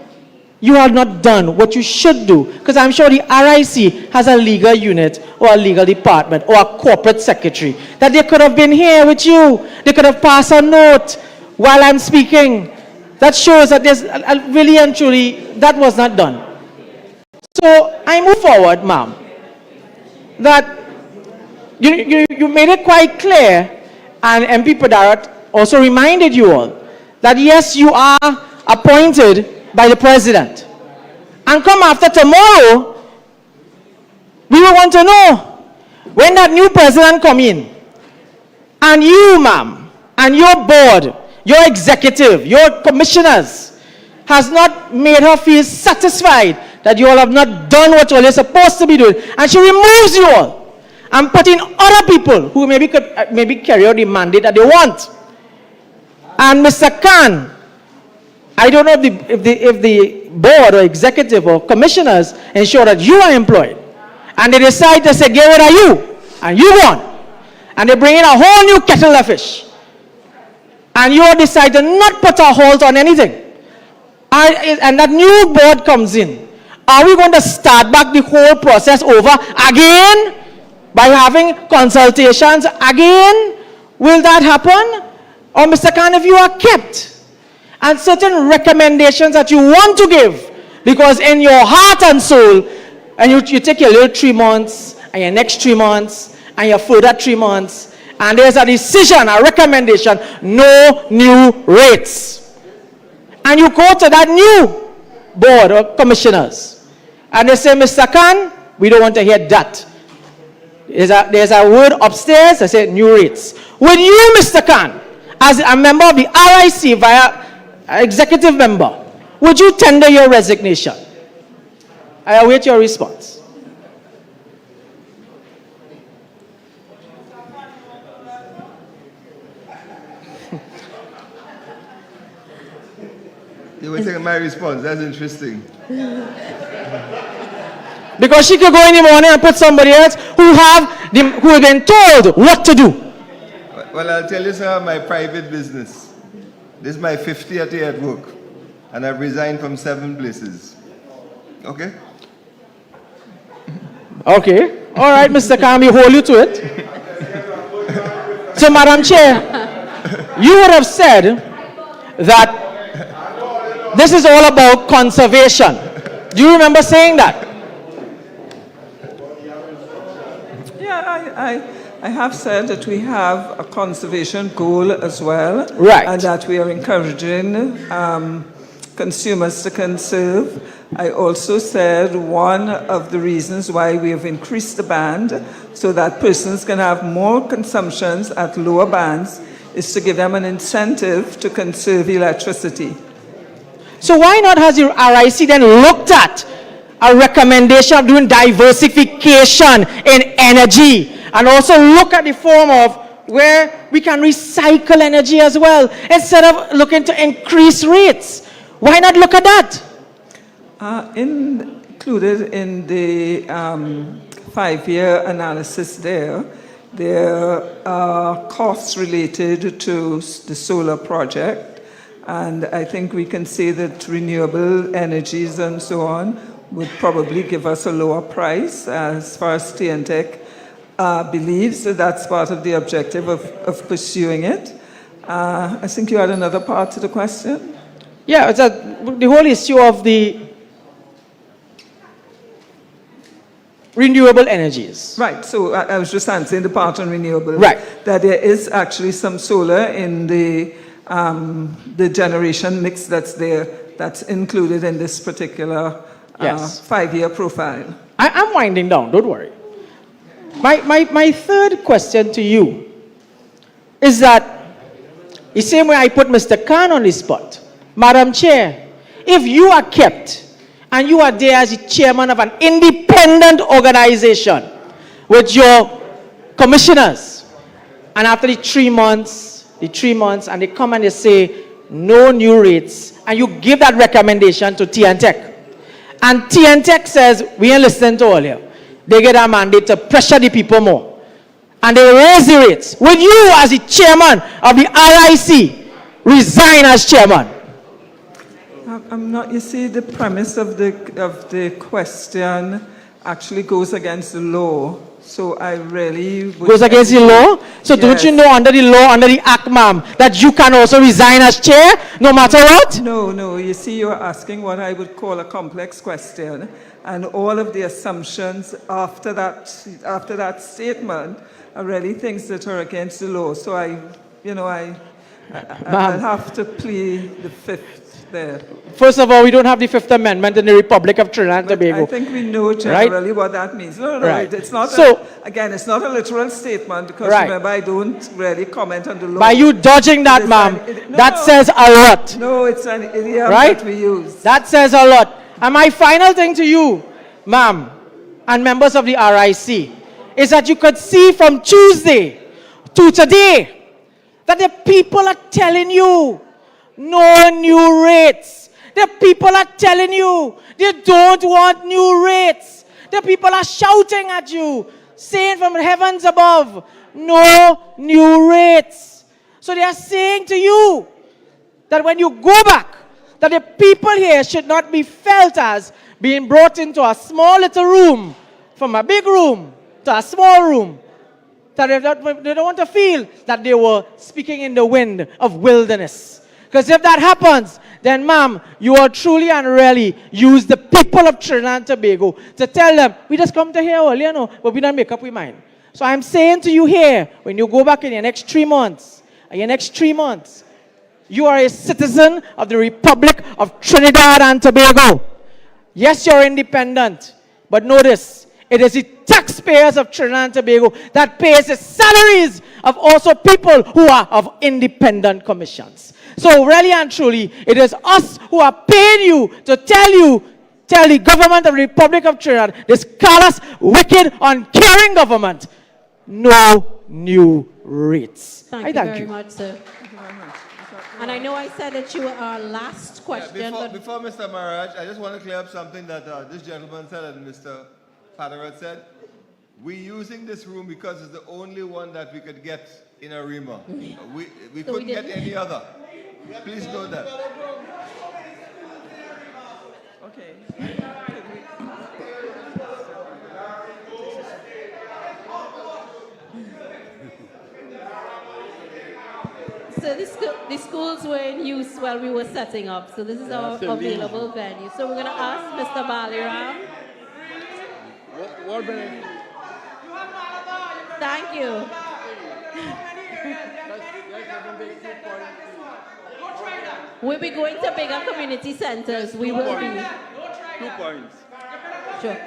S20: you have not done what you should do, because I'm sure the RIC has a legal unit or a legal department or a corporate secretary that they could have been here with you. They could have passed a note while I'm speaking. That shows that there's really and truly, that was not done. So I move forward, ma'am, that you made it quite clear, and MP Padarat also reminded you all, that yes, you are appointed by the president. And come after tomorrow, we will want to know, when that new president come in, and you, ma'am, and your board, your executive, your commissioners, has not made her feel satisfied that you all have not done what you all are supposed to be doing, and she removes you all and put in other people who maybe could carry out the mandate that they want. And Mr. Khan, I don't know if the board or executive or commissioners ensure that you are employed, and they decide to say, get rid of you, and you gone, and they bring in a whole new kettle of fish, and you all decide to not put a halt on anything, and that new board comes in. Are we going to start back the whole process over again by having consultations again? Will that happen? Or Mr. Khan, if you are kept, and certain recommendations that you want to give, because in your heart and soul, and you take your little 3 months, and your next 3 months, and your further 3 months, and there's a decision, a recommendation, no new rates. And you go to that new board of commissioners, and they say, Mr. Khan, we don't want to hear that. There's a word upstairs that says new rates. Would you, Mr. Khan, as a member of the RIC via executive member, would you tender your resignation? I await your response.
S5: You will take my response. That's interesting.
S20: Because she could go in the morning and put somebody else who have been told what to do.
S5: Well, I'll tell you some of my private business. This is my 50th year at work, and I've resigned from 7 places. Okay?
S20: Okay. All right, Mr. Khan, we hold you to it. So, Madam Chair, you would have said that this is all about conservation. Do you remember saying that?
S6: Yeah, I have said that we have a conservation goal as well.
S20: Right.
S6: And that we are encouraging consumers to conserve. I also said one of the reasons why we have increased the band so that persons can have more consumptions at lower bands is to give them an incentive to conserve electricity.
S20: So why not has the RIC then looked at a recommendation of doing diversification in energy and also look at the form of where we can recycle energy as well instead of looking to increase rates? Why not look at that?
S6: Included in the 5-year analysis there are costs related to the solar project. And I think we can say that renewable energies and so on would probably give us a lower price as far as TNTech believes that that's part of the objective of pursuing it. I think you had another part to the question.
S20: Yeah, it's the whole issue of the renewable energies.
S6: Right, so I was just answering the part on renewable.
S20: Right.
S6: That there is actually some solar in the generation mix that's there, that's included in this particular
S20: Yes.
S6: 5-year profile.
S20: I'm winding down, don't worry. My third question to you is that the same way I put Mr. Khan on the spot, Madam Chair, if you are kept and you are there as the chairman of an independent organization with your commissioners, and after the 3 months, and they come and they say, no new rates, and you give that recommendation to TNTech, and TNTech says, we ain't listening to all you. They get a mandate to pressure the people more, and they raise the rates. Would you, as the chairman of the RIC, resign as chairman?
S6: I'm not, you see, the premise of the question actually goes against the law. So I really would...
S20: Goes against the law? So yes. Don't you know under the law, under the Act, ma'am, that you can also resign as chair, no matter what?
S6: No. You see, you're asking what I would call a complex question. And all of the assumptions after that statement are really things that are against the law. So I'll have to plead the fifth there.
S20: First of all, we don't have the Fifth Amendment in the Republic of Trinidad and Tobago.
S6: I think we know generally what that means. No,
S20: right.
S6: It's not. It's not a literal statement because remember, I don't really comment on the law.
S20: By you dodging that, ma'am, that says a lot.
S6: No, it's an idiom that we use.
S20: That says a lot. And my final thing to you, ma'am, and members of the RIC, is that you could see from Tuesday to today that the people are telling you no new rates. The people are telling you they don't want new rates. The people are shouting at you, saying from heavens above, no new rates. So they are saying to you that when you go back, that the people here should not be felt as being brought into a small little room, from a big room to a small room. That they don't want to feel that they were speaking in the wind of wilderness. Because if that happens, then ma'am, you are truly and really use the people of Trinidad and Tobago to tell them, we just come to here earlier, but we don't make up our mind. So I'm saying to you here, when you go back in your next 3 months, you are a citizen of the Republic of Trinidad and Tobago. Yes, you're independent, but notice, it is the taxpayers of Trinidad and Tobago that pays the salaries of also people who are of independent commissions. So really and truly, it is us who are paying you to tell the government of the Republic of Trinidad, this callous, wicked, uncaring government, no new rates.
S2: Thank you very much, sir. And I know I said that you were our last question.
S5: Before Mr. Maharaj, I just want to clear up something that this gentleman said and Mr. Padarat said. We're using this room because it's the only one that we could get in Arima. We couldn't get any other. Please know that.
S6: Okay.
S2: So the schools were in use while we were setting up. So this is our available venue. So we're going to ask Mr. Baliram. Thank you. We'll be going to bigger community centers. We will be.
S21: 2 points.
S2: Sure.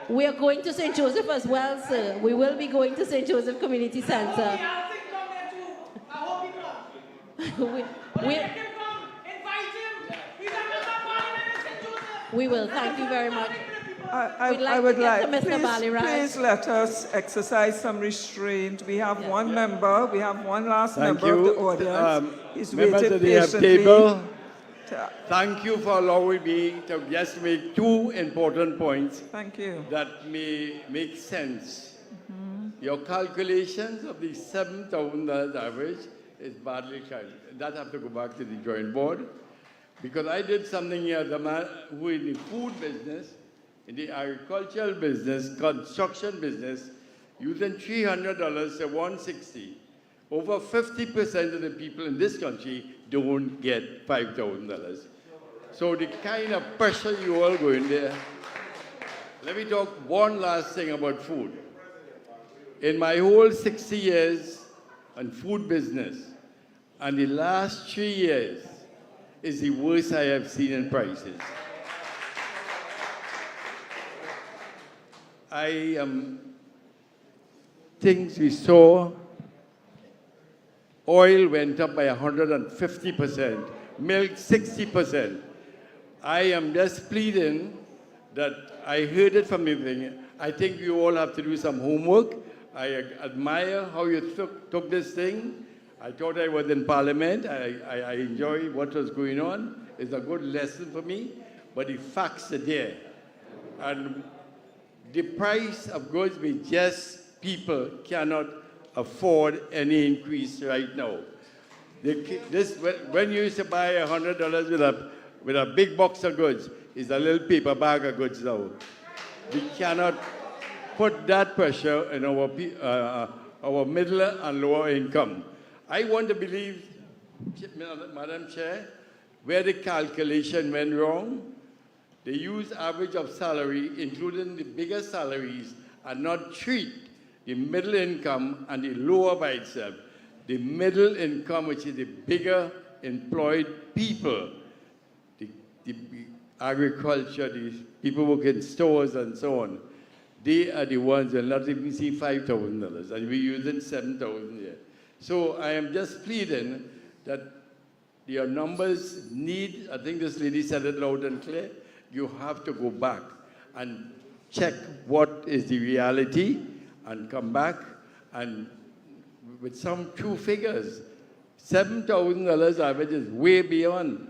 S2: We are going to St. Joseph as well, sir. We will be going to St. Joseph Community Center. We will. Thank you very much.
S6: I would like,
S2: Mr.
S6: please let us exercise some restraint. We have one member, we have one last member of the audience. He's
S21: members
S6: waited
S21: of the
S6: patiently.
S21: table, thank you for allowing me to just make 2 important points.
S6: Thank you.
S21: That may make sense. Your calculations of the $7,000 average is badly calculated. That have to go back to the drawing board. Because I did something here, the man who in the food business, in the agricultural business, construction business, using $300 to $160. Over 50% of the people in this country don't get $5,000. So the kind of pressure you all go in there. Let me talk one last thing about food. In my whole 60 years in food business, and the last 3 years is the worst I have seen in prices. Things we saw, oil went up by 150%, milk 60%. I am just pleading that I heard it from you. I think you all have to do some homework. I admire how you took this thing. I thought I was in Parliament. I enjoy what was going on. It's a good lesson for me. But the facts are there. And the price of goods, we just, people cannot afford any increase right now. When you used to buy $100 with a big box of goods, it's a little paper bag of goods now. We cannot put that pressure on our middle and lower income. I want to believe, Madam Chair, where the calculation went wrong. They use average of salary, including the bigger salaries, and not treat the middle income and the lower by itself. The middle income, which is the bigger employed people, the agriculture, the people who work in stores and so on, they are the ones that not even see $5,000, and we're using $7,000 here. So I am just pleading that your numbers need, I think this lady said it loud and clear, you have to go back and check what is the reality and come back and with some true figures. $7,000 average is way beyond.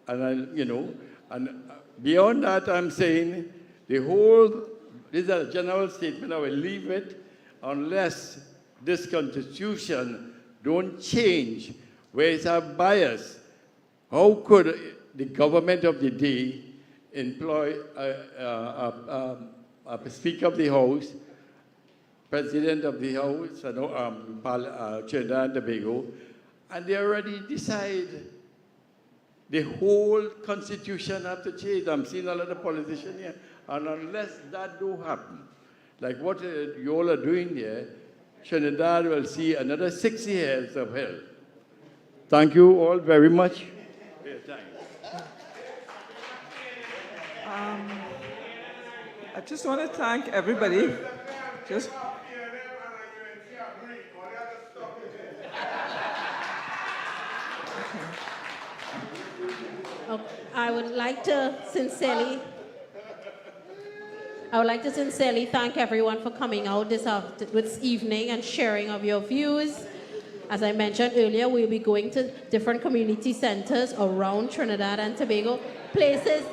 S21: And beyond that, I'm saying this is a general statement, I will leave it unless this constitution don't change where it's a bias. How could the government of the day employ a Speaker of the House, President of the House, Trinidad and Tobago, and they already decide the whole constitution have to change. I'm seeing a lot of politicians here, and unless that do happen, like what you all are doing here, Trinidad will see another 60 years of hell. Thank you all very much for your time.
S6: I just want to thank everybody.
S2: I would like to sincerely thank everyone for coming out this evening and sharing of your views. As I mentioned earlier, we'll be going to different community centers around Trinidad and Tobago, places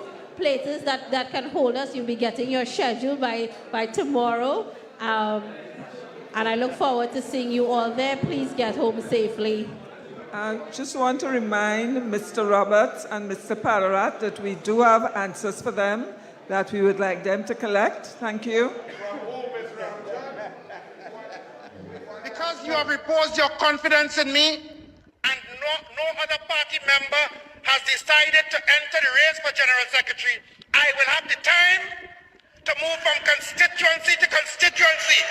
S2: that can hold us. You'll be getting your schedule by tomorrow. And I look forward to seeing you all there. Please get home safely.
S6: I just want to remind Mr. Roberts and Mr. Pararat that we do have answers for them that we would like them to collect. Thank you.
S3: Because you have reposed your confidence in me, and no other party member has decided to enter the race for General Secretary, I will have the time to move from constituency to constituency.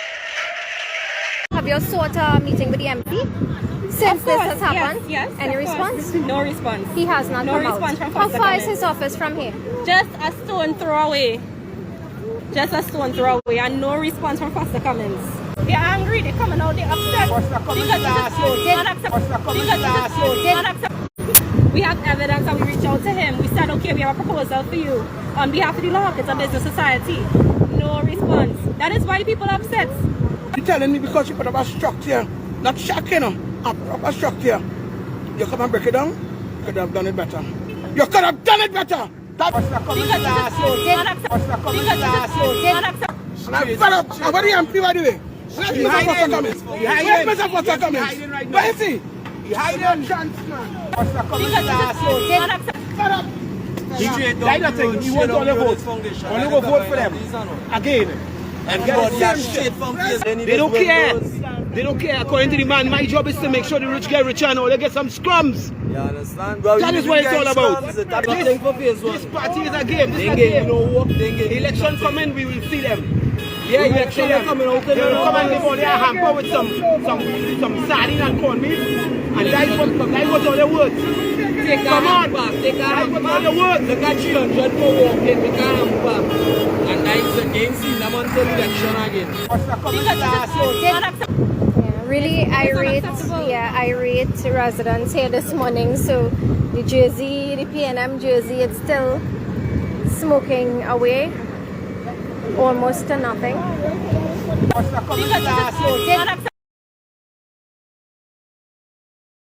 S22: Have you sought a meeting with the MP since this has happened?
S23: Yes.
S22: Any response?
S23: No response.
S22: He has not
S23: No
S22: come out.
S23: response from
S22: How
S23: Foster
S22: far is
S23: Cummins.
S22: his office from here?
S23: Just a stone throw away. Just a stone throw away, and no response from Foster Cummins. They're angry. They're coming out. They're upset. We have evidence and we reached out to him. We said, okay, we have a proposal for you on behalf of the Law Office and Business Society. No response. That is why people are upset.
S3: You're telling me because you put up a structure, not shocking, a proper structure. You come and break it down? You could have done it better. You could have done it better! That's and I'm fed up. I'm very MP, by the way. Where's Mr. Foster Cummins? Where's Mr. Foster Cummins? Where is he? He's hiding. Chance, man. Fed up. That's the thing. He wants all the votes. Only go vote for them. Again. And get the same shit. They don't care. They don't care. According to the man, my job is to make sure the rich get richer and all. They get some scrums. You understand? Well, that is what it's all about. This party is a game. This is a game. The election coming, we will see them. Yeah, election coming out. They will come and give all their hamper with some sardine and cornmeal. And that was all the words. Come on, that was all the words. Look at 300 for walking. We can't move back. And that is against them until election again.
S22: Really irate residents here this morning. So the jersey, the PNM jersey, it's still smoking away, almost to nothing.